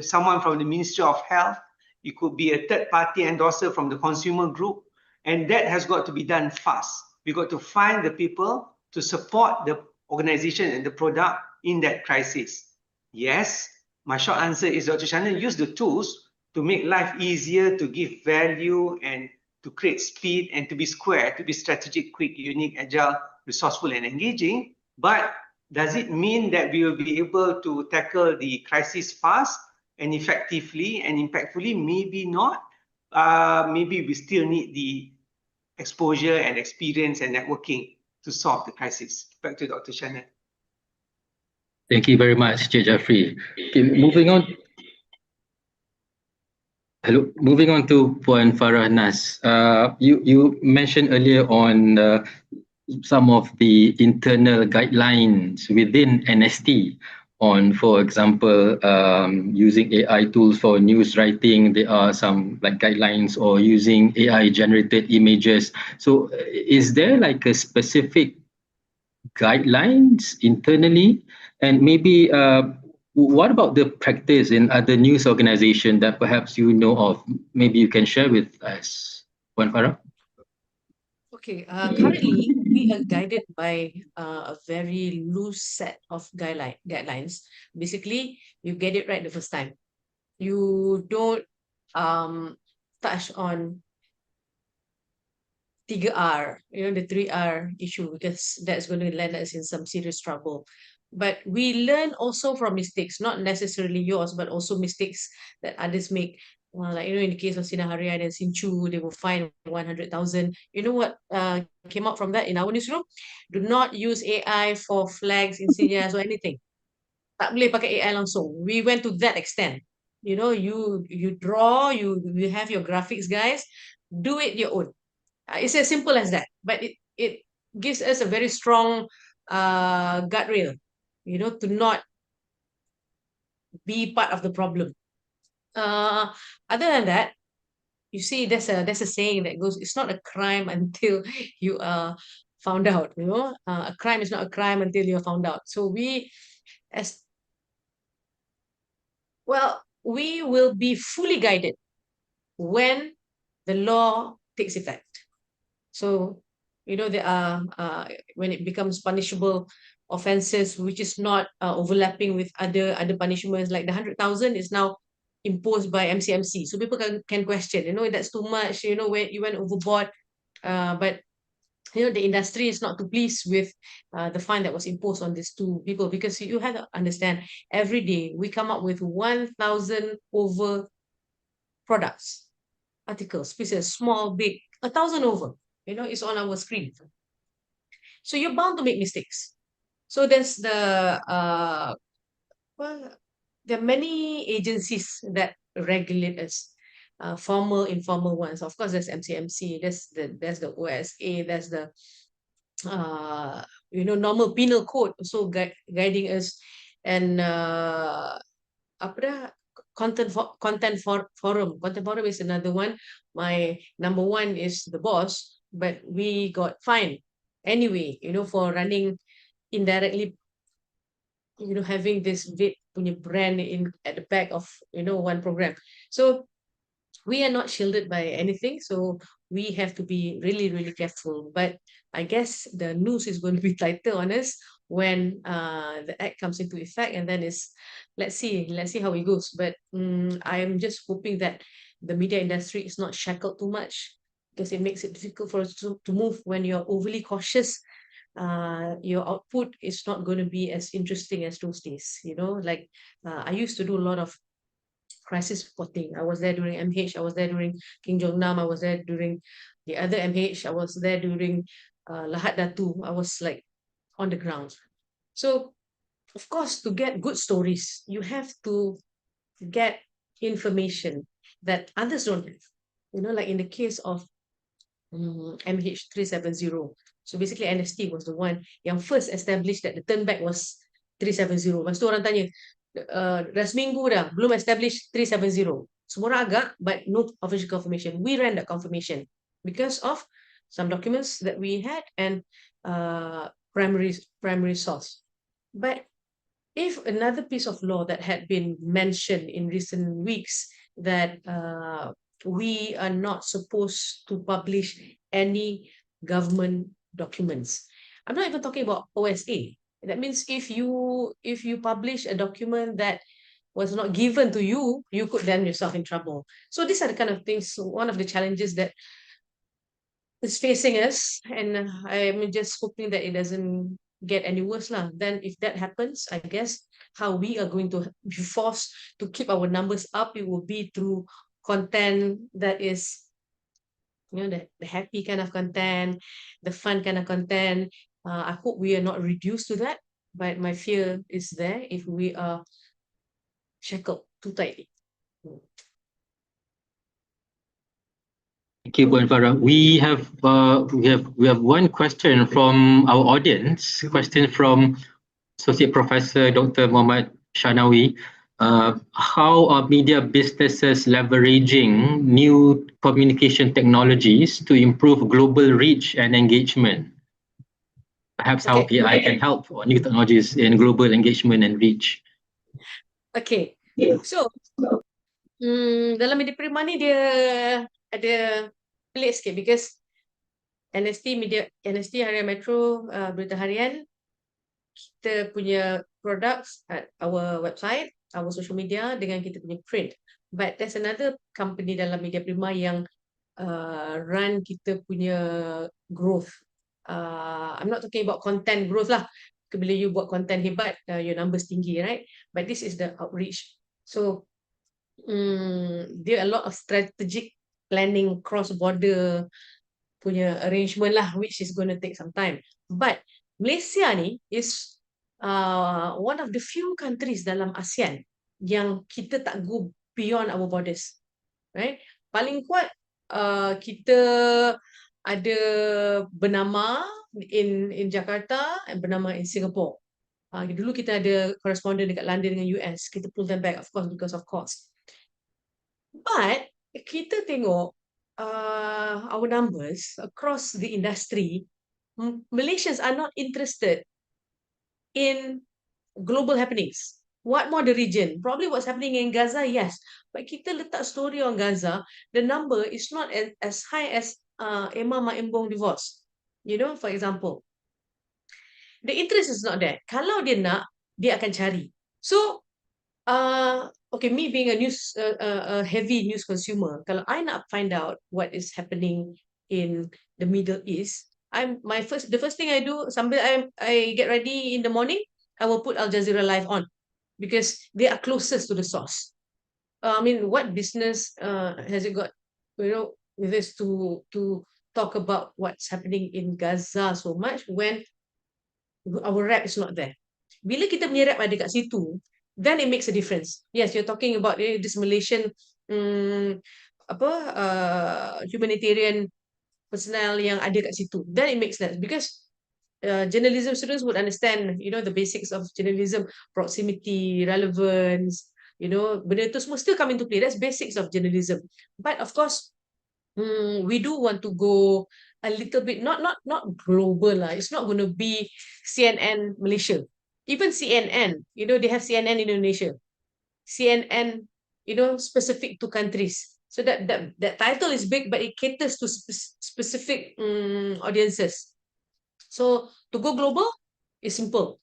someone from the Ministry of Health. It could be a third-party endorser from the consumer group. And that has got to be done fast. We've got to find the people to support the organization and the product in that crisis. Yes, my short answer is Dr. Shannon use the tools to make life easier, to give value and to create speed and to be square, to be strategic, quick, unique, agile, resourceful, and engaging. But does it mean that we will be able to tackle the crisis fast and effectively and impactfully? Maybe not. Maybe we still need the exposure and experience and networking to solve the crisis. Back to Dr. Shannon.
Thank you very much, Cik Jafri. Okay, moving on. Hello, moving on to Puan Farah Nas. You mentioned earlier on some of the internal guidelines within NST on, for example, using AI tools for news writing. There are some like guidelines or using AI generated images. So is there like a specific guidelines internally? And maybe what about the practice in other news organizations that perhaps you know of? Maybe you can share with us, Puan Farah.
Okay, currently we are guided by a very loose set of guidelines. Basically, you get it right the first time. You don't touch on 3R, the 3R issue, because that's going to land us in some serious trouble. But we learn also from mistakes, not necessarily yours, but also mistakes that others make. Like, in the case of Sinar Harian and Sinchu, they were fined 100,000. You know what came out from that in our newsroom? Do not use AI for flags, insignias, or anything. Tak boleh pakai AI langsung. We went to that extent. You draw, you have your graphics guys, do it your own. It's as simple as that. But it gives us a very strong guardrail, to not be part of the problem. Other than that, you see, there's a saying that goes, it's not a crime until you are found out. A crime is not a crime until you're found out. So as we will be fully guided when the law takes effect. So, there are when it becomes punishable offenses, which is not overlapping with other punishments, like the 100,000 is now imposed by MCMC. So people can question, that's too much, when you went overboard. But the industry is not too pleased with the fine that was imposed on these two people, because you have to understand, every day we come up with 1,000 over products, articles, pieces, small, big, 1,000 over. It's on our screen. So you're bound to make mistakes. So there's there are many agencies that regulate us, formal, informal ones. Of course, there's MCMC, there's the OSA, there's the normal penal code also guiding us, and content forum. Content forum is another one. My number one is the boss, but we got fined anyway, for running indirectly, having this vape punya brand at the back of one program. So we are not shielded by anything, so we have to be really, really careful. But I guess the noose is going to be tighter on us when the act comes into effect, and then let's see how it goes. But I'm just hoping that the media industry is not shackled too much, because it makes it difficult for us to move. When you're overly cautious, your output is not going to be as interesting as those days. Like I used to do a lot of crisis reporting. I was there during MH, I was there during King Jong Nam, I was there during the other MH, I was there during Lahat Datu. I was like on the ground. So, of course, to get good stories, you have to get information that others don't have. Like in the case of MH370. So basically NST was the one yang first established that the turn back was 370. Lepas tu orang tanya, dah seminggu dah, belum establish 370. Semua orang agak, but no official confirmation. We ran that confirmation because of some documents that we had and primary source. But if another piece of law that had been mentioned in recent weeks, that we are not supposed to publish any government documents. I'm not even talking about OSA. That means if you publish a document that was not given to you, you could land yourself in trouble. So these are the kind of things, one of the challenges that is facing us, and I'm just hoping that it doesn't get any worse lah. Then if that happens, I guess how we are going to be forced to keep our numbers up, it will be through content that is the happy kind of content, the fun kind of content. I hope we are not reduced to that, but my fear is there if we are shackled too tightly.
Thank you, Puan Farah. We have one question from our audience. Question from Associate Professor Dr. Muhammad Shanawi. How are media businesses leveraging new communication technologies to improve global reach and engagement? Perhaps how AI can help, or new technologies in global engagement and reach.
Okay, so dalam media prima ni dia ada pelik sikit, because NST Harian Metro Berita Harian, kita punya products at our website, our social media, dengan kita punya print. But there's another company dalam media prima yang run kita punya growth. I'm not talking about content growth lah, bila you buat content hebat, your numbers tinggi, right? But this is the outreach. So there are a lot of strategic planning cross-border punya arrangement lah, which is going to take some time. But Malaysia ni is one of the few countries dalam ASEAN yang kita tak go beyond our borders, right? Paling kuat kita ada bernama in Jakarta and bernama in Singapore. Dulu kita ada correspondent dekat London dengan US. Kita pull them back, of course, because of cost. But kita tengok our numbers across the industry, Malaysians are not interested in global happenings. What more the region? Probably what's happening in Gaza, yes. But kita letak story on Gaza, the number is not as high as Emma Maimbong divorce. You know, for example. The interest is not there. Kalau dia nak, dia akan cari. So, okay, me being a heavy news consumer, kalau I nak find out what is happening in the Middle East, the first thing I do sambil I get ready in the morning, I will put Al Jazeera Live on because they are closest to the source. I mean, what business has it got, you know, with this to talk about what's happening in Gaza so much when our rep is not there. Bila kita punya rep ada kat situ, then it makes a difference. Yes, you're talking about this Malaysian humanitarian personnel yang ada kat situ. Then it makes sense because journalism students would understand, you know, the basics of journalism, proximity, relevance, you know, benda tu semua still come into play. That's basics of journalism. But of course, we do want to go a little bit, not global lah. It's not going to be CNN Malaysia. Even CNN, you know, they have CNN Indonesia. CNN, you know, specific to countries. So that title is big, but it caters to specific audiences. So to go global is simple,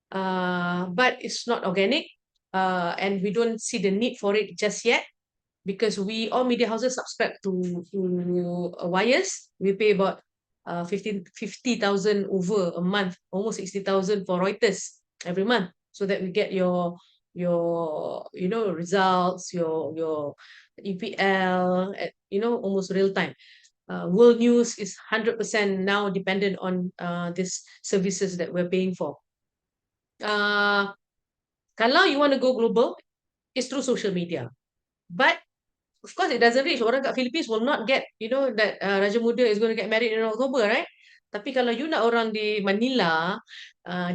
but it's not organic, and we don't see the need for it just yet. Because all media houses subscribe to wires. We pay about 50,000 over a month, almost 60,000 for Reuters every month, so that we get your you know, results, your EPL at, you know, almost real time. World news is 100% now dependent on these services that we're paying for. Kalau you want to go global, it's through social media, but of course, it doesn't reach. Orang kat Philippines will not get, you know, that Raja Muda is going to get married in October, right? Tapi kalau you nak orang di Manila,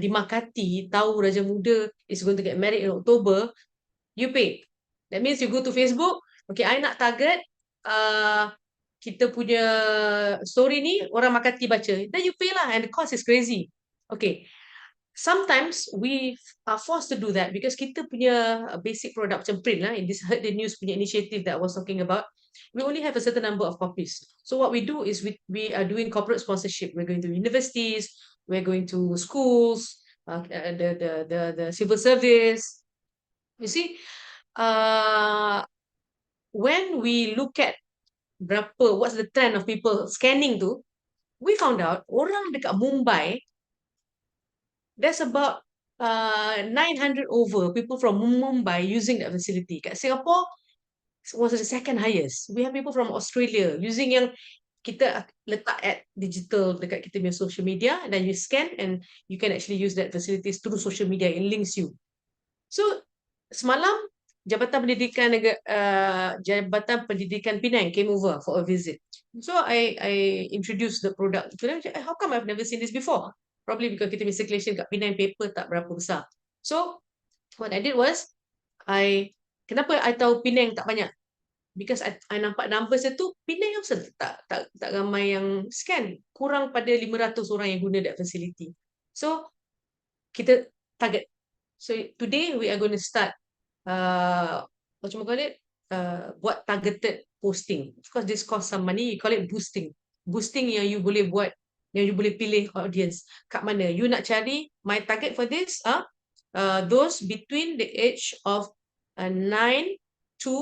di Makati, tahu Raja Muda is going to get married in October, you pay. That means you go to Facebook, okay, I nak target kita punya story ni, orang Makati baca. Then you pay lah, and the cost is crazy. Okay. Sometimes we are forced to do that because kita punya basic product macam print lah, in this Heard the News punya initiative that I was talking about, we only have a certain number of copies. So what we do is we are doing corporate sponsorship. We're going to universities, we're going to schools, the civil service. You see, when we look at what's the trend of people scanning tu, we found out orang dekat Mumbai, there's about 900 over people from Mumbai using that facility. Kat Singapore was the second highest. We have people from Australia using yang kita letak ad digital dekat kita punya social media, and then you scan and you can actually use that facilities through social media. It links you. So semalam Jabatan Pendidikan Penang came over for a visit. So I introduced the product to them. How come I've never seen this before? Probably because kita punya circulation kat Penang paper tak berapa besar. So what I did was, kenapa I tahu Penang tak banyak? Because I nampak numbers tu, Penang yang tak ramai yang scan. Kurang pada 500 orang yang guna that facility. So kita target. So today we are going to start buat targeted posting. Of course this costs some money. You call it boosting. Boosting yang you boleh buat, yang you boleh pilih audience kat mana. You nak cari, my target for this are those between the age of 9 to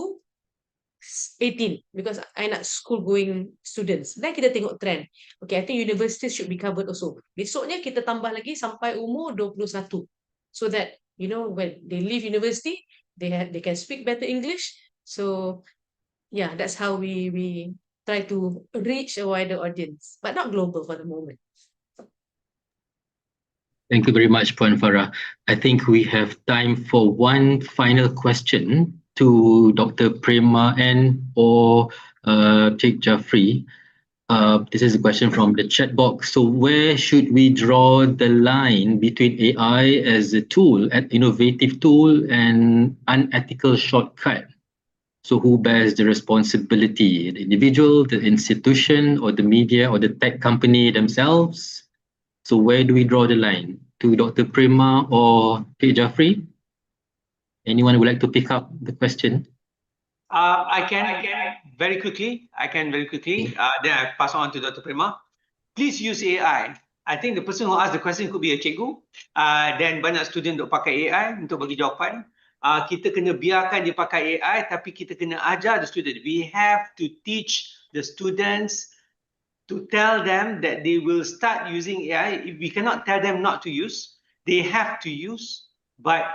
18 because I nak school going students. Then kita tengok trend. Okay, I think universities should be covered also. Besoknya kita tambah lagi sampai umur 21. So that, you know, when they leave university, they can speak better English. So yeah, that's how we try to reach a wider audience, but not global for the moment.
Thank you very much, Puan Farah. I think we have time for one final question to Dr. Prema and or Sheikh Jafri. This is a question from the chat box. So where should we draw the line between AI as a tool, an innovative tool, and unethical shortcut? So who bears the responsibility? The individual, the institution, or the media, or the tech company themselves? So where do we draw the line? To Dr. Prema or Sheikh Jafri? Anyone would like to pick up the question?
I can very quickly. Then I pass on to Dr. Prema. Please use AI. I think the person who asked the question could be a cikgu. Then banyak student duk pakai AI untuk bagi jawapan. Kita kena biarkan dia pakai AI, tapi kita kena ajar the student. We have to teach the students to tell them that they will start using AI. If we cannot tell them not to use, they have to use. But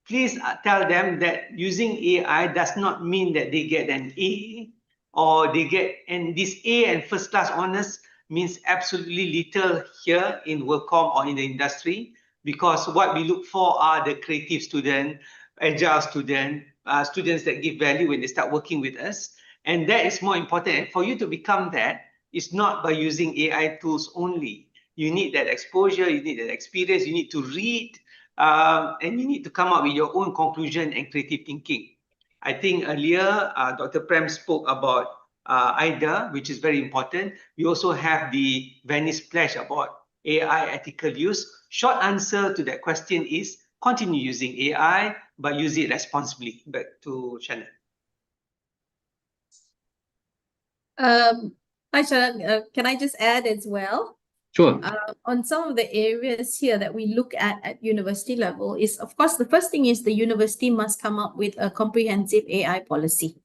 please tell them that using AI does not mean that they get an A or they get, and this A and first class honors means absolutely little here in WorkCom or in the industry, because what we look for are the creative student, agile student, students that give value when they start working with us. And that is more important. And for you to become that, it's not by using AI tools only. You need that exposure, you need that experience, you need to read, and you need to come up with your own conclusion and creative thinking. I think earlier, Dr. Prem spoke about IDA, which is very important. We also have the Venice Pledge about AI ethical use. Short answer to that question is continue using AI, but use it responsibly. Back to Shannon.
Hi, Shannon. Can I just add as well?
Sure.
On some of the areas here that we look at university level is, of course, the first thing is the university must come up with a comprehensive AI policy.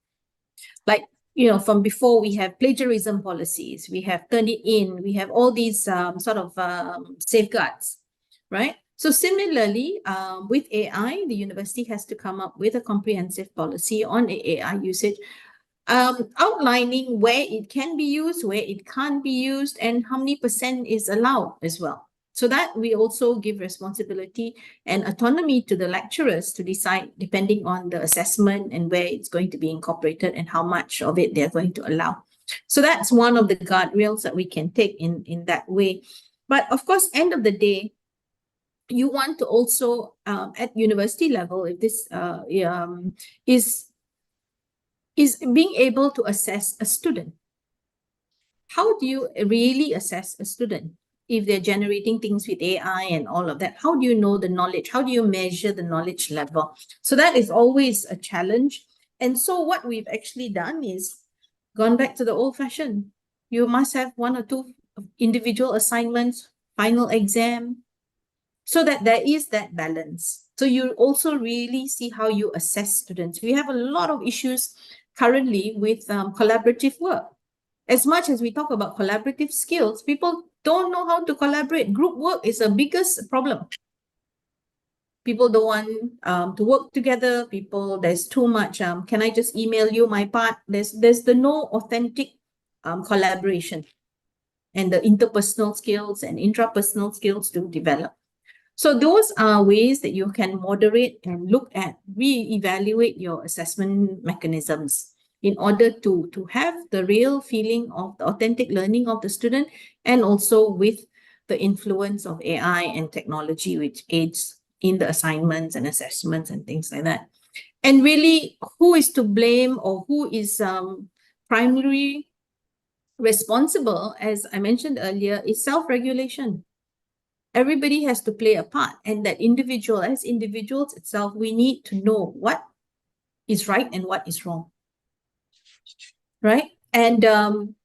Like, you know, from before we have plagiarism policies, we have Turnitin, we have all these safeguards, right? So similarly, with AI, the university has to come up with a comprehensive policy on AI usage, outlining where it can be used, where it can't be used, and how many % is allowed as well. So that we also give responsibility and autonomy to the lecturers to decide depending on the assessment and where it's going to be incorporated and how much of it they're going to allow. So that's one of the guardrails that we can take in that way. But of course, end of the day, you want to also, at university level, if this is being able to assess a student. How do you really assess a student? If they're generating things with AI and all of that, how do you know the knowledge? How do you measure the knowledge level? So that is always a challenge. And so what we've actually done is gone back to the old fashioned. You must have 1 or 2 individual assignments, final exam, so that there is that balance. So you also really see how you assess students. We have a lot of issues currently with collaborative work. As much as we talk about collaborative skills, people don't know how to collaborate. Group work is the biggest problem. People don't want to work together. There's too much, can I just email you my part? There's the no authentic collaboration and the interpersonal skills and intrapersonal skills to develop. So those are ways that you can moderate and look at, re-evaluate your assessment mechanisms in order to have the real feeling of the authentic learning of the student, and also with the influence of AI and technology, which aids in the assignments and assessments and things like that. And really, who is to blame or who is primarily responsible, as I mentioned earlier, is self-regulation. Everybody has to play a part, and that as individuals itself, we need to know what is right and what is wrong. Right? And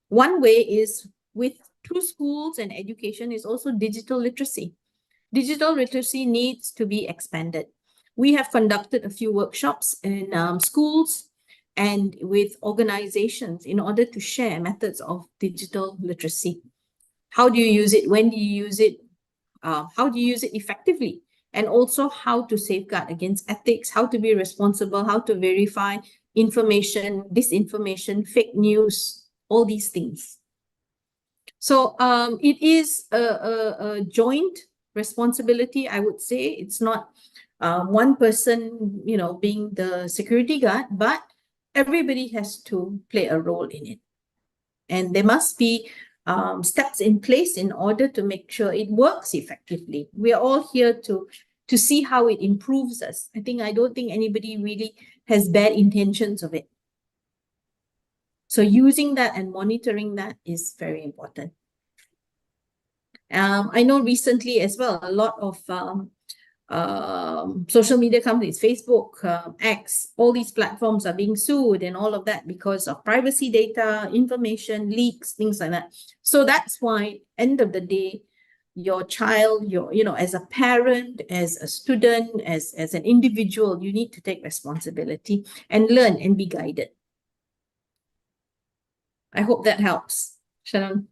one way is through schools and education is also digital literacy. Digital literacy needs to be expanded. We have conducted a few workshops in schools, and with organizations in order to share methods of digital literacy. How do you use it? When do you use it? How do you use it effectively? And also how to safeguard against ethics, how to be responsible, how to verify information, disinformation, fake news, all these things. So it is a joint responsibility, I would say. It's not one person, being the security guard, but everybody has to play a role in it. And there must be steps in place in order to make sure it works effectively. We are all here to see how it improves us. I don't think anybody really has bad intentions of it. So using that and monitoring that is very important. I know recently as well, a lot of social media companies, Facebook, X, all these platforms are being sued and all of that because of privacy data, information, leaks, things like that. So that's why, end of the day, your child, as a parent, as a student, as an individual, you need to take responsibility and learn and be guided. I hope that helps. Shannon.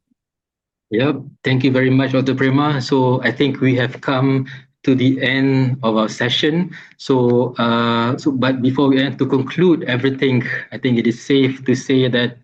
Yep. Thank you very much, Dr. Prema. So I think we have come to the end of our session. But before we end, to conclude everything, I think it is safe to say that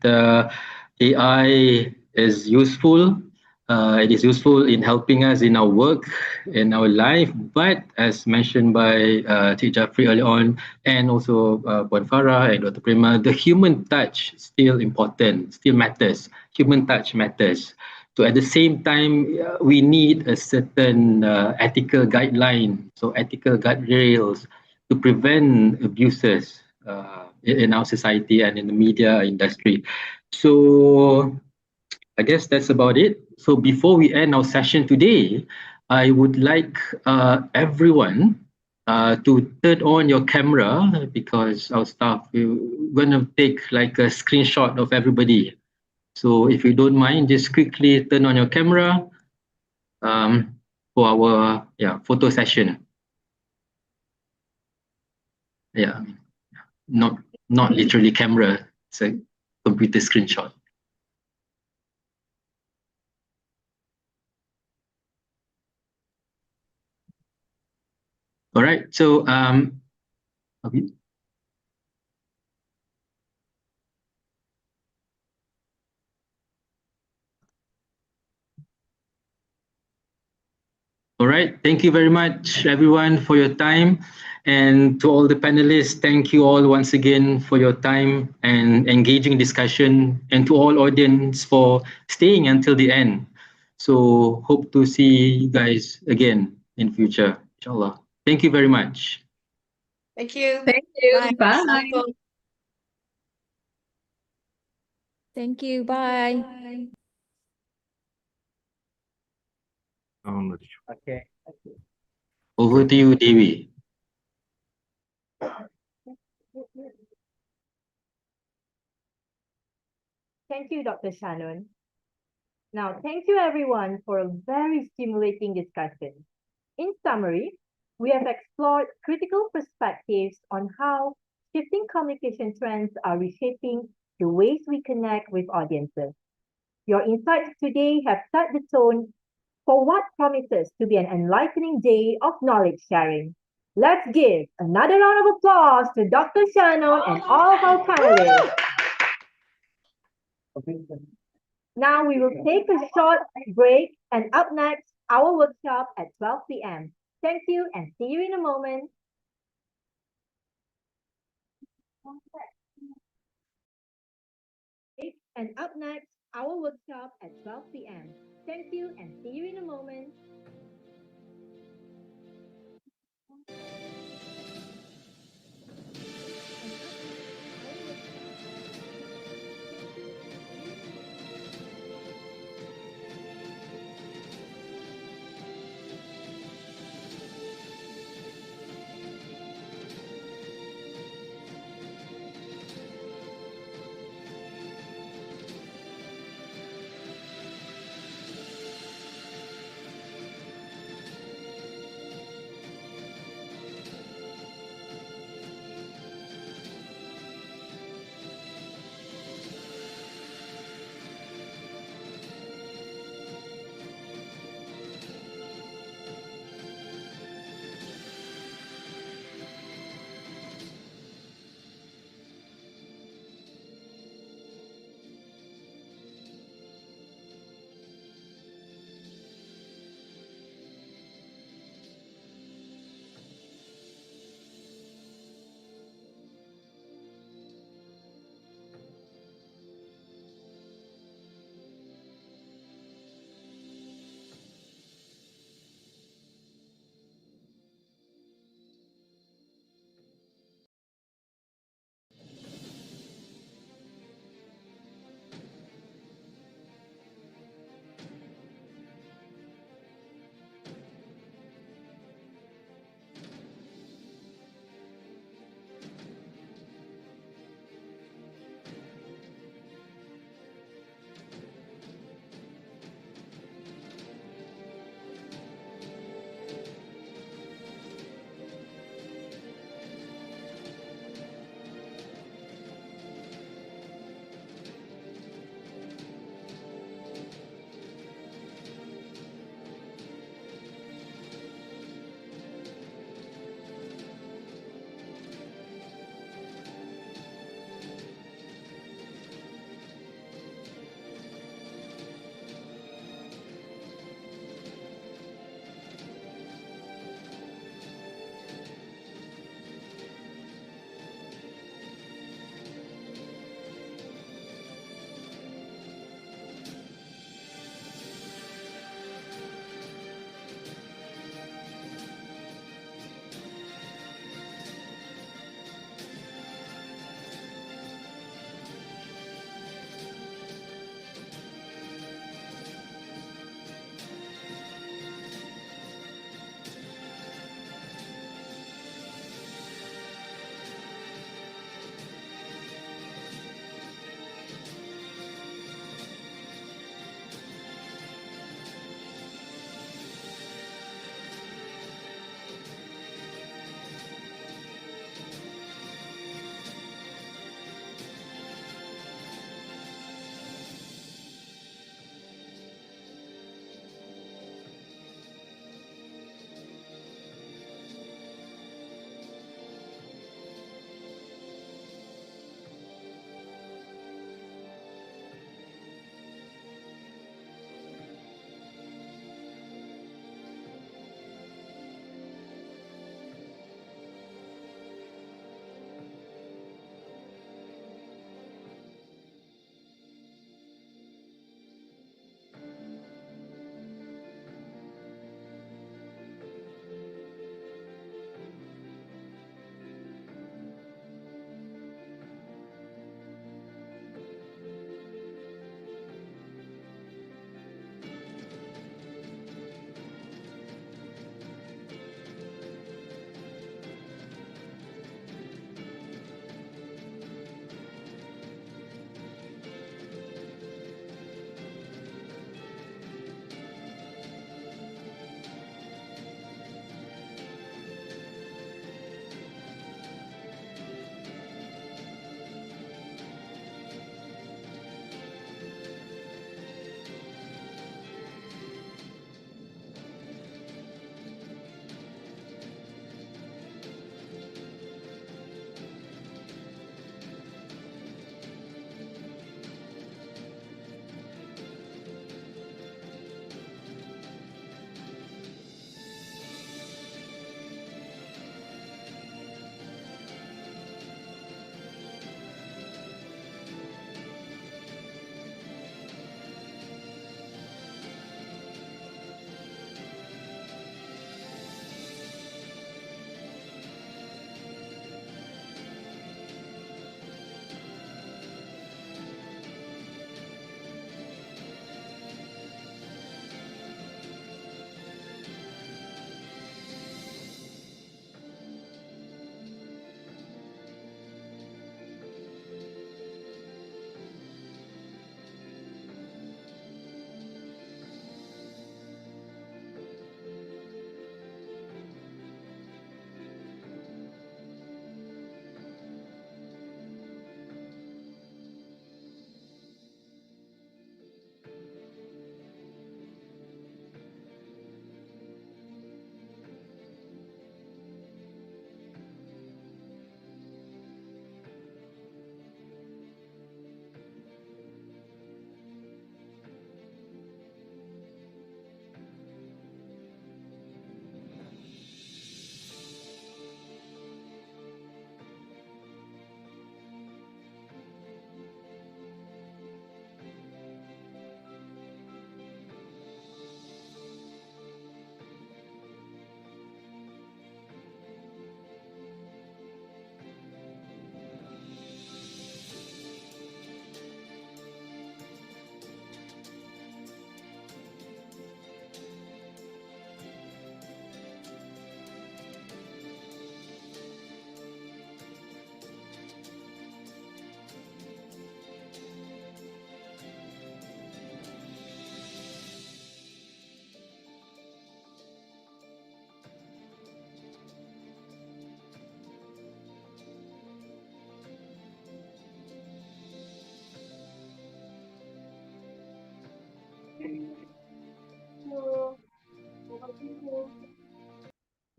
AI is useful. It is useful in helping us in our work, in our life. But as mentioned by Cik Jafri earlier on, and also Puan Farah and Dr. Prema, the human touch is still important, still matters. Human touch matters. So at the same time, we need a certain ethical guideline, so ethical guardrails to prevent abuses in our society and in the media industry. So I guess that's about it. So before we end our session today, I would like everyone to turn on your camera because our staff, we're going to take like a screenshot of everybody. So if you don't mind, just quickly turn on your camera for our photo session. Yeah, not literally camera, it's a computer screenshot. All right, so all right, thank you very much, everyone, for your time. And to all the panelists, thank you all once again for your time and engaging discussion, and to all audience for staying until the end. So hope to see you guys again in future, inshallah. Thank you very much.
Thank you.
Thank you.
Bye.
Bye.
Assalamualaikum.
Thank you. Bye.
Okay.
Over to you, Devi.
Thank you, Dr. Shannon. Now, thank you everyone for a very stimulating discussion. In summary, we have explored critical perspectives on how shifting communication trends are reshaping the ways we connect with audiences. Your insights today have set the tone for what promises to be an enlightening day of knowledge sharing. Let's give another round of applause to Dr. Shannon and all of our panelists. Now we will take a short break, and up next, our workshop at 12 p.m. Thank you and see you in a moment. And up next, our workshop at 12 p.m. Thank you and see you in a moment.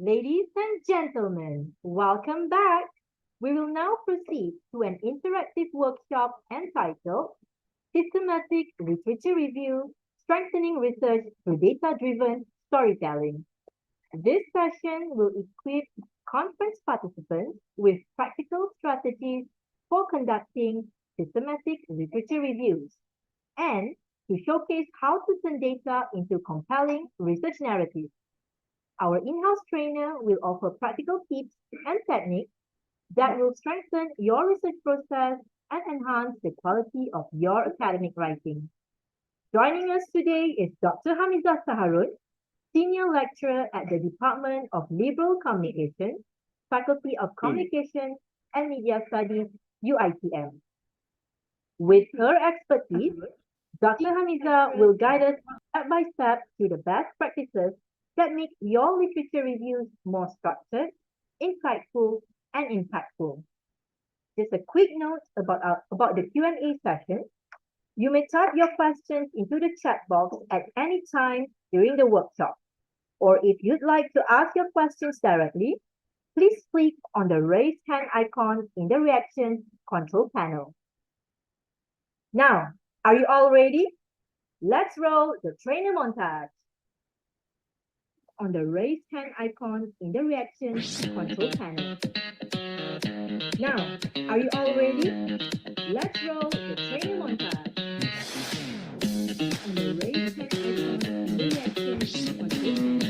Ladies and gentlemen, welcome back. We will now proceed to an interactive workshop entitled Systematic Literature Review, Strengthening Research Through Data-Driven Storytelling. This session will equip conference participants with practical strategies for conducting systematic literature reviews and to showcase how to turn data into compelling research narratives. Our in-house trainer will offer practical tips and techniques that will strengthen your research process and enhance the quality of your academic writing. Joining us today is Dr. Hamizah Saharun, Senior Lecturer at the Department of Liberal Communication, Faculty of Communication and Media Studies, UiTM. With her expertise, Dr. Hamizah will guide us step by step through the best practices that make your literature reviews more structured, insightful, and impactful. Just a quick note about the Q&A session. You may type your questions into the chat box at any time during the workshop. Or if you'd like to ask your questions directly, please click on the raise hand icon in the reaction control panel. Now, are you all ready? Let's roll the trainer montage. On the raise hand icon in the reaction control panel. Now, are you all ready? Let's roll the trainer montage. On the raise hand icon in the reaction control panel. Now, are you all ready? Let's roll the trainer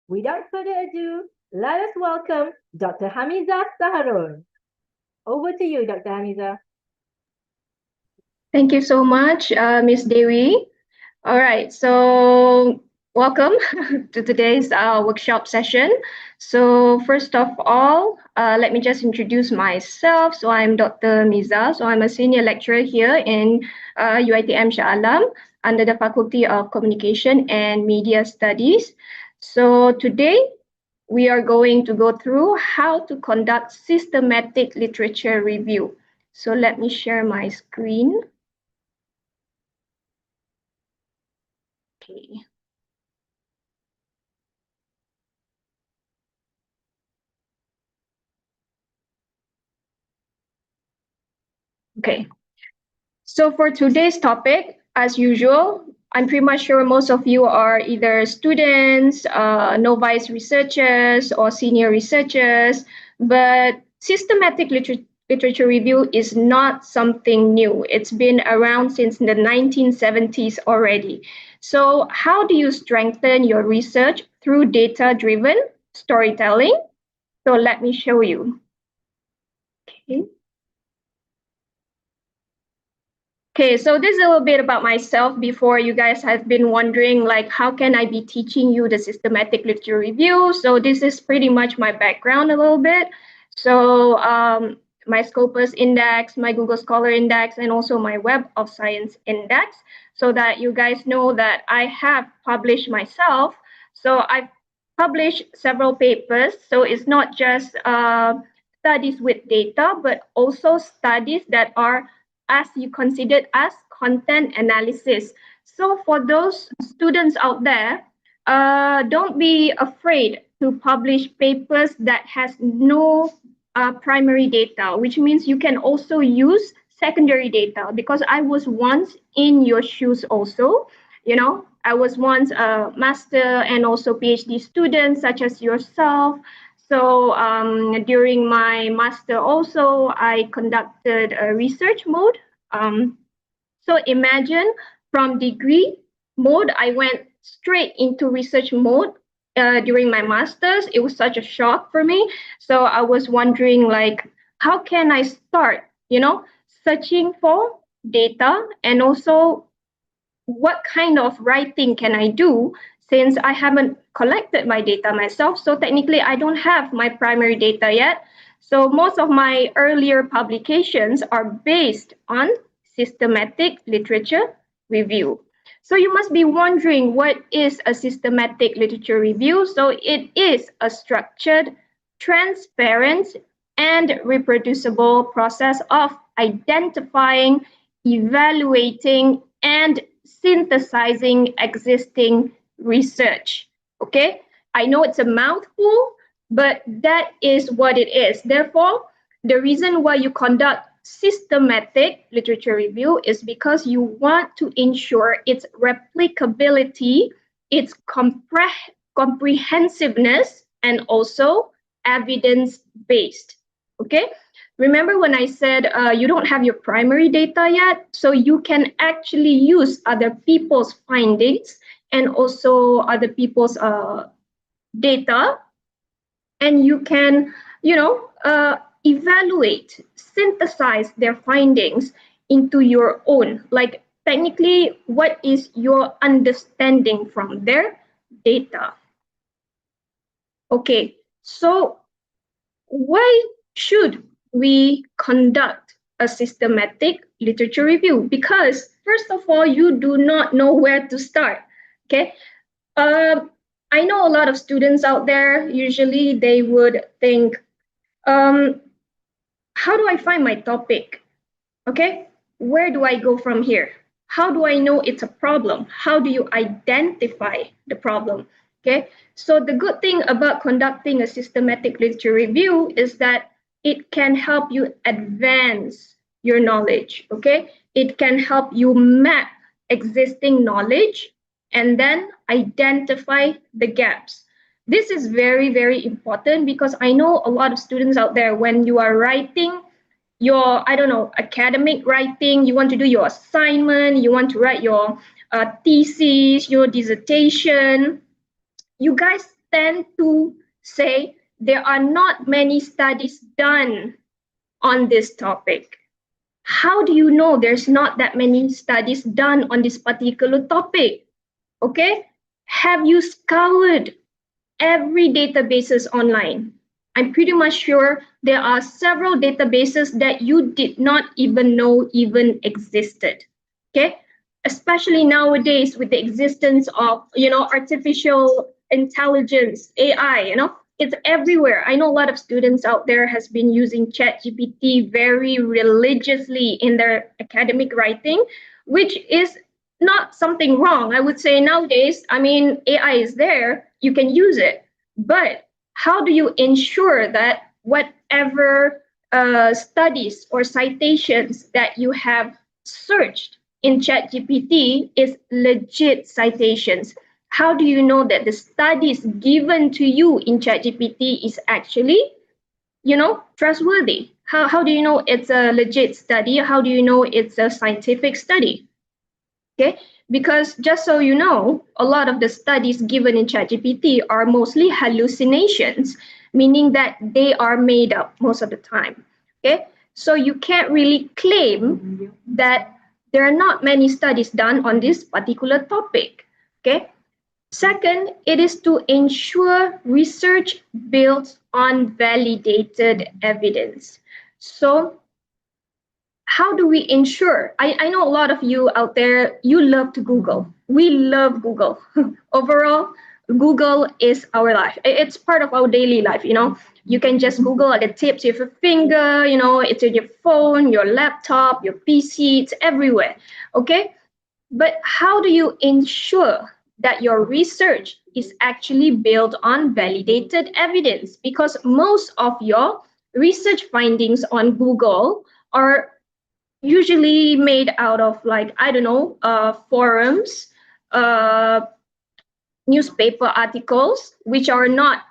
Without further ado, let us welcome Dr. Hamizah Saharun. Over to you, Dr. Hamizah.
Thank you so much, Ms. Dewi. All right, so welcome to today's workshop session. So first of all, let me just introduce myself. So I'm Dr. Miza. So I'm a senior lecturer here in UiTM Shah Alam under the Faculty of Communication and Media Studies. So today we are going to go through how to conduct systematic literature review. So let me share my screen. Okay. Okay. So for today's topic, as usual, I'm pretty much sure most of you are either students, novice researchers, or senior researchers, but systematic literature review is not something new. It's been around since the 1970s already. So how do you strengthen your research through data-driven storytelling? So let me show you. Okay. Okay, so this is a little bit about myself before you guys have been wondering, like, how can I be teaching you the systematic literature review? So this is pretty much my background a little bit. So my Scopus Index, my Google Scholar Index, and also my Web of Science Index, so that you guys know that I have published myself. So I've published several papers. So it's not just studies with data, but also studies that are as you considered as content analysis. So for those students out there, don't be afraid to publish papers that has no primary data, which means you can also use secondary data, because I was once in your shoes also. You know, I was once a master and also PhD student such as yourself. So during my master also, I conducted a research mode. So imagine from degree mode, I went straight into research mode during my master's. It was such a shock for me. So I was wondering, like, how can I start, searching for data, and also what kind of writing can I do since I haven't collected my data myself. So technically, I don't have my primary data yet. So most of my earlier publications are based on systematic literature review. So you must be wondering, what is a systematic literature review? So it is a structured, transparent, and reproducible process of identifying, evaluating, and synthesizing existing research. Okay, I know it's a mouthful, but that is what it is. Therefore, the reason why you conduct systematic literature review is because you want to ensure its replicability, its comprehensiveness, and also evidence-based. Okay, remember when I said you don't have your primary data yet? So you can actually use other people's findings and also other people's data, and you can, evaluate, synthesize their findings into your own. Like, technically, what is your understanding from their data? Okay, so why should we conduct a systematic literature review? Because first of all, you do not know where to start. Okay, I know a lot of students out there. Usually, they would think, how do I find my topic? Okay, where do I go from here? How do I know it's a problem? How do you identify the problem? Okay, so the good thing about conducting a systematic literature review is that it can help you advance your knowledge. Okay, it can help you map existing knowledge and then identify the gaps. This is very, very important because I know a lot of students out there, when you are writing your, I don't know, academic writing, you want to do your assignment, you want to write your thesis, your dissertation, you guys tend to say there are not many studies done on this topic. How do you know there's not that many studies done on this particular topic? Okay, have you scoured every databases online? I'm pretty much sure there are several databases that you did not even know even existed. Okay, especially nowadays with the existence of artificial intelligence, AI. It's everywhere. I know a lot of students out there has been using ChatGPT very religiously in their academic writing, which is not something wrong. I would say nowadays, I mean, AI is there, you can use it. But how do you ensure that whatever studies or citations that you have searched in ChatGPT is legit citations? How do you know that the studies given to you in ChatGPT is actually, trustworthy? How do you know it's a legit study? How do you know it's a scientific study? Okay, because just so you know, a lot of the studies given in ChatGPT are mostly hallucinations, meaning that they are made up most of the time. Okay, so you can't really claim that there are not many studies done on this particular topic. Okay, second, it is to ensure research built on validated evidence. So how do we ensure? I know a lot of you out there, you love to Google. We love Google. Overall, Google is our life. It's part of our daily life, You can just Google at the tips of your finger, it's in your phone, your laptop, your PC, it's everywhere, okay? But how do you ensure that your research is actually built on validated evidence? Because most of your research findings on Google are usually made out of, like, I don't know, forums, newspaper articles, which are not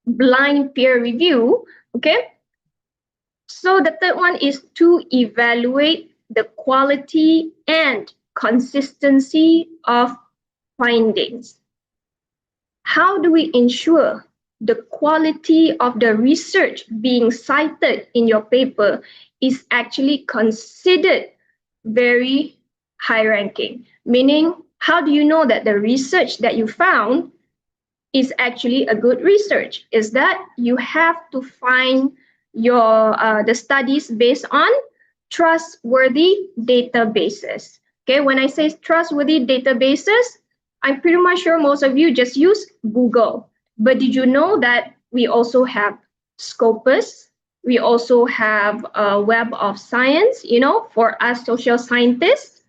blind peer review. Okay, so the third one is to evaluate the quality and consistency of findings. How do we ensure the quality of the research being cited in your paper is actually considered very high ranking? Meaning, how do you know that the research that you found is actually a good research? Is that you have to find your the studies based on trustworthy databases. Okay, when I say trustworthy databases, I'm pretty much sure most of you just use Google. But did you know that we also have Scopus? We also have a Web of Science, for us social scientists.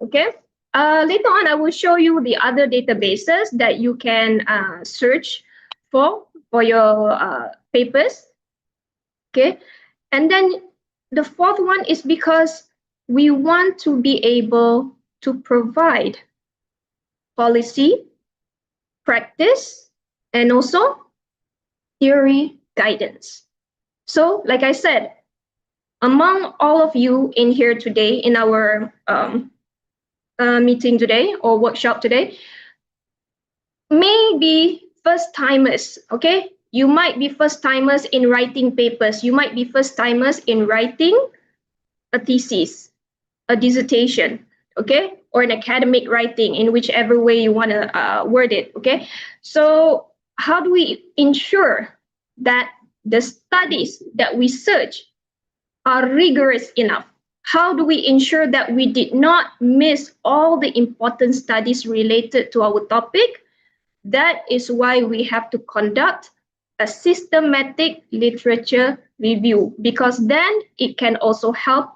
Okay. Later on, I will show you the other databases that you can search for your papers. Okay. And then the fourth one is because we want to be able to provide policy, practice, and also theory guidance. So, like I said, among all of you in here today in our meeting today or workshop today, maybe first timers, okay? You might be first timers in writing papers. You might be first timers in writing a thesis, a dissertation, okay? Or an academic writing, in whichever way you want to word it, okay? So how do we ensure that the studies that we search are rigorous enough? How do we ensure that we did not miss all the important studies related to our topic? That is why we have to conduct a systematic literature review, because then it can also help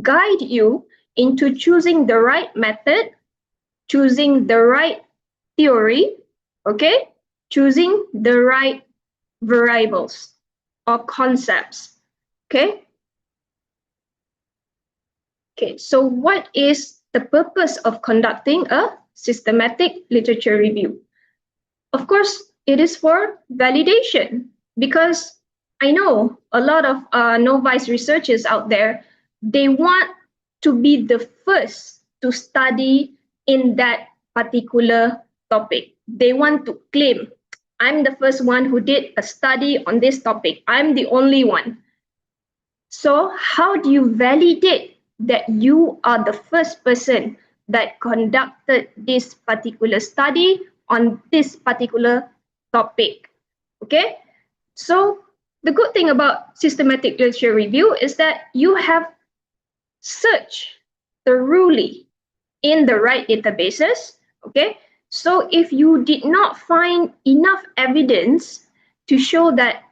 guide you into choosing the right method, choosing the right theory, okay? Choosing the right variables or concepts, okay? Okay, so what is the purpose of conducting a systematic literature review? Of course, it is for validation, because I know a lot of novice researchers out there, they want to be the first to study in that particular topic. They want to claim, I'm the first one who did a study on this topic. I'm the only one. So how do you validate that you are the first person that conducted this particular study on this particular topic? Okay, so the good thing about systematic literature review is that you have searched thoroughly in the right databases. Okay, so if you did not find enough evidence to show that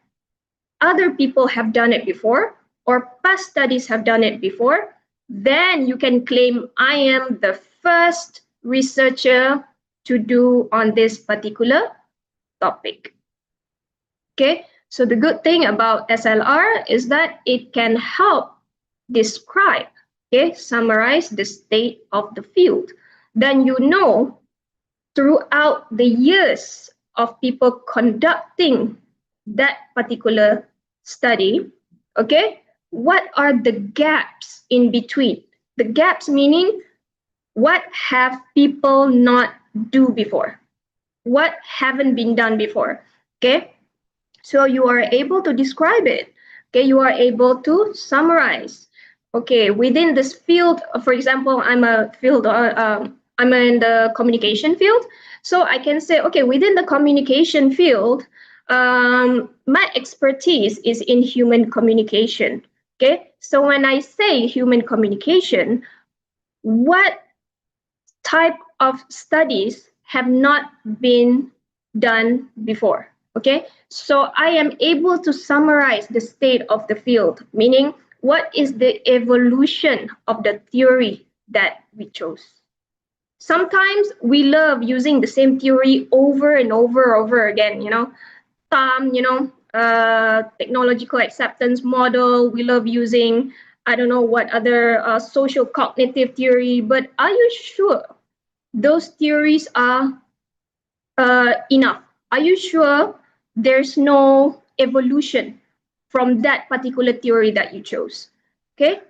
other people have done it before or past studies have done it before, then you can claim, I am the first researcher to do on this particular topic. Okay, so the good thing about SLR is that it can help describe, okay, summarize the state of the field. Then you know, throughout the years of people conducting that particular study, okay, what are the gaps in between? The gaps meaning, what have people not do before? What haven't been done before? Okay, so you are able to describe it. Okay, you are able to summarize. Okay, within this field, for example, I'm in the communication field. So I can say, okay, within the communication field, my expertise is in human communication. Okay, so when I say human communication, what type of studies have not been done before? Okay, so I am able to summarize the state of the field, meaning what is the evolution of the theory that we chose. Sometimes we love using the same theory over and over again, technological acceptance model. We love using, I don't know what other social cognitive theory, but are you sure those theories are enough? Are you sure there's no evolution from that particular theory that you chose? Okay.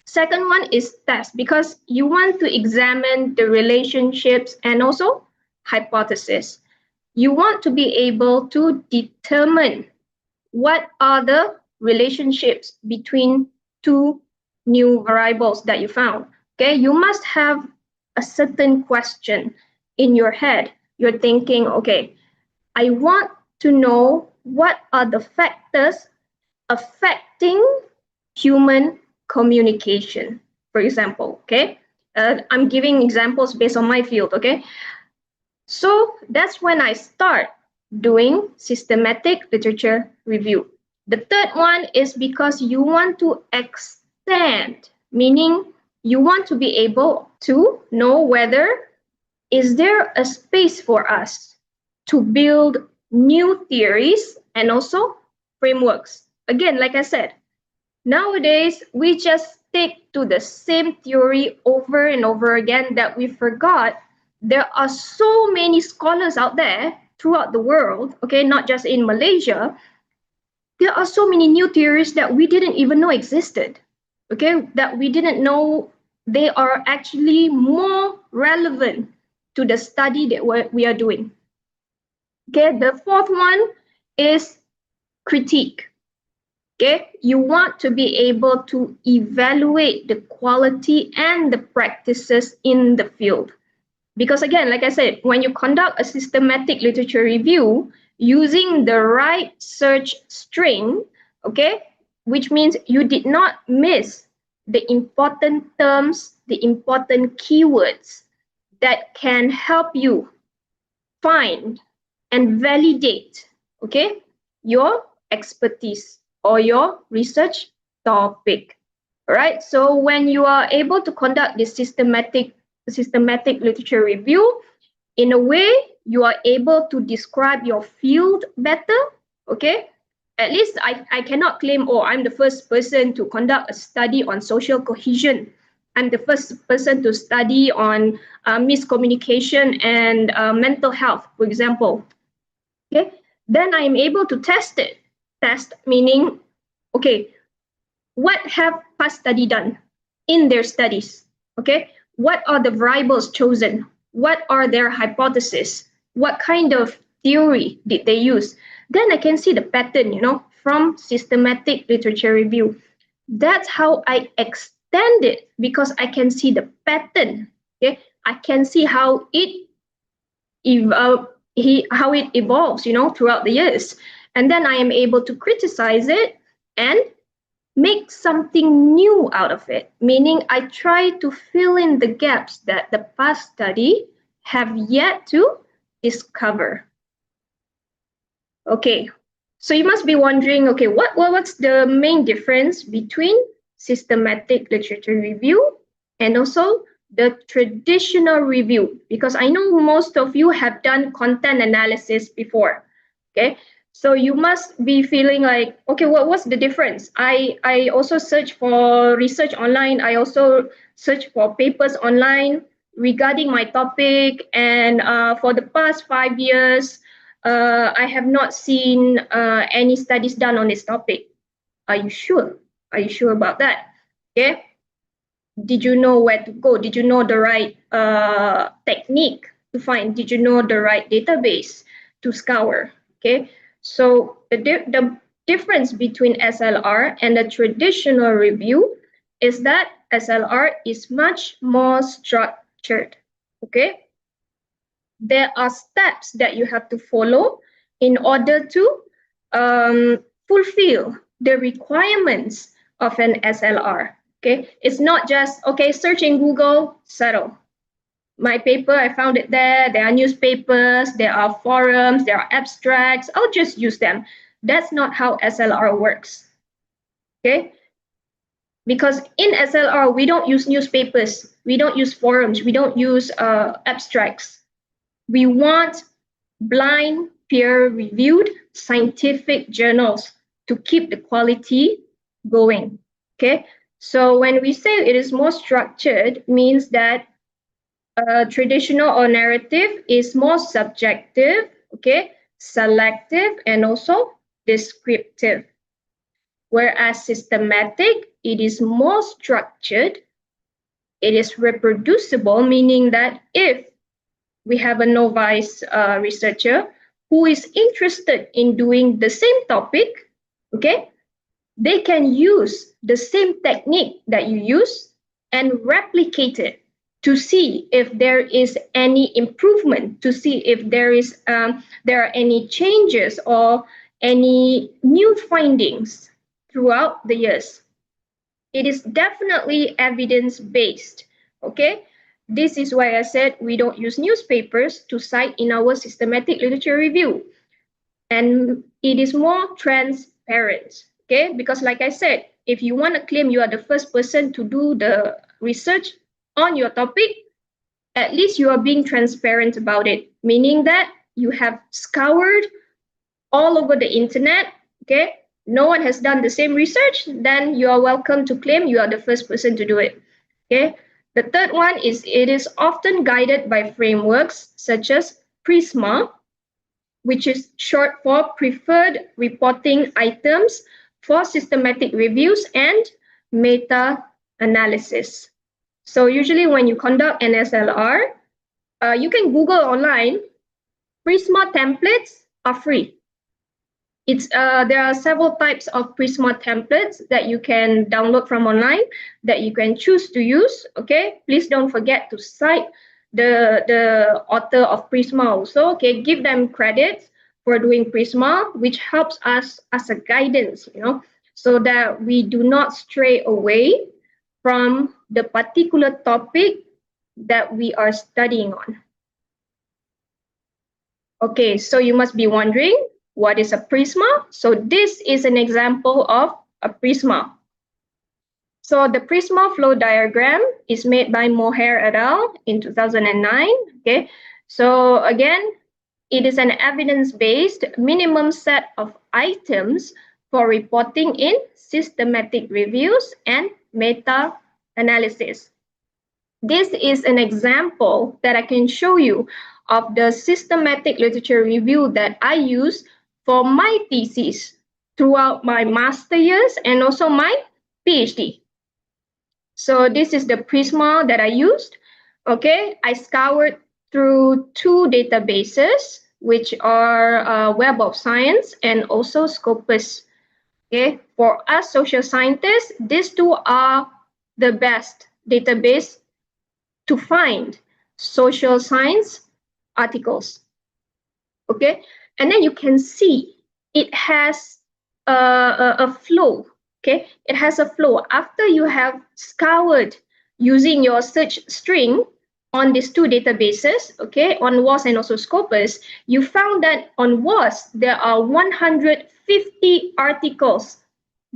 Second one is test, because you want to examine the relationships and also hypothesis. You want to be able to determine what are the relationships between two new variables that you found. Okay, you must have a certain question in your head. You're thinking, okay, I want to know what are the factors affecting human communication, for example. Okay, I'm giving examples based on my field. Okay, so that's when I start doing systematic literature review. The third one is because you want to extend, meaning you want to be able to know whether is there a space for us to build new theories and also frameworks. Again, like I said, nowadays we just stick to the same theory over and over again that we forgot there are so many scholars out there throughout the world, okay, not just in Malaysia. There are so many new theories that we didn't even know existed, okay, that we didn't know they are actually more relevant to the study that we are doing. Okay, the fourth one is critique. Okay, you want to be able to evaluate the quality and the practices in the field. Because again, like I said, when you conduct a systematic literature review using the right search string, okay, which means you did not miss the important terms, the important keywords that can help you find and validate, okay, your expertise or your research topic. All right, so when you are able to conduct this systematic literature review, in a way, you are able to describe your field better, okay? At least I cannot claim, oh, I'm the first person to conduct a study on social cohesion. I'm the first person to study on miscommunication and mental health, for example. Okay, then I'm able to test it. Test meaning, okay, what have past study done in their studies? Okay, what are the variables chosen? What are their hypotheses? What kind of theory did they use? Then I can see the pattern, from systematic literature review. That's how I extend it, because I can see the pattern. Okay, I can see how it evolves, throughout the years, and then I am able to criticize it and make something new out of it, meaning I try to fill in the gaps that the past study have yet to discover. Okay, so you must be wondering, okay, what's the main difference between systematic literature review and also the traditional review? Because I know most of you have done content analysis before, okay? So you must be feeling like, okay, what's the difference? I also search for research online. I also search for papers online regarding my topic. And for the past 5 years, I have not seen any studies done on this topic. Are you sure? Are you sure about that? Okay. Did you know where to go? Did you know the right technique to find? Did you know the right database to scour? Okay. So the difference between SLR and the traditional review is that SLR is much more structured. Okay. There are steps that you have to follow in order to fulfill the requirements of an SLR. Okay, it's not just, okay, search in Google, settle. My paper, I found it there. There are newspapers, there are forums, there are abstracts. I'll just use them. That's not how SLR works. Okay, because in SLR, we don't use newspapers, we don't use forums, we don't use abstracts. We want blind, peer-reviewed scientific journals to keep the quality going. Okay, so when we say it is more structured, means that traditional or narrative is more subjective, okay, selective, and also descriptive. Whereas systematic it is more structured, it is reproducible, meaning that if we have a novice researcher who is interested in doing the same topic, okay, they can use the same technique that you use and replicate it to see if there is any improvement, to see if there are any changes or any new findings throughout the years. It is definitely evidence-based, okay? This is why I said we don't use newspapers to cite in our systematic literature review. And it is more transparent, okay? Because like I said, if you want to claim you are the first person to do the research on your topic, at least you are being transparent about it, meaning that you have scoured all over the internet, okay? No one has done the same research, then you are welcome to claim you are the first person to do it, okay? The third one is it is often guided by frameworks such as PRISMA, which is short for Preferred Reporting Items for Systematic Reviews and Meta-Analysis. So usually when you conduct an SLR, you can Google online. Prisma templates are free. There are several types of Prisma templates that you can download from online that you can choose to use. Okay, please don't forget to cite the author of Prisma also. Okay, give them credits for doing Prisma, which helps us as a guidance, so that we do not stray away from the particular topic that we are studying on. Okay, so you must be wondering, what is a prisma? So this is an example of a prisma. So the prisma flow diagram is made by Mohair et al. In 2009. Okay, so again, it is an evidence-based minimum set of items for reporting in systematic reviews and meta-analysis. This is an example that I can show you of the systematic literature review that I use for my thesis throughout my master years and also my PhD. So this is the Prisma that I used. Okay, I scoured through two databases, which are Web of Science and also Scopus. Okay, for us social scientists, these two are the best database to find social science articles. Okay, and then you can see it has a flow. Okay, it has a flow. After you have scoured using your search string on these two databases, okay, on WAS and also Scopus, you found that on WAS there are 150 articles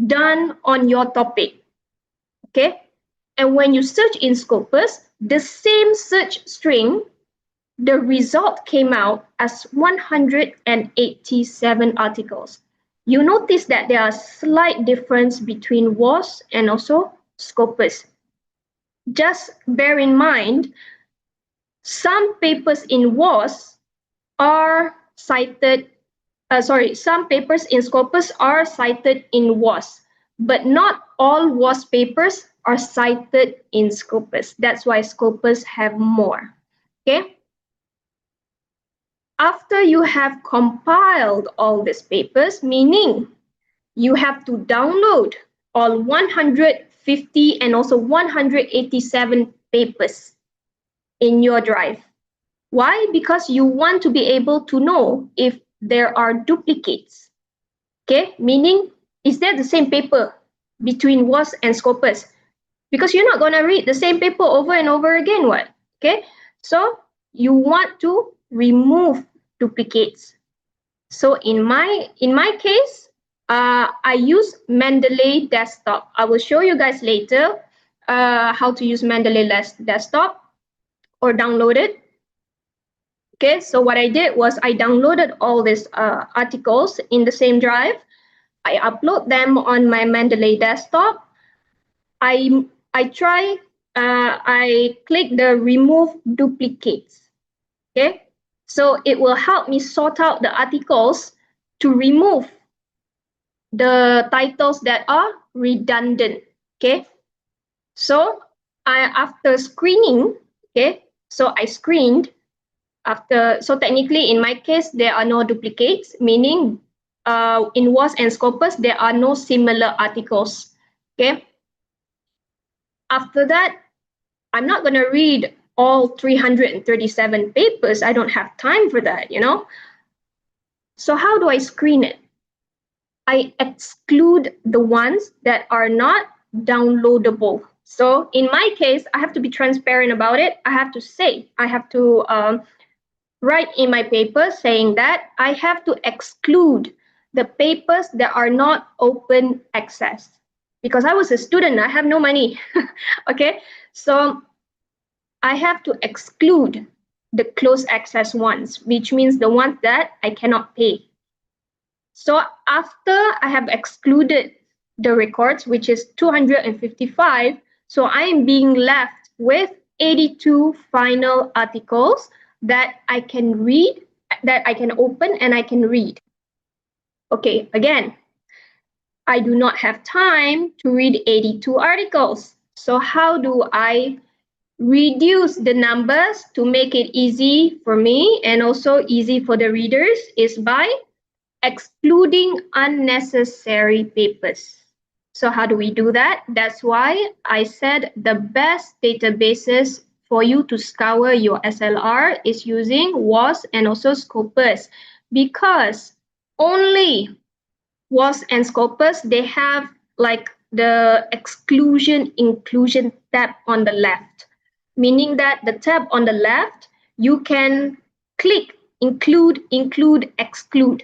done on your topic. Okay, and when you search in Scopus, the same search string, the result came out as 187 articles. You notice that there are slight difference between WAS and also Scopus. Just bear in mind, some papers in WAS are cited, some papers in Scopus are cited in WAS, but not all WAS papers are cited in Scopus. That's why Scopus have more, okay? After you have compiled all these papers, meaning you have to download all 150 and also 187 papers in your drive. Why? Because you want to be able to know if there are duplicates. Okay, meaning is there the same paper between WAS and Scopus? Because you're not going to read the same paper over and over again, what? Okay, so you want to remove duplicates. So in my case, I use Mendeley Desktop. I will show you guys later how to use Mendeley Desktop or download it. Okay, so what I did was I downloaded all these articles in the same drive. I upload them on my Mendeley Desktop. I click the remove duplicates. Okay, so it will help me sort out the articles to remove the titles that are redundant. Okay, so after screening, okay, so I screened after, so technically in my case, there are no duplicates, meaning in WAS and Scopus, there are no similar articles. Okay, after that, I'm not going to read all 337 papers. I don't have time for that, you know. So how do I screen it? I exclude the ones that are not downloadable. So in my case, I have to be transparent about it. I have to write in my paper saying that I have to exclude the papers that are not open access. Because I was a student, I have no money. Okay, so I have to exclude the closed access ones, which means the ones that I cannot pay. So after I have excluded the records, which is 255, so I am being left with 82 final articles that I can read, that I can open and I can read. Okay, again, I do not have time to read 82 articles. So how do I reduce the numbers to make it easy for me and also easy for the readers is by excluding unnecessary papers. So how do we do that? That's why I said the best databases for you to scour your SLR is using WAS and also Scopus, because only WAS and Scopus, they have like the exclusion inclusion tab on the left, meaning that the tab on the left, you can click include, exclude.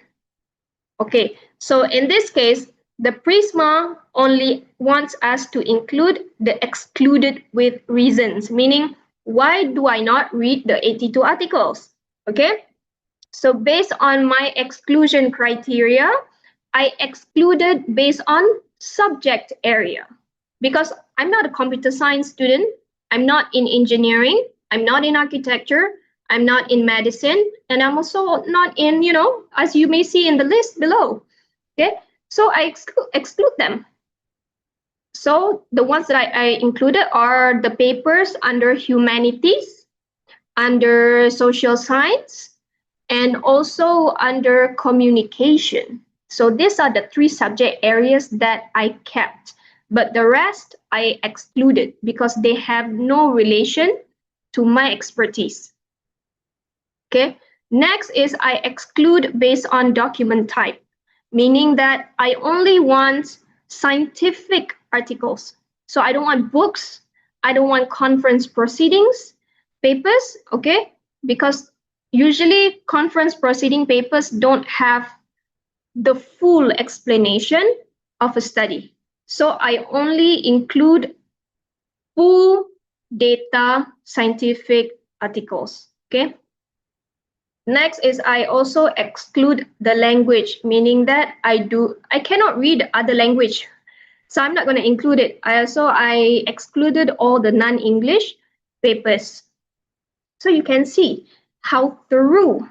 Okay, so in this case, the Prisma only wants us to include the excluded with reasons, meaning why do I not read the 82 articles? Okay, so based on my exclusion criteria, I excluded based on subject area, because I'm not a computer science student, I'm not in engineering, I'm not in architecture, I'm not in medicine, and I'm also not in, you know, as you may see in the list below. Okay, so I exclude them. So the ones that I included are the papers under humanities, under social science, and also under communication. So these are the 3 subject areas that I kept, but the rest I excluded because they have no relation to my expertise. Okay, next is I exclude based on document type, meaning that I only want scientific articles. So I don't want books, I don't want conference proceedings, papers, okay? Because usually conference proceeding papers don't have the full explanation of a study. So I only include full data scientific articles, okay? Next is I also exclude the language, meaning that I cannot read other language. So I'm not going to include it. I excluded all the non-English papers. So you can see how thorough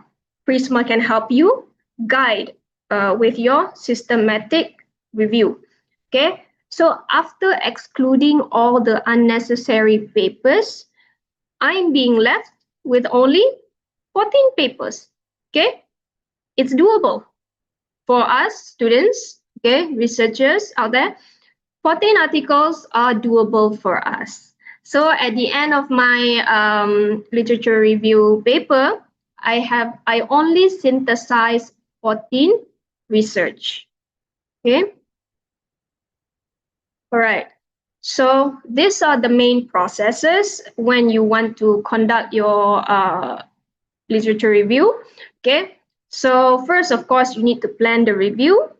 Prisma can help you guide with your systematic review. Okay, so after excluding all the unnecessary papers, I'm being left with only 14 papers. Okay, it's doable for us students, okay, researchers out there. 14 articles are doable for us. So at the end of my literature review paper, I only synthesized 14 research. Okay. All right. So these are the main processes when you want to conduct your literature review. Okay. So first, of course, you need to plan the review.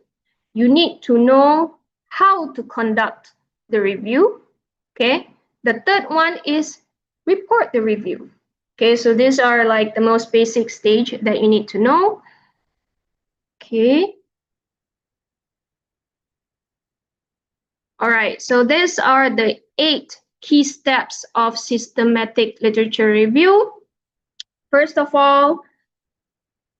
You need to know how to conduct the review. Okay. The third one is report the review. Okay. So these are like the most basic stage that you need to know. Okay. All right. So these are the 8 key steps of systematic literature review. First of all,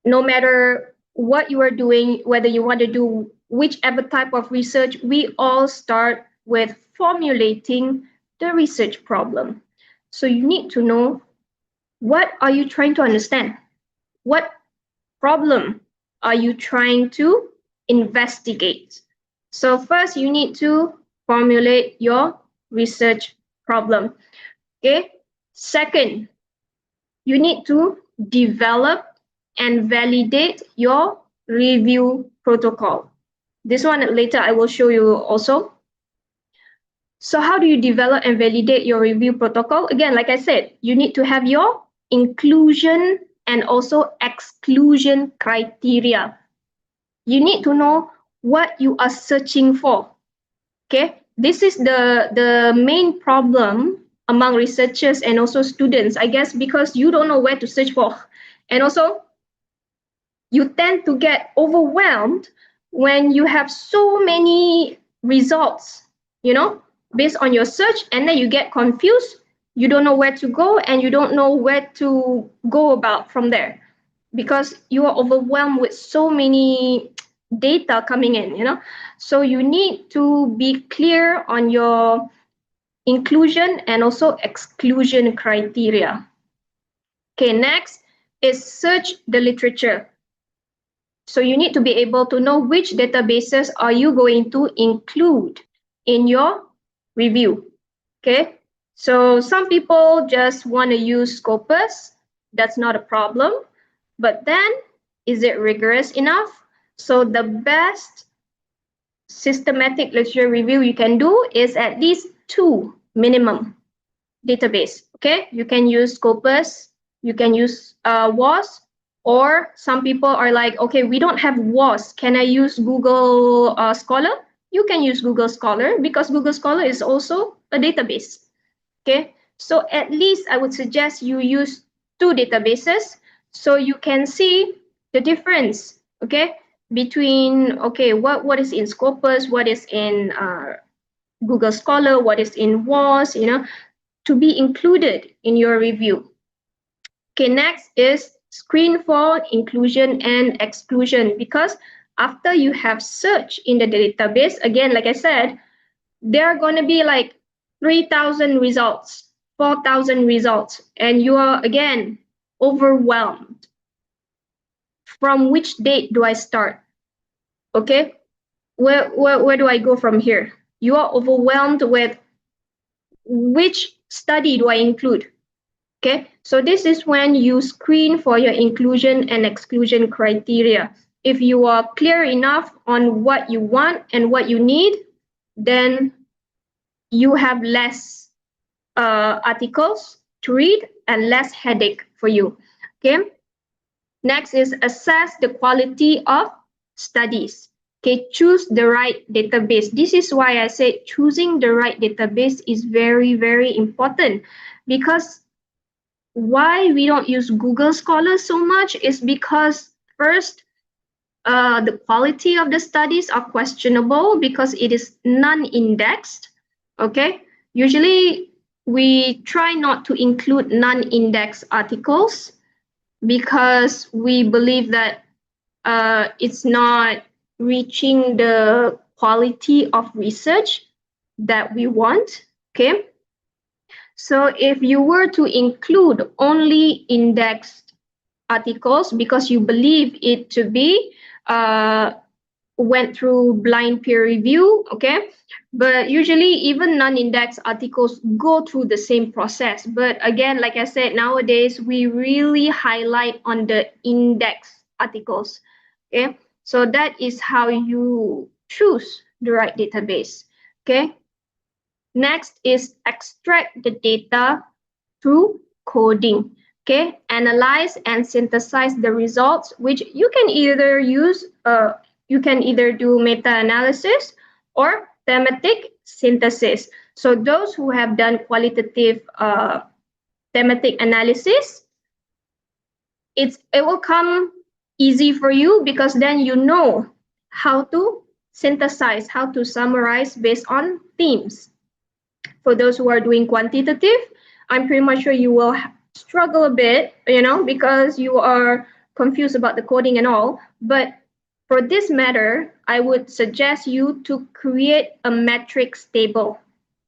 no matter what you are doing, whether you want to do whichever type of research, we all start with formulating the research problem. So you need to know, what are you trying to understand? What problem are you trying to investigate? So first you need to formulate your research problem. Okay. Second, you need to develop and validate your review protocol. This one later I will show you also. So how do you develop and validate your review protocol? Again, like I said, you need to have your inclusion and also exclusion criteria. You need to know what you are searching for. Okay, this is the main problem among researchers and also students, I guess, because you don't know where to search for. And also, you tend to get overwhelmed when you have so many results, you know, based on your search, and then you get confused. You don't know where to go and you don't know where to go about from there because you are overwhelmed with so many data coming in, you know. So you need to be clear on your inclusion and also exclusion criteria. Okay, next is search the literature. So you need to be able to know which databases are you going to include in your review. Okay, so some people just want to use Scopus. That's not a problem. But then, is it rigorous enough? So the best systematic literature review you can do is at least 2 minimum database. Okay, you can use Scopus, you can use WAS, or some people are like, okay, we don't have WAS. Can I use Google Scholar? You can use Google Scholar because Google Scholar is also a database. Okay, so at least I would suggest you use 2 databases so you can see the difference, okay, between, okay, what is in Scopus, what is in Google Scholar, what is in WAS, you know, to be included in your review. Okay, next is screen for inclusion and exclusion, because after you have searched in the database, again, like I said, there are going to be like 3,000 results, 4,000 results, and you are again overwhelmed. From which date do I start? Okay, where do I go from here? You are overwhelmed with which study do I include? Okay, so this is when you screen for your inclusion and exclusion criteria. If you are clear enough on what you want and what you need, then you have less articles to read and less headache for you. Okay. Next is assess the quality of studies. Okay, choose the right database. This is why I say choosing the right database is very, very important, because why we don't use Google Scholar so much is because first, the quality of the studies are questionable because it is non-indexed. Okay, usually we try not to include non-indexed articles because we believe that it's not reaching the quality of research that we want. Okay, so if you were to include only indexed articles because you believe it to be went through blind peer review, okay, but usually even non-indexed articles go through the same process. But again, like I said, nowadays we really highlight on the index articles. Okay, so that is how you choose the right database. Okay, next is extract the data through coding. Okay, analyze and synthesize the results, which you can either use you can either do meta-analysis or thematic synthesis. So those who have done qualitative thematic analysis, it will come easy for you because then you know how to synthesize, how to summarize based on themes. For those who are doing quantitative, I'm pretty much sure you will struggle a bit, you know, because you are confused about the coding and all. But for this matter, I would suggest you to create a metrics table.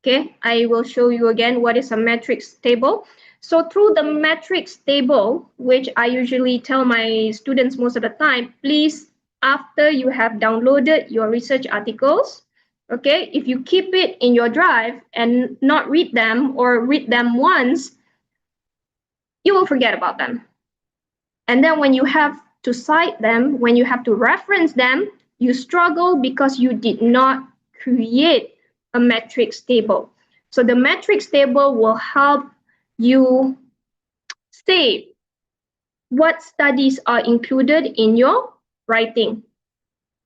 Okay, I will show you again what is a matrix table. So through the matrix table, which I usually tell my students most of the time, please, after you have downloaded your research articles, okay, if you keep it in your drive and not read them or read them once, you will forget about them. And then when you have to cite them, when you have to reference them, you struggle because you did not create a matrix table. So the matrix table will help you say what studies are included in your writing.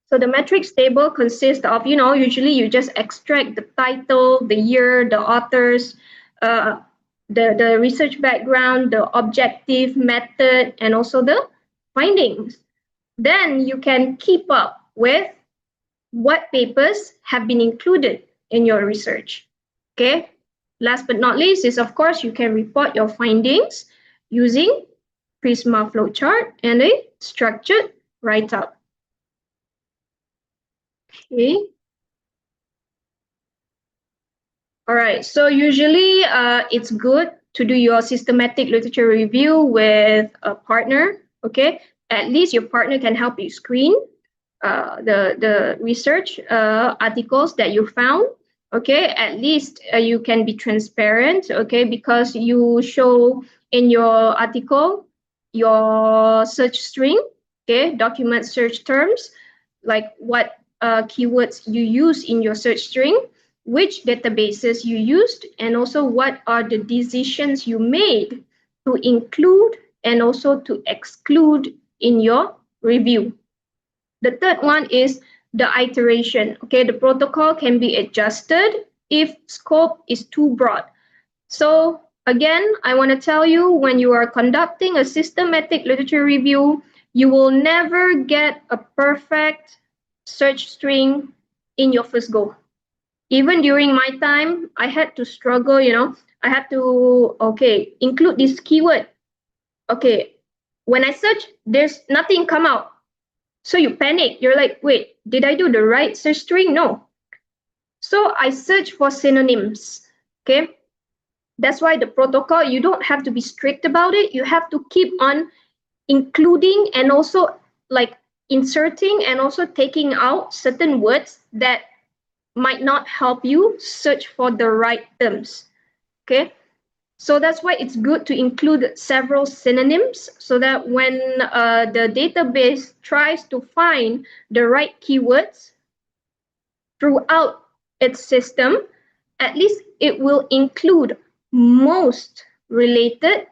So the matrix table consists of, usually you just extract the title, the year, the authors, the research background, the objective, method, and also the findings. Then you can keep up with what papers have been included in your research. Okay. Last but not least is, of course, you can report your findings using Prisma flowchart and a structured write-up. Okay. All right. So usually it's good to do your systematic literature review with a partner. Okay. At least your partner can help you screen the research articles that you found. Okay, at least you can be transparent. Okay, because you show in your article your search string. Okay, document search terms, like what keywords you use in your search string, which databases you used, and also what are the decisions you made to include and also to exclude in your review. The third one is the iteration. Okay, the protocol can be adjusted if scope is too broad. So again, I want to tell you, when you are conducting a systematic literature review, you will never get a perfect search string in your first go. Even during my time, I had to struggle, I had to, include this keyword. Okay, when I search, there's nothing come out. So you panic. You're like, wait, did I do the right search string? No. So I search for synonyms. Okay. That's why the protocol, you don't have to be strict about it. You have to keep on including and also like inserting and also taking out certain words that might not help you search for the right terms. Okay. So that's why it's good to include several synonyms so that when the database tries to find the right keywords throughout its system, at least it will include most related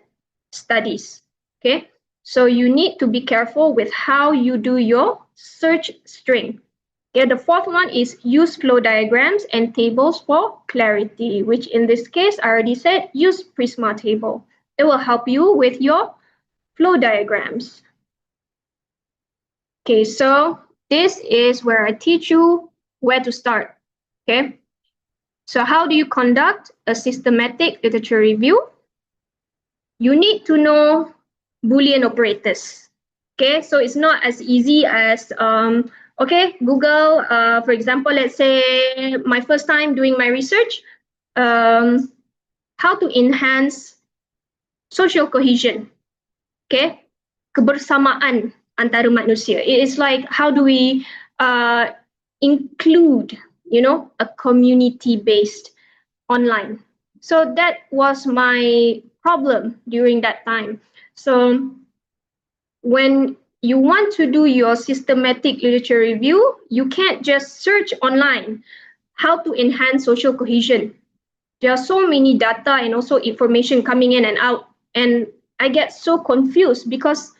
studies. Okay, so you need to be careful with how you do your search string. Okay, the fourth one is use flow diagrams and tables for clarity, which in this case, I already said, use Prisma table. It will help you with your flow diagrams. Okay, so this is where I teach you where to start. Okay, so how do you conduct a systematic literature review? You need to know Boolean operators. Okay, so it's not as easy as okay, Google, for example, let's say my first time doing my research, how to enhance social cohesion, okay, kebersamaan antara manusia. It is like, how do we include, a community-based online. So that was my problem during that time. So when you want to do your systematic literature review, you can't just search online how to enhance social cohesion. There are so many data and also information coming in and out, and I get so confused because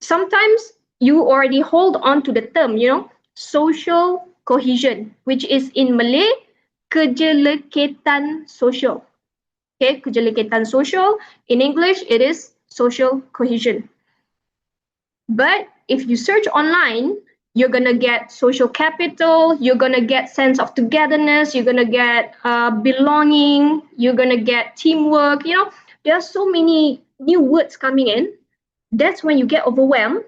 sometimes you already hold on to the term, social cohesion, which is in Malay, kejeleketan sosial. Okay, kejeleketan sosial. In English, it is social cohesion. But if you search online, you're going to get social capital, you're going to get sense of togetherness, you're going to get belonging, you're going to get teamwork. There are so many new words coming in. That's when you get overwhelmed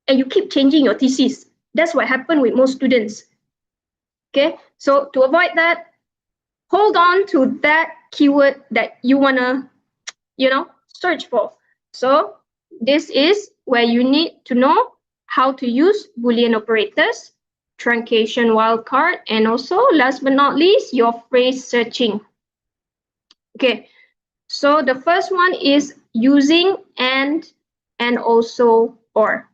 and you keep changing your thesis. That's what happened with most students. Okay, So to avoid that, hold on to that keyword that you wanna, search for. So this is where you need to know how to use Boolean operators, truncation wildcard, and also last but not least, your phrase searching. Okay, so the first one is using and also or.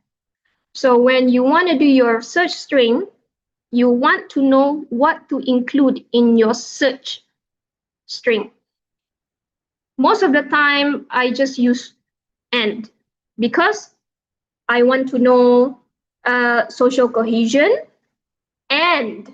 So when you want to do your search string, you want to know what to include in your search string. Most of the time, I just use and because I want to know social cohesion and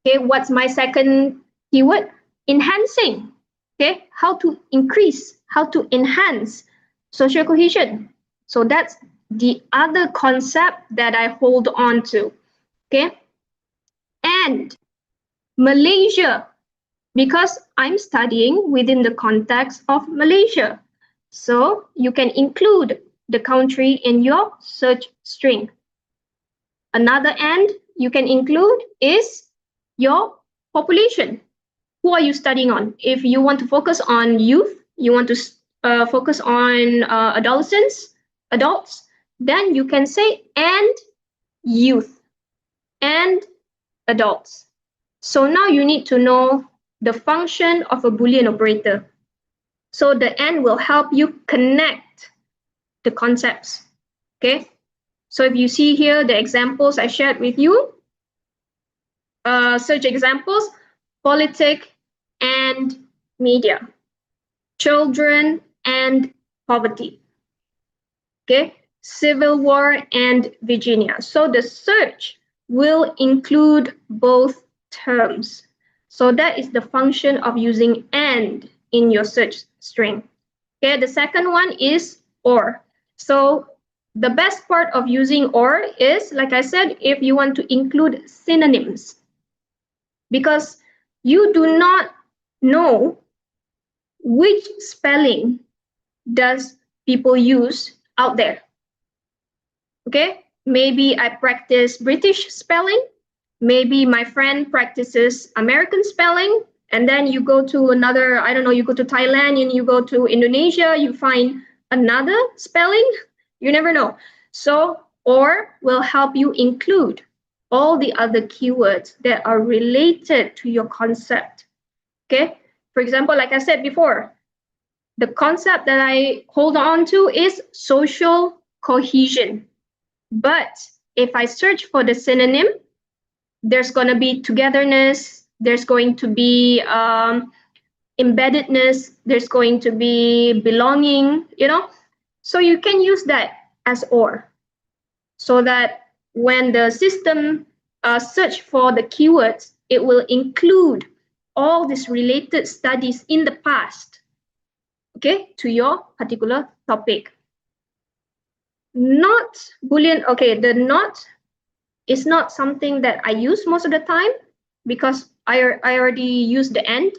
okay, what's my second keyword? Enhancing. Okay, how to increase, how to enhance social cohesion. So that's the other concept that I hold on to. Okay, and Malaysia, because I'm studying within the context of Malaysia. So you can include the country in your search string. Another end you can include is your population. Who are you studying on? If you want to focus on youth, you want to focus on adults, then you can say and youth and adults. So now you need to know the function of a Boolean operator. So the and will help you connect the concepts. Okay. So if you see here the examples I shared with you, search examples, politic and media, children and poverty, okay, civil war and Virginia. So the search will include both terms. So that is the function of using and in your search string. Okay, the second one is or. So the best part of using or is, like I said, if you want to include synonyms, because you do not know which spelling does people use out there. Okay, maybe I practice British spelling, maybe my friend practices American spelling, and then you go to another, I don't know, you go to Thailand and you go to Indonesia, you find another spelling, you never know. So or will help you include all the other keywords that are related to your concept. Okay, for example, like I said before, the concept that I hold on to is social cohesion. But if I search for the synonym, there's going to be togetherness, there's going to be embeddedness, there's going to be belonging, So you can use that as or, so that when the system search for the keywords, it will include all these related studies in the past, okay, to your particular topic. Not Boolean, okay, the not is not something that I use most of the time because I already use the and,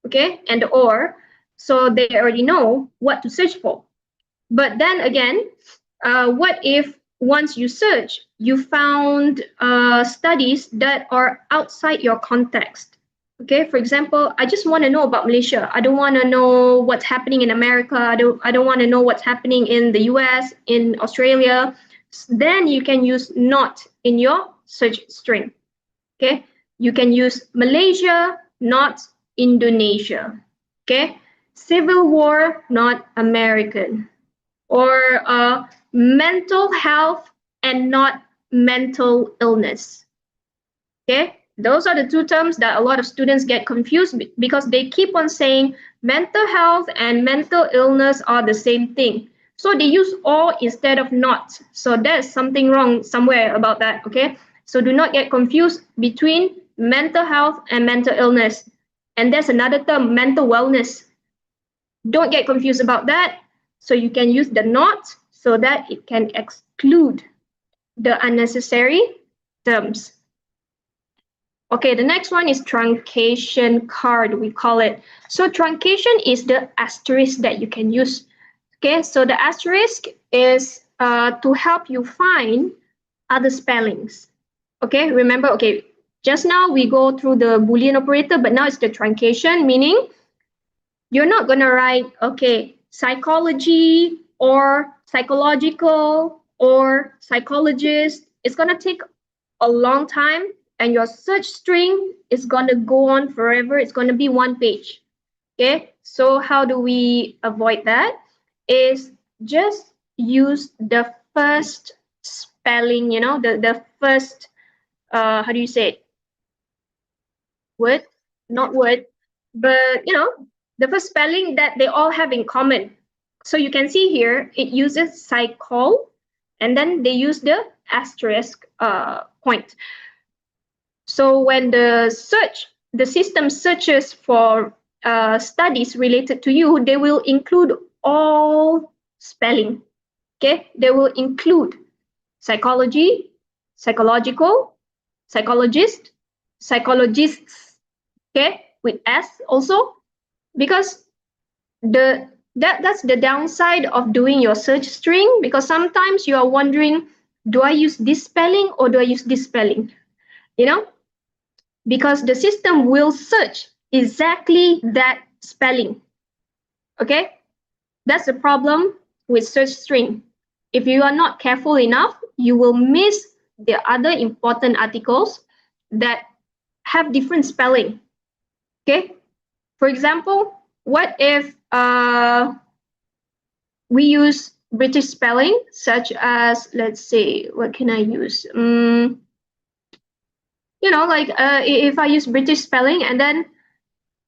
okay, and the or, so they already know what to search for. But then again, what if once you search, you found studies that are outside your context? Okay, for example, I just want to know about Malaysia. I don't want to know what's happening in America. I don't want to know what's happening in the US, in Australia. Then you can use not in your search string. Okay, you can use Malaysia, not Indonesia. Okay, civil war, not American, or mental health and not mental illness. Okay, those are the two terms that a lot of students get confused because they keep on saying mental health and mental illness are the same thing. So they use or instead of not. So there's something wrong somewhere about that, okay? So do not get confused between mental health and mental illness. And there's another term, mental wellness. Don't get confused about that. So you can use the not so that it can exclude the unnecessary terms. Okay, the next one is truncation card, we call it. So truncation is the asterisk that you can use. Okay, so the asterisk is to help you find other spellings. Okay, remember, okay, Just now we go through the Boolean operator, but now it's the truncation, meaning you're not going to write, okay, psychology or psychological or psychologist. It's going to take a long time, and your search string is going to go on forever. It's going to be one page. Okay, so how do we avoid that? Is just use the first spelling, you know, the first, how do you say it? Word, not word, but, you know, the first spelling that they all have in common. So you can see here, it uses psychol, and then they use the asterisk point. So when the system searches for studies related to you, they will include all spelling. Okay, they will include psychology, psychological, psychologist, psychologists. Okay, with S also, because that's the downside of doing your search string, because sometimes you are wondering, do I use this spelling or do I use this spelling? You know, because the system will search exactly that spelling. Okay, that's the problem with search string. If you are not careful enough, you will miss the other important articles that have different spelling. Okay, for example, what if we use British spelling, such as, let's say, what can I use? You know, like if I use British spelling, and then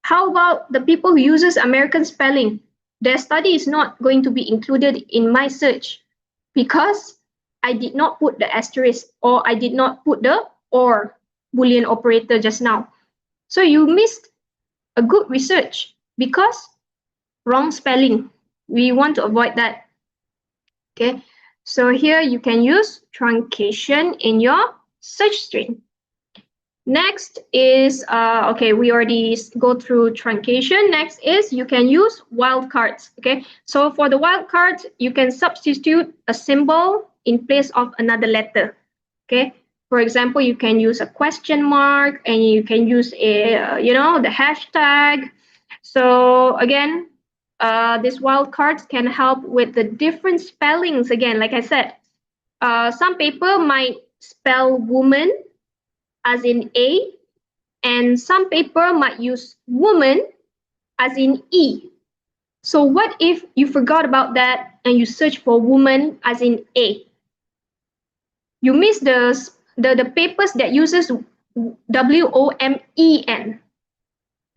how about the people who uses American spelling? Their study is not going to be included in my search because I did not put the asterisk, or I did not put the or Boolean operator just now. So you missed a good research because wrong spelling. We want to avoid that. Okay, so here you can use truncation in your search string. Next is, okay, we already go through truncation. Next is you can use wildcards. Okay, so for the wildcards, you can substitute a symbol in place of another letter. Okay, for example, you can use a question mark, and you can use a, you know, the hashtag. So again, these wildcards can help with the different spellings. Again, like I said, some paper might spell woman as in A, and some paper might use woman as in E. So what if you forgot about that and you search for woman as in A? You miss the papers that uses WOMEN.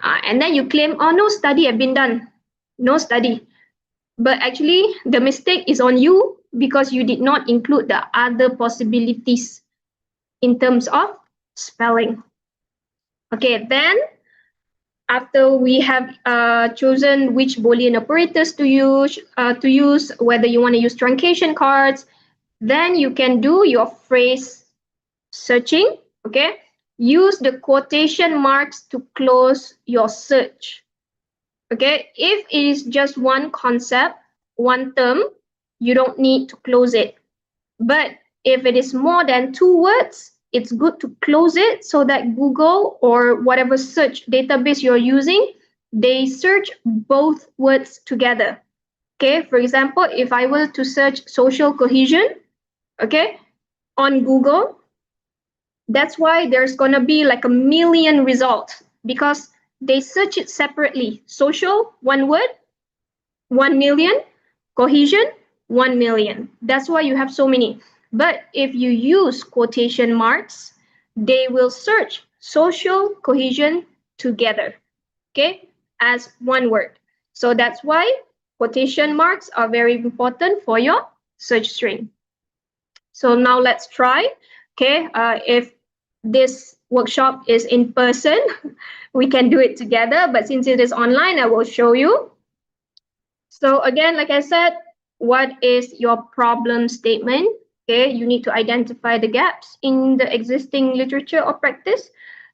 And then you claim, oh, no study have been done. No study. But actually, the mistake is on you because you did not include the other possibilities in terms of spelling. Okay, then after we have chosen which Boolean operators to use, whether you want to use truncation cards, then you can do your phrase searching. Okay, use the quotation marks to close your search. Okay, if it is just one concept, one term, you don't need to close it. But if it is more than 2 words, it's good to close it so that Google or whatever search database you're using, they search both words together. Okay, for example, if I were to search social cohesion, okay, on Google, that's why there's gonna be like 1 million results, because they search it separately. Social, 1 word, 1 million. Cohesion, 1 million. That's why you have so many. But if you use quotation marks, they will search social cohesion together, okay, as 1 word. So that's why quotation marks are very important for your search string. So now let's try. Okay, if this workshop is in person, we can do it together. But since it is online, I will show you. So again, like I said, what is your problem statement? Okay, you need to identify the gaps in the existing literature or practice.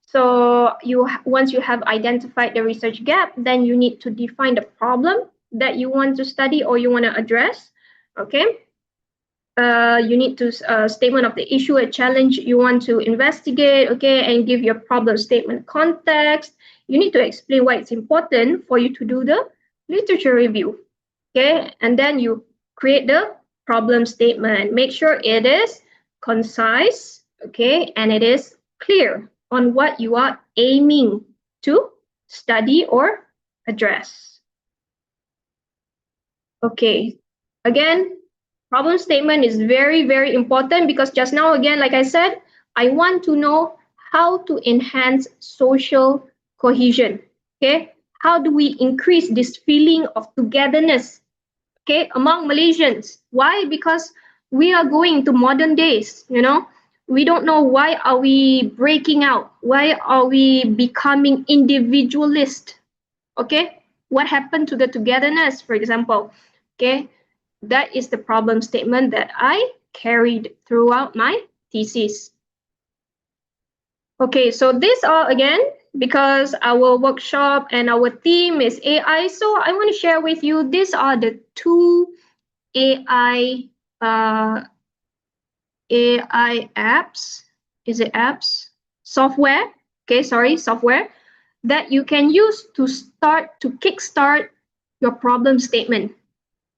So once you have identified the research gap, then you need to define the problem that you want to study or you want to address. Okay. you need to statement of the issue or challenge you want to investigate, okay, and give your problem statement context. You need to explain why it's important for you to do the literature review, okay, and then you create the problem statement. Make sure it is concise, okay, and it is clear on what you are aiming to study or address. Okay, again, problem statement is very, very important because just now, again, like I said, I want to know how to enhance social cohesion, okay? How do we increase this feeling of togetherness, okay, among Malaysians? Why? Because we are going to modern days, you know? We don't know why are we breaking out? Why are we becoming individualist? Okay, what happened to the togetherness, for example? Okay, that is the problem statement that I carried throughout my thesis. Okay, so these are again, because our workshop and our theme is AI, so I want to share with you, these are the two AI apps. Is it apps? Software. Okay, sorry, software that you can use to kickstart your problem statement,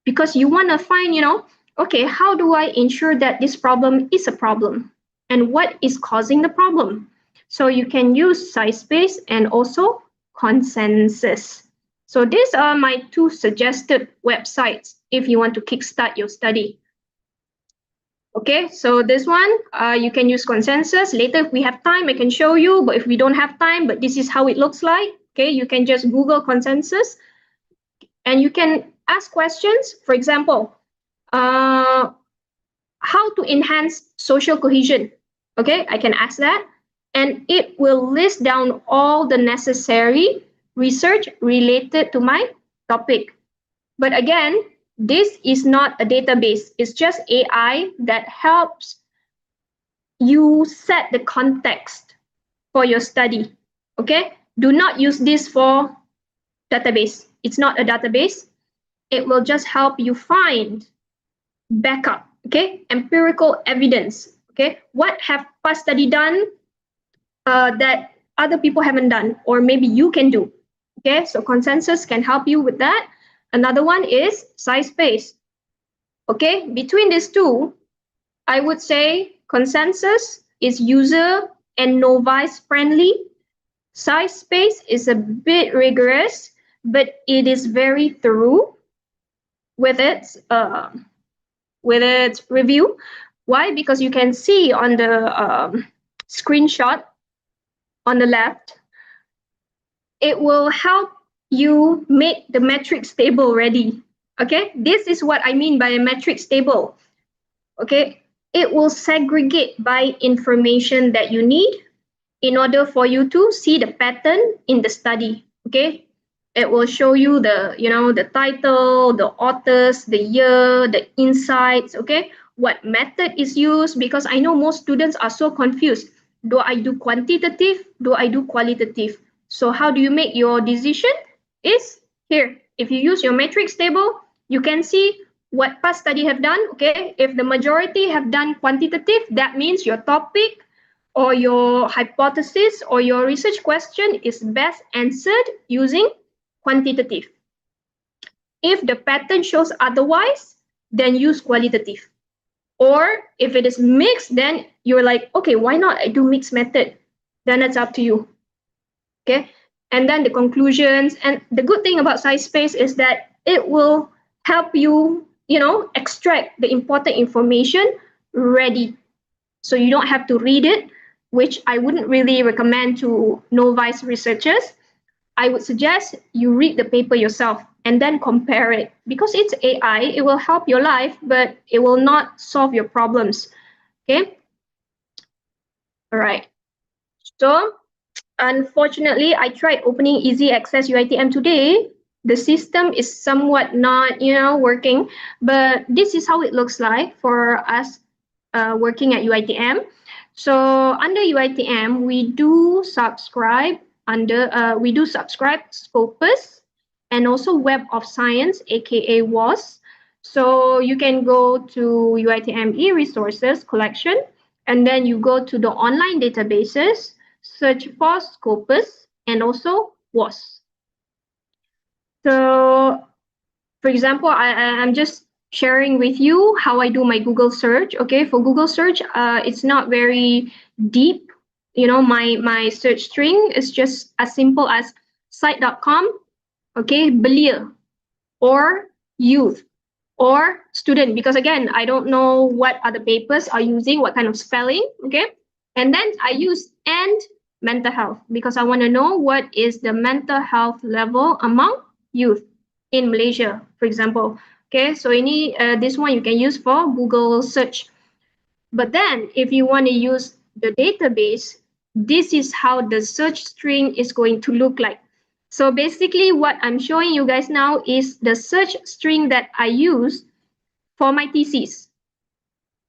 because you want to find, you know, okay, how do I ensure that this problem is a problem and what is causing the problem? So you can use SciSpace and also Consensus. So these are my two suggested websites if you want to kickstart your study. Okay, so this one, you can use Consensus. Later, if we have time, I can show you, but if we don't have time, but this is how it looks like. Okay, you can just Google Consensus and you can ask questions. For example, how to enhance social cohesion? Okay, I can ask that and it will list down all the necessary research related to my topic. But again, this is not a database. It's just AI that helps you set the context for your study. Okay, do not use this for database. It's not a database. It will just help you find backup, okay, empirical evidence. Okay, what have past study done that other people haven't done, or maybe you can do. Okay, so Consensus can help you with that. Another one is SciSpace. Okay, between these two, I would say Consensus is user and novice friendly. SciSpace is a bit rigorous, but it is very thorough with its review. Why? Because you can see on the screenshot on the left, it will help you make the metrics table ready. Okay, this is what I mean by a metrics table. Okay, it will segregate by information that you need in order for you to see the pattern in the study. Okay, it will show you the, you know, the title, the authors, the year, the insights, okay, what method is used, because I know most students are so confused. Do I do quantitative? Do I do qualitative? So how do you make your decision? Is here. If you use your matrix table, you can see what past study have done. Okay, if the majority have done quantitative, that means your topic or your hypothesis or your research question is best answered using quantitative. If the pattern shows otherwise, then use qualitative. Or if it is mixed, then you're like, okay, why not I do mixed method? Then it's up to you. Okay, and then the conclusions. And the good thing about SciSpace is that it will help you, you know, extract the important information ready. So you don't have to read it, which I wouldn't really recommend to novice researchers. I would suggest you read the paper yourself and then compare it, because it's AI, it will help your life, but it will not solve your problems. Okay. All right. So unfortunately, I tried opening Easy Access UiTM today. The system is somewhat not, you know, working, but this is how it looks like for us working at UiTM. So under UiTM, we do subscribe Scopus and also Web of Science, aka WAS. So you can go to UiTM e-resources collection, and then you go to the online databases, search for Scopus and also WAS. So for example, I'm just sharing with you how I do my Google search. Okay, for Google search, it's not very deep. You know, my search string is just as simple as site.com, okay, belia, or youth, or student, because again, I don't know what other papers are using, what kind of spelling, okay? And then I use and mental health because I want to know what is the mental health level among youth in Malaysia, for example. Okay, so any this one you can use for Google search. But then if you want to use the database, this is how the search string is going to look like. So basically what I'm showing you guys now is the search string that I use for my thesis.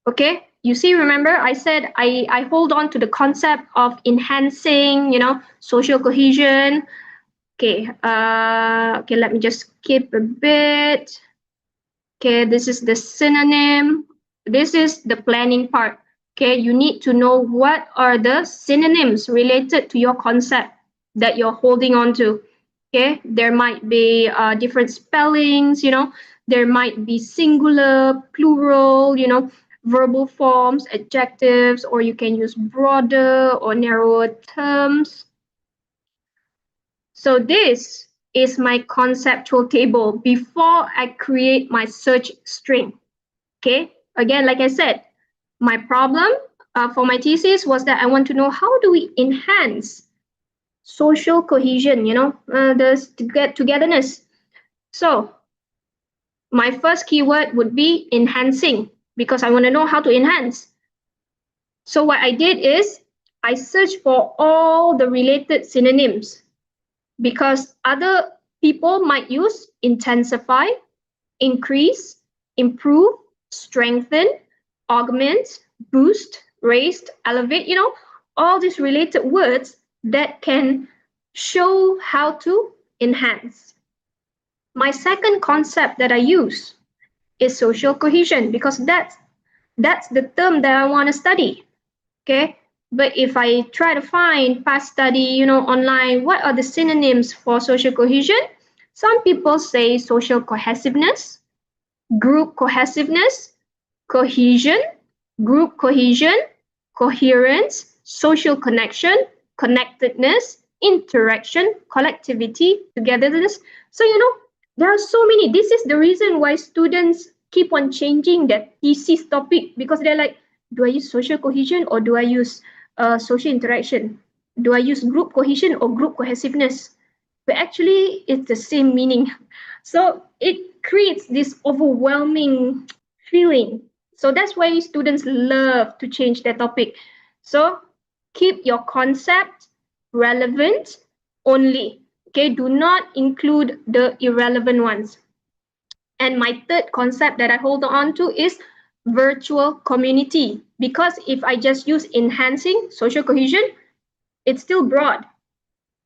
Okay, you see, remember I said I hold on to the concept of enhancing, you know, social cohesion. Okay, okay, let me just skip a bit. Okay, this is the synonym. This is the planning part. Okay, you need to know what are the synonyms related to your concept that you're holding on to. Okay, there might be different spellings, you know, there might be singular, plural, you know, verbal forms, adjectives, or you can use broader or narrower terms. So this is my conceptual table before I create my search string. Okay, again, like I said, my problem for my thesis was that I want to know how do we enhance social cohesion, you know, the togetherness. So my first keyword would be enhancing because I want to know how to enhance. So what I did is I searched for all the related synonyms because other people might use intensify, increase, improve, strengthen, augment, boost, raise, elevate, you know, all these related words that can show how to enhance. My second concept that I use is social cohesion because that's the term that I want to study. Okay, but if I try to find past study, you know, online, what are the synonyms for social cohesion? Some people say social cohesiveness, group cohesiveness, cohesion, group cohesion, coherence, social connection, connectedness, interaction, collectivity, togetherness. So, you know, there are so many. This is the reason why students keep on changing their thesis topic because they're like, do I use social cohesion or do I use social interaction? Do I use group cohesion or group cohesiveness? But actually, it's the same meaning. So it creates this overwhelming feeling. So that's why students love to change their topic. So keep your concept relevant only. Okay, do not include the irrelevant ones. And my third concept that I hold on to is virtual community. Because if I just use enhancing social cohesion, it's still broad.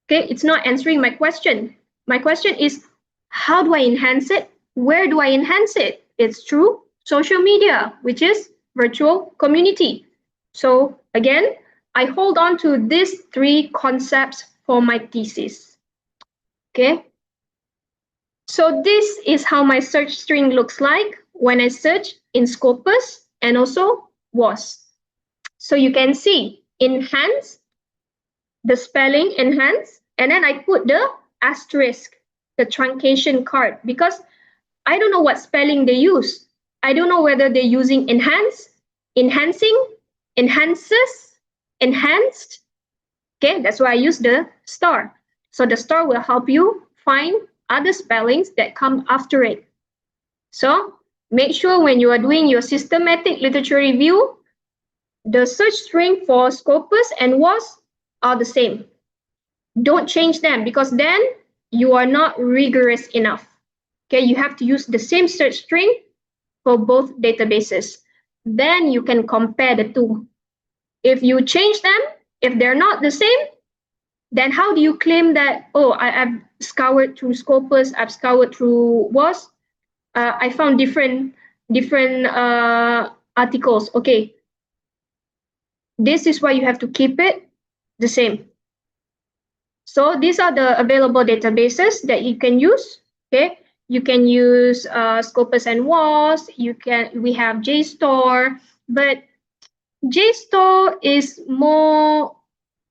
Okay, it's not answering my question. My question is, how do I enhance it? Where do I enhance it? It's through social media, which is virtual community. So again, I hold on to these three concepts for my thesis. Okay. So this is how my search string looks like when I search in Scopus and also WAS. So you can see enhance, the spelling enhance, and then I put the asterisk, the truncation card, because I don't know what spelling they use. I don't know whether they're using enhance, enhancing, enhances, enhanced. Okay, that's why I use the star. So the star will help you find other spellings that come after it. So make sure when you are doing your systematic literature review, the search string for Scopus and WAS are the same. Don't change them because then you are not rigorous enough. Okay, you have to use the same search string for both databases. Then you can compare the two. If you change them, if they're not the same, then how do you claim that, oh, I've scoured through Scopus, I've scoured through WAS,
I found different articles. Okay, this is why you have to keep it the same. So these are the available databases that you can use. Okay, you can use Scopus and WAS. We have JSTOR, but JSTOR is more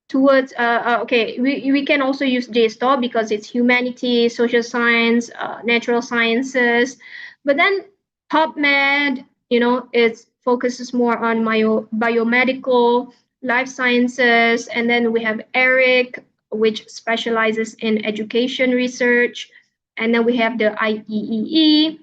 towards okay, we can also use JSTOR because it's humanities, social science, natural sciences, but then PubMed, it focuses more on biomedical, life sciences, and then we have ERIC, which specializes in education research, and then we have the IEEE,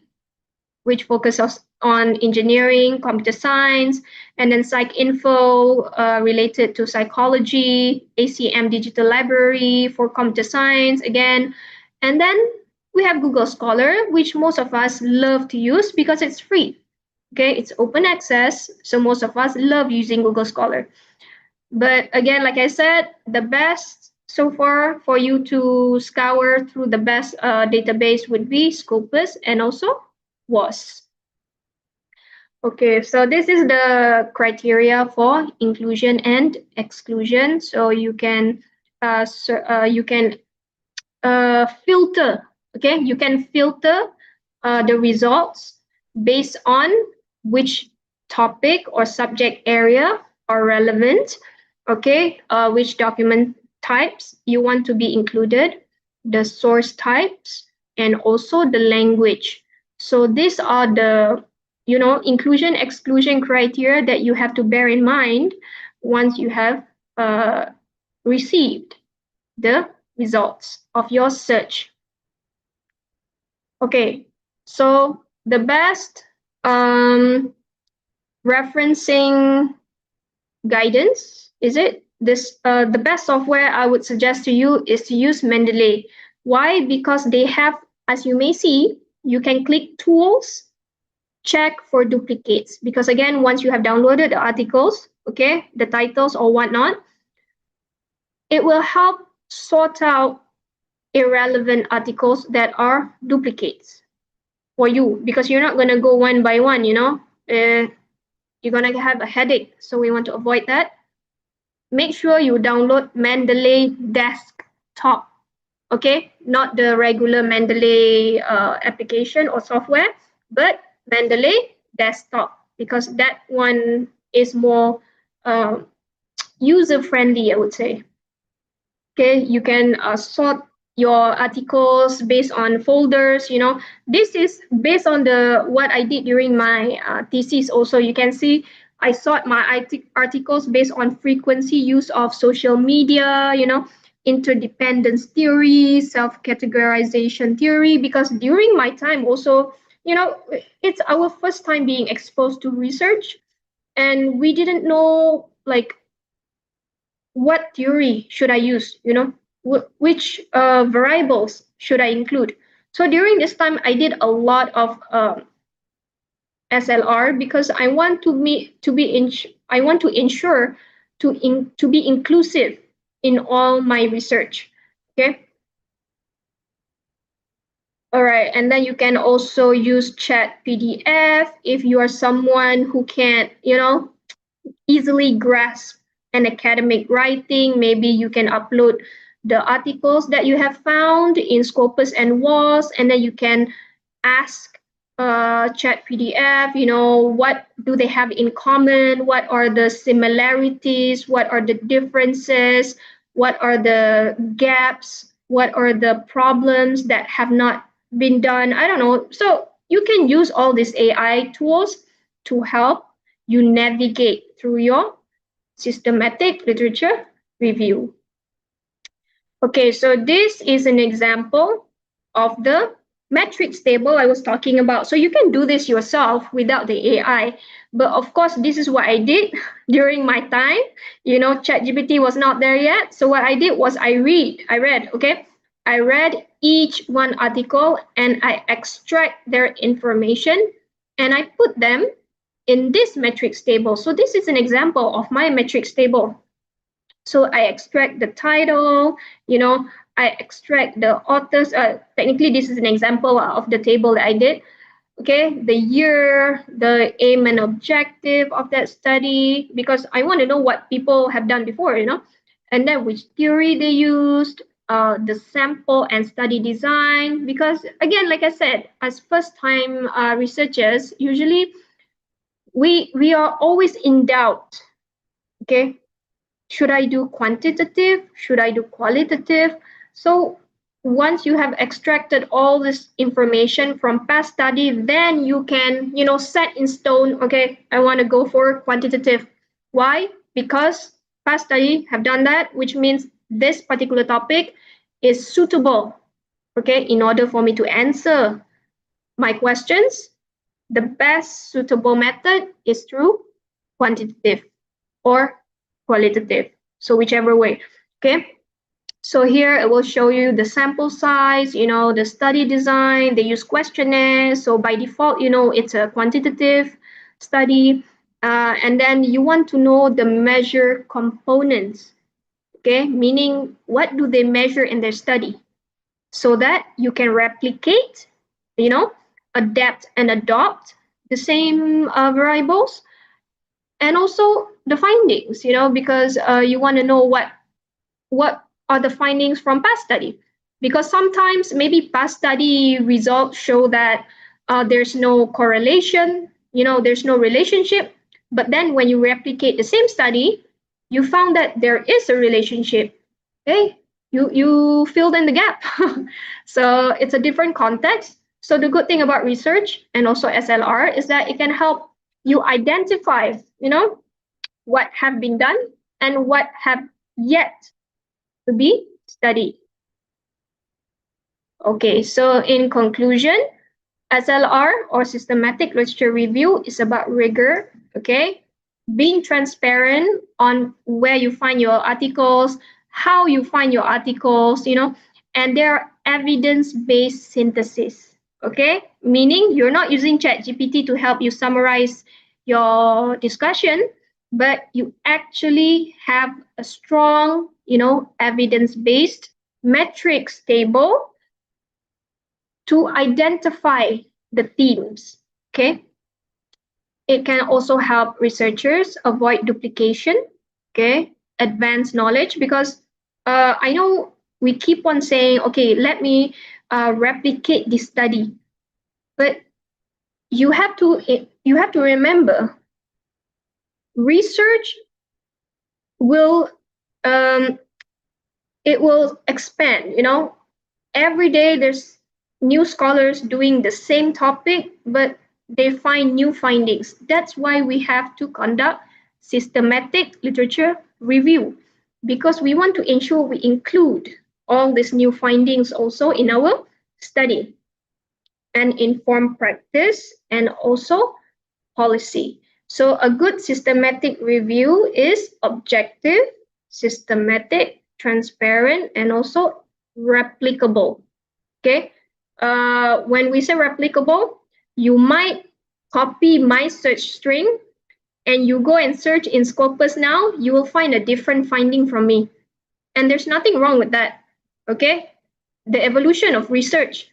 which focuses on engineering, computer science, and then PsycInfo related to psychology, ACM Digital Library for computer science again. And then we have Google Scholar, which most of us love to use because it's free. Okay, it's open access, so most of us love using Google Scholar. But again, like I said, the best so far for you to scour through the best database would be Scopus and also WAS. Okay, so this is the criteria for inclusion and exclusion. So you can filter. Okay, you can filter the results based on which topic or subject area are relevant. Okay, which document types you want to be included, the source types, and also the language. So these are the inclusion exclusion criteria that you have to bear in mind once you have received the results of your search. Okay, so the best referencing guidance, is it this the best software I would suggest to you is to use Mendeley. Why? Because they have, as you may see, you can click tools, check for duplicates, because again, once you have downloaded the articles, okay, the titles or whatnot, it will help sort out irrelevant articles that are duplicates for you, because you're not going to go one by one, you're going to have a headache, so we want to avoid that. Make sure you download Mendeley Desktop, okay, not the regular Mendeley application or software, but Mendeley Desktop, because that one is more user friendly, I would say. Okay, you can sort your articles based on folders. This is based on what I did during my thesis. Also, you can see I sort my articles based on frequency use of social media, interdependence theory, self-categorization theory, because during my time also, it's our first time being exposed to research, and we didn't know like what theory should I use, which variables should I include. So during this time, I did a lot of SLR because I want to ensure to be inclusive in all my research. Okay. All right, and then you can also use Chat PDF if you are someone who can't, easily grasp an academic writing. Maybe you can upload the articles that you have found in Scopus and WAS, and then you can ask Chat PDF, what do they have in common? What are the similarities? What are the differences? What are the gaps? What are the problems that have not been done? I don't know. So you can use all these AI tools to help you navigate through your systematic literature review. Okay, so this is an example of the metrics table I was talking about. So you can do this yourself without the AI. But of course, this is what I did during my time. ChatGPT was not there yet. So what I did was I read, okay? I read each one article and I extract their information and I put them in this metrics table. So this is an example of my metrics table. So I extract the title, I extract the authors. Technically, this is an example of the table that I did. okay, the year, the aim and objective of that study, because I want to know what people have done before, and then which theory they used, the sample and study design. Because again, like I said, as first-time researchers, usually we are always in doubt. Okay, should I do quantitative? Should I do qualitative? So once you have extracted all this information from past study, then you can, set in stone, okay, I want to go for quantitative. Why? Because past study have done that, which means this particular topic is suitable, okay, in order for me to answer my questions. The best suitable method is through quantitative or qualitative. So whichever way, okay? So here it will show you the sample size, the study design, they use questionnaires. So by default, it's a quantitative study. And then you want to know the measure components, okay? Meaning what do they measure in their study so that you can replicate, adapt and adopt the same variables, and also the findings, because you want to know what are the findings from past study, because sometimes maybe past study results show that there's no correlation, there's no relationship, but then when you replicate the same study, you found that there is a relationship. Okay, you filled in the gap. So it's a different context. So the good thing about research and also SLR is that it can help you identify, what have been done and what have yet to be studied. Okay, so in conclusion, SLR or systematic literature review is about rigor, okay? Being transparent on where you find your articles, how you find your articles, and their evidence-based synthesis, okay? Meaning you're not using ChatGPT to help you summarize your discussion, but you actually have a strong, evidence-based metrics table to identify the themes, okay? It can also help researchers avoid duplication, okay? Advance knowledge, because I know we keep on saying, okay, let me replicate this study, but you have to remember, research will it will expand. Every day there's new scholars doing the same topic, but they find new findings. That's why we have to conduct systematic literature review, because we want to ensure we include all these new findings also in our study and inform practice and also policy. So a good systematic review is objective, systematic, transparent, and also replicable. Okay. When we say replicable, you might copy my search string and you go and search in Scopus now, you will find a different finding from me. And there's nothing wrong with that. Okay. The evolution of research,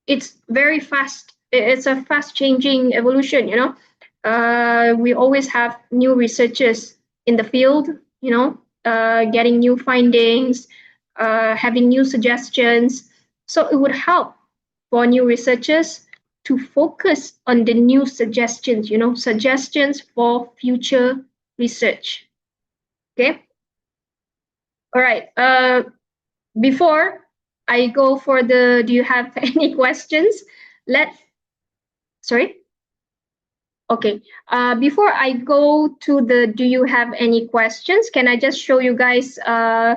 it's very fast. It's a fast changing evolution, we always have new researchers in the field, getting new findings, having new suggestions. So it would help for new researchers to focus on the new suggestions, suggestions for future research. Okay. All right. Before I go for do you have any questions? Sorry? Okay, before I go to do you have any questions? Can I just show you guys, okay,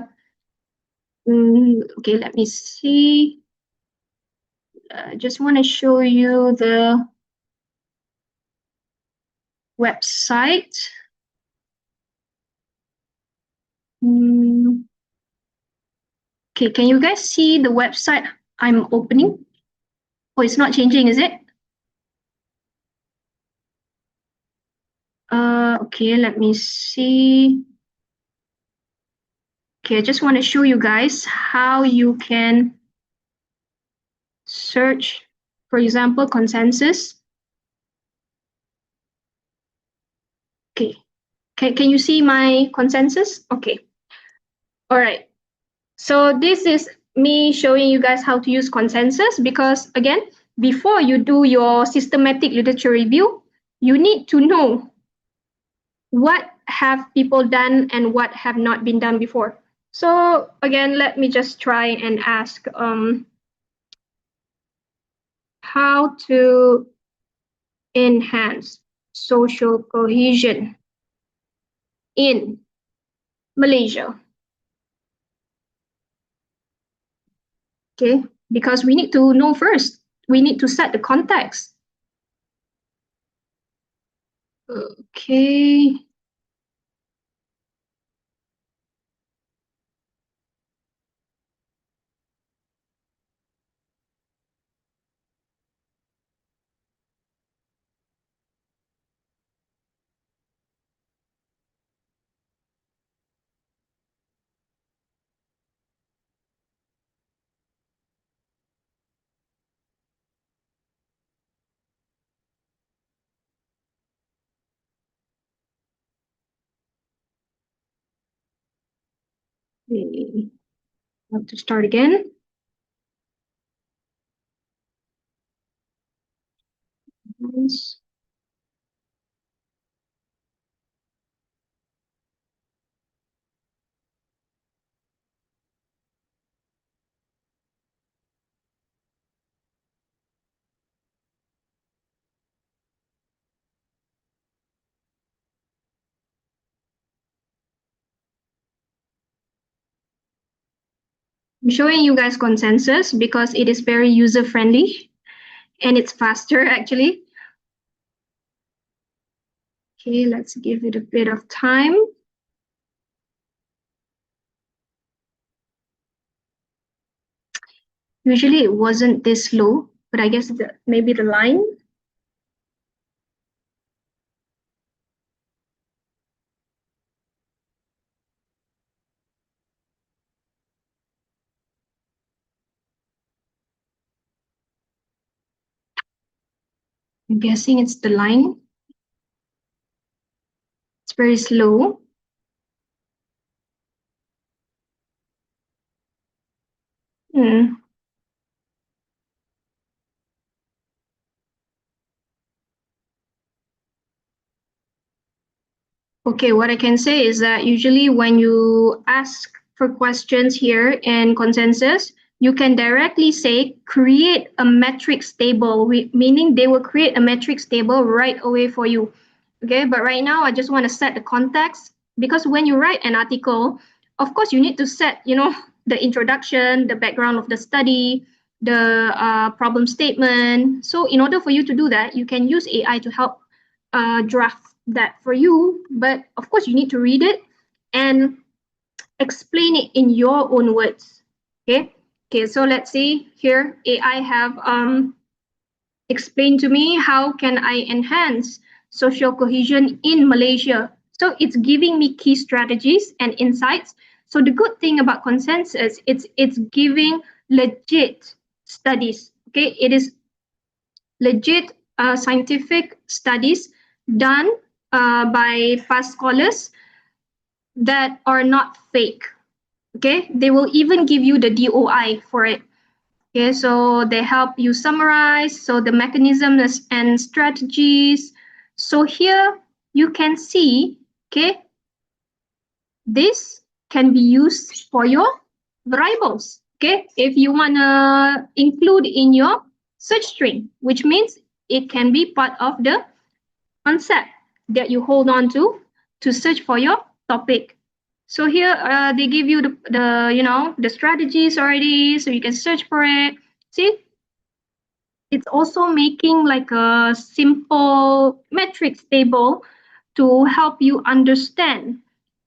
let me see. I just want to show you the website. Okay, can you guys see the website I'm opening? Oh, it's not changing, is it? Okay, let me see. Okay, I just want to show you guys how you can search, for example, consensus. Okay. Can you see my consensus? Okay. All right. So this is me showing you guys how to use consensus because again, before you do your systematic literature review, you need to know what have people done and what have not been done before. So again, let me just try and ask how to enhance social cohesion in Malaysia. Okay, because we need to know first. We need to set the context. Okay. We have to start again. Yes. I'm showing you guys consensus because it is very user friendly and it's faster actually. Okay, let's give it a bit of time. Usually it wasn't this slow, but I guess maybe the line. I'm guessing it's the line. It's very slow. Okay, what I can say is that usually when you ask for questions here in consensus, you can directly say create a metrics table, meaning they will create a metrics table right away for you. Okay, but right now I just want to set the context because when you write an article, of course you need to set, the introduction, the background of the study, the problem statement. So in order for you to do that, you can use AI to help draft that for you. But of course, you need to read it and explain it in your own words. Okay. Okay. So let's see here. AI have explained to me how can I enhance social cohesion in Malaysia. So it's giving me key strategies and insights. So the good thing about consensus, it's giving legit studies. Okay, it is legit scientific studies done by past scholars that are not fake. Okay, they will even give you the DOI for it. Okay, so they help you summarize, so the mechanisms and strategies. So here you can see, okay, this can be used for your variables. Okay, if you want to include in your search string, which means it can be part of the concept that you hold on to search for your topic. So here they give you the strategies already, so you can search for it. See, it's also making like a simple metrics table to help you understand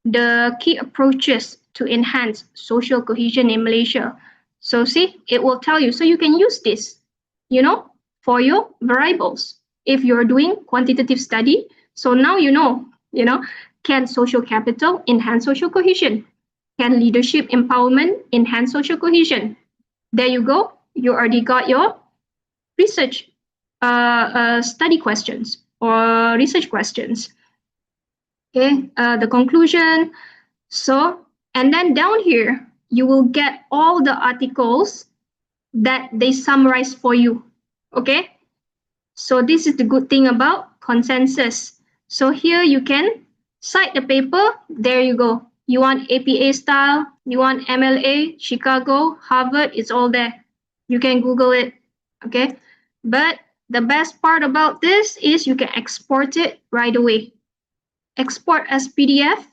the key approaches to enhance social cohesion in Malaysia. So see, it will tell you. So you can use this, for your variables. If you're doing quantitative study, so now can social capital enhance social cohesion? Can leadership empowerment enhance social cohesion? There you go. You already got your research study questions or research questions. Okay, the conclusion. So, and then down here, you will get all the articles that they summarize for you. Okay, so this is the good thing about consensus. So here you can cite the paper. There you go. You want APA style, you want MLA, Chicago, Harvard, it's all there. You can Google it. Okay, but the best part about this is you can export it right away. Export as PDF.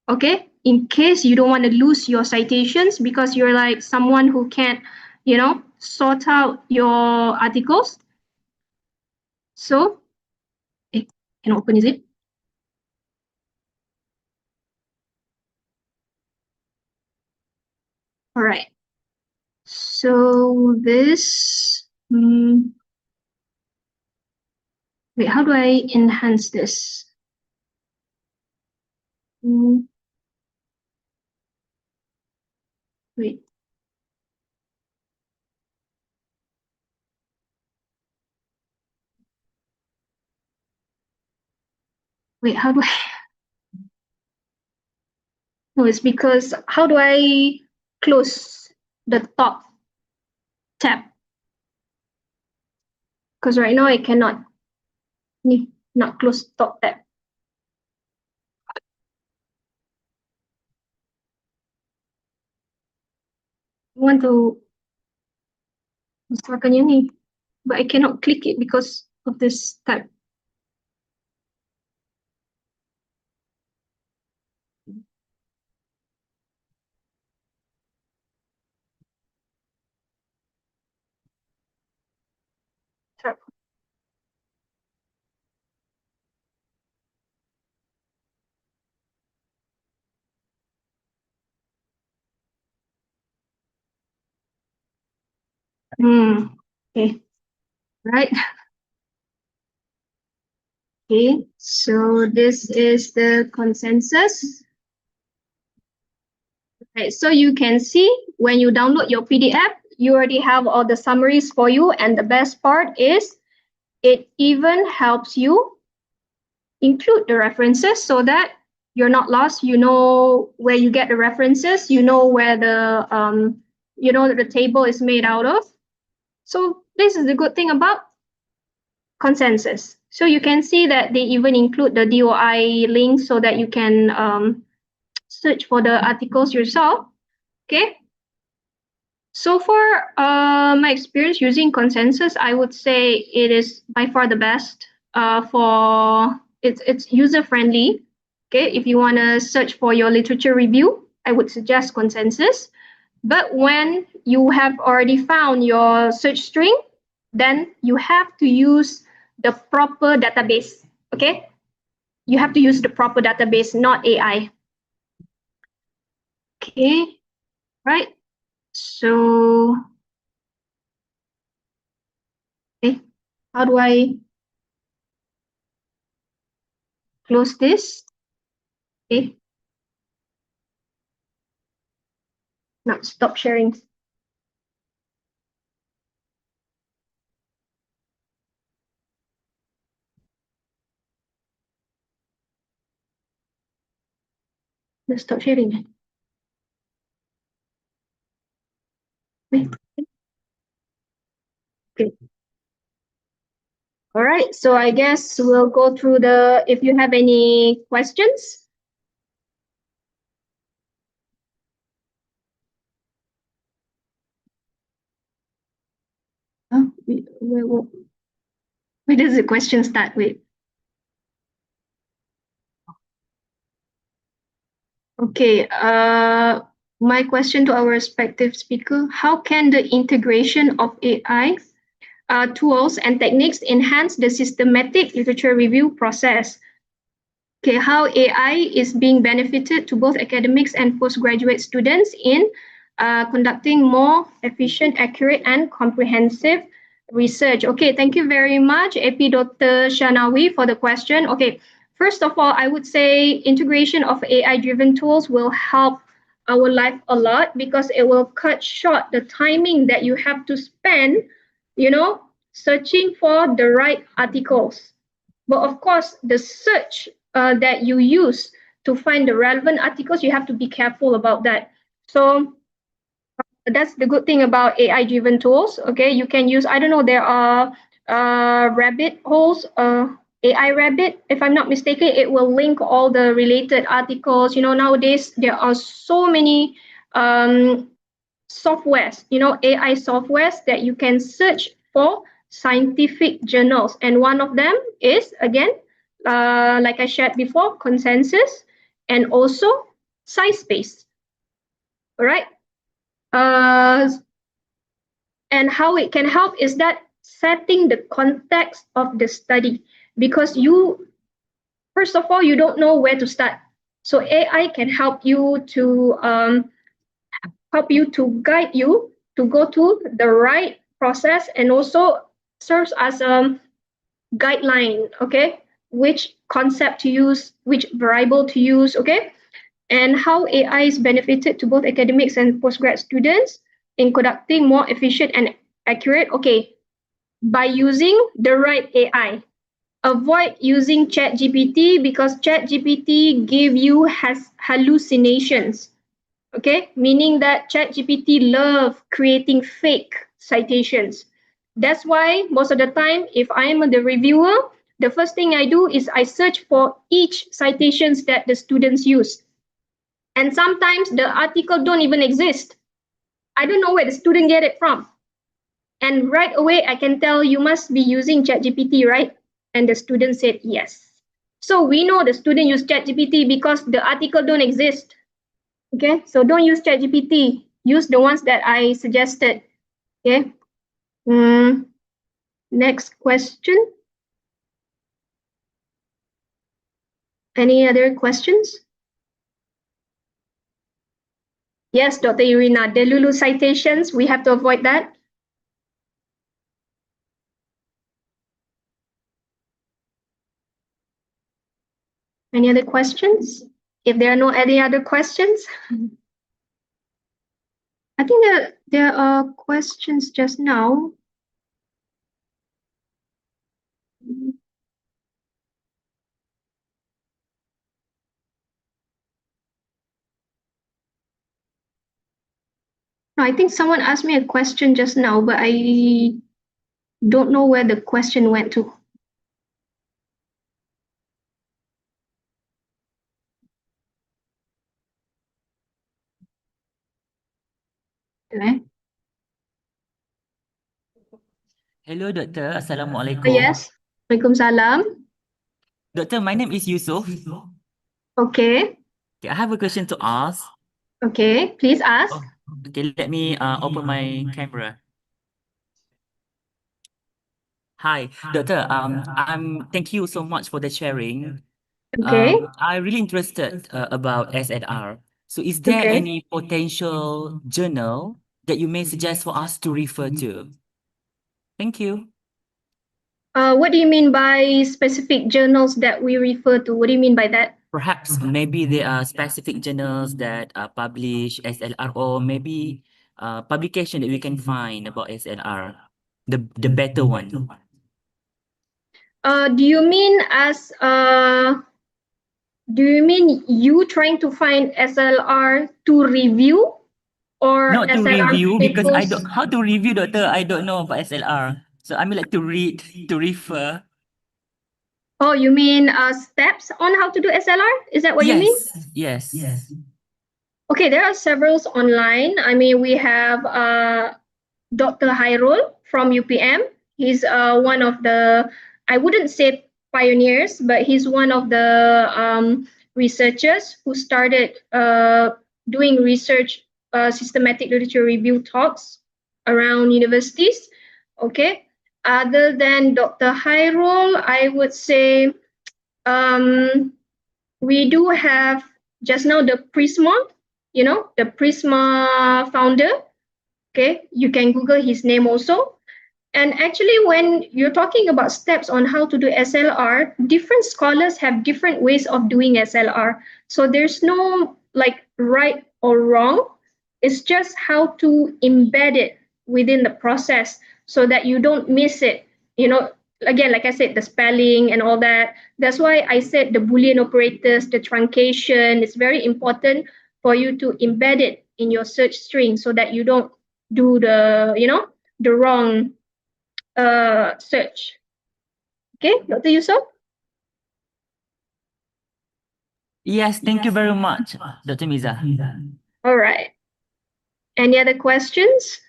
Okay, in case you don't want to lose your citations because you're like someone who can't, sort out your articles. So, can I open, is it? All right. So this, wait, how do I enhance this? Wait. Wait, how do I? No, it's because how do I close the top tab? Because right now I cannot not close top tab. I want to besarkan yang ni, but I cannot click it because of this tab. Tab. Okay. Right. Okay, so this is the consensus. Right, so you can see when you download your PDF, you already have all the summaries for you. And the best part is it even helps you include the references so that you're not lost. You know where you get the references, you know where the the table is made out of. So this is the good thing about consensus. So you can see that they even include the DOI link so that you can search for the articles yourself. Okay. So far, my experience using consensus, I would say it is by far the best. For it's user friendly. Okay, if you want to search for your literature review, I would suggest consensus. But when you have already found your search string, then you have to use the proper database. Okay, you have to use the proper database, not AI. Okay, right. So, okay, how do I close this? Okay. Now stop sharing. Let's stop sharing. Wait. Okay. All right. So I guess we'll go through if you have any questions. Oh, where does the question start with? Okay. My question to our respective speaker: how can the integration of AI tools and techniques enhance the systematic literature review process? Okay, how AI is being benefited to both academics and postgraduate students in conducting more efficient, accurate, and comprehensive research. Okay, thank you very much, AP Dr. Shanawi, for the question. Okay, first of all, I would say integration of AI-driven tools will help our life a lot because it will cut short the timing that you have to spend, searching for the right articles. But of course, the search that you use to find the relevant articles, you have to be careful about that. So that's the good thing about AI driven tools. Okay, you can use, I don't know, there are rabbit holes, AI rabbit, if I'm not mistaken, it will link all the related articles. Nowadays there are so many softwares, AI softwares that you can search for scientific journals. And one of them is, again, like I shared before, Consensus and also SciSpace. All right. And how it can help is that setting the context of the study, because first of all, you don't know where to start. So AI can help you to guide you to go to the right process, and also serves as a guideline, okay, which concept to use, which variable to use, okay, and how AI is benefited to both academics and postgrad students in conducting more efficient and accurate, okay, by using the right AI. Avoid using ChatGPT, because ChatGPT has hallucinations. Okay, meaning that ChatGPT love creating fake citations. That's why most of the time, if I'm the reviewer, the first thing I do is I search for each citations that the students use. And sometimes the article don't even exist. I don't know where the student get it from. And right away, I can tell you must be using ChatGPT, right? And the student said yes. So we know the student used ChatGPT because the article don't exist. Okay, so don't use ChatGPT. Use the ones that I suggested. Okay. Next question. Any other questions? Yes, Dr. Irina, the Lulu citations, we have to avoid that. Any other questions? If there are no any other questions, I think that there are questions just now. No, I think someone asked me a question just now, but I don't know where the question went to. Okay.
Hello, Doctor. Assalamualaikum.
Yes. Waalaikumsalam.
Doctor, my name is Yusuf.
Okay.
Okay, I have a question to ask.
Okay, please ask.
Okay, let me open my camera. Hi, Doctor. Thank you so much for the sharing.
Okay.
I'm really interested about SNR. So, is there
Okay.
any potential journal that you may suggest for us to refer to? Thank you.
What do you mean by specific journals that we refer to? What do you mean by that?
Perhaps maybe there are specific journals that publish SLR, or maybe publication that we can find about SLR, the better one.
Do you mean you trying to find SLR to review, or
Not to
SLR
review, because I
papers?
don't how to review, Doctor. I don't know about SLR. So I mean, like, to read, to refer.
Oh, you mean steps on how to do SLR? Is that what you mean?
Yes.
Okay, there are several online. I mean, we have Dr. Hairul from UPM. He's one of the, I wouldn't say pioneers, but he's one of the researchers who started doing research, systematic literature review talks around universities. Okay. Other than Dr. Hairul, I would say we do have just now the Prisma, the Prisma founder. Okay, you can Google his name also. And actually, when you're talking about steps on how to do SLR, different scholars have different ways of doing SLR. So there's no like right or wrong. It's just how to embed it within the process so that you don't miss it. again, like I said, the spelling and all that. That's why I said the Boolean operators, the truncation is very important for you to embed it in your search string so that you don't do the wrong search. Okay, Dr. Yusuf?
Yes, thank you very much, Dr. Miza.
All right. Any other questions?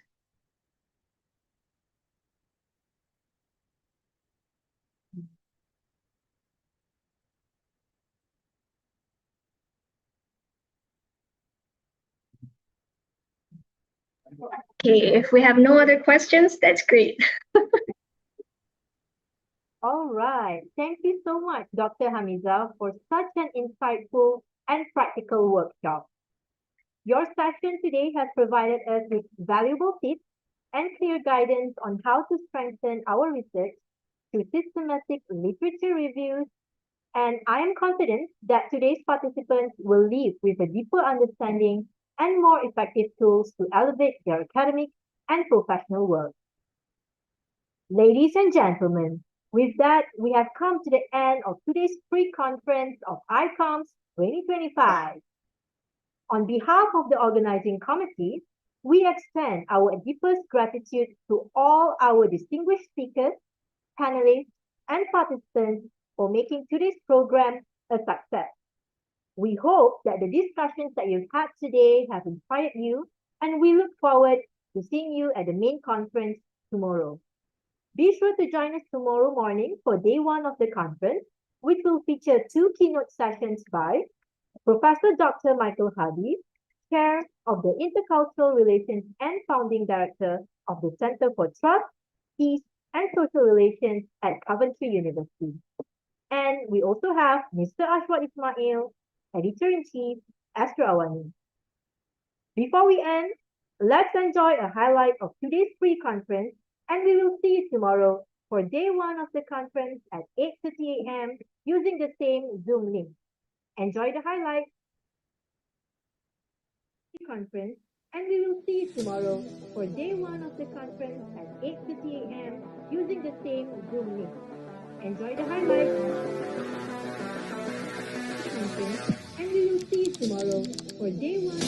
Okay, if we have no other questions, that's great.
All right. Thank you so much, Dr. Hamiza, for such an insightful and practical workshop. Your session today has provided us with valuable tips and clear guidance on how to strengthen our research through systematic literature reviews, and I am confident that today's participants will leave with a deeper understanding and more effective tools to elevate their academic and professional work. Ladies and gentlemen, with that, we have come to the end of today's pre-conference of iCOMS 2025. On behalf of the organizing committee, we extend our deepest gratitude to all our distinguished speakers, panelists, and participants for making today's program a success. We hope that the discussions that you've had today have inspired you, and we look forward to seeing you at the main conference tomorrow. Be sure to join us tomorrow morning for day one of the conference, which will feature two keynote sessions by Professor Dr. Michael Hadi, Chair of the Intercultural Relations and Founding Director of the Center for Trust, Peace, and Social Relations at Coventry University. And we also have Mr. Ashwat Ismail, Editor-in-Chief, Astro Awani. Before we end, let's enjoy a highlight of today's pre-conference, and we will see you tomorrow for day one of the conference at 8:30 a.m. using the same Zoom link. Enjoy the highlight conference, and we will see you tomorrow for day one of the conference at 8:30 a.m. using the same Zoom link. Enjoy the highlight conference, and we will see you tomorrow for day one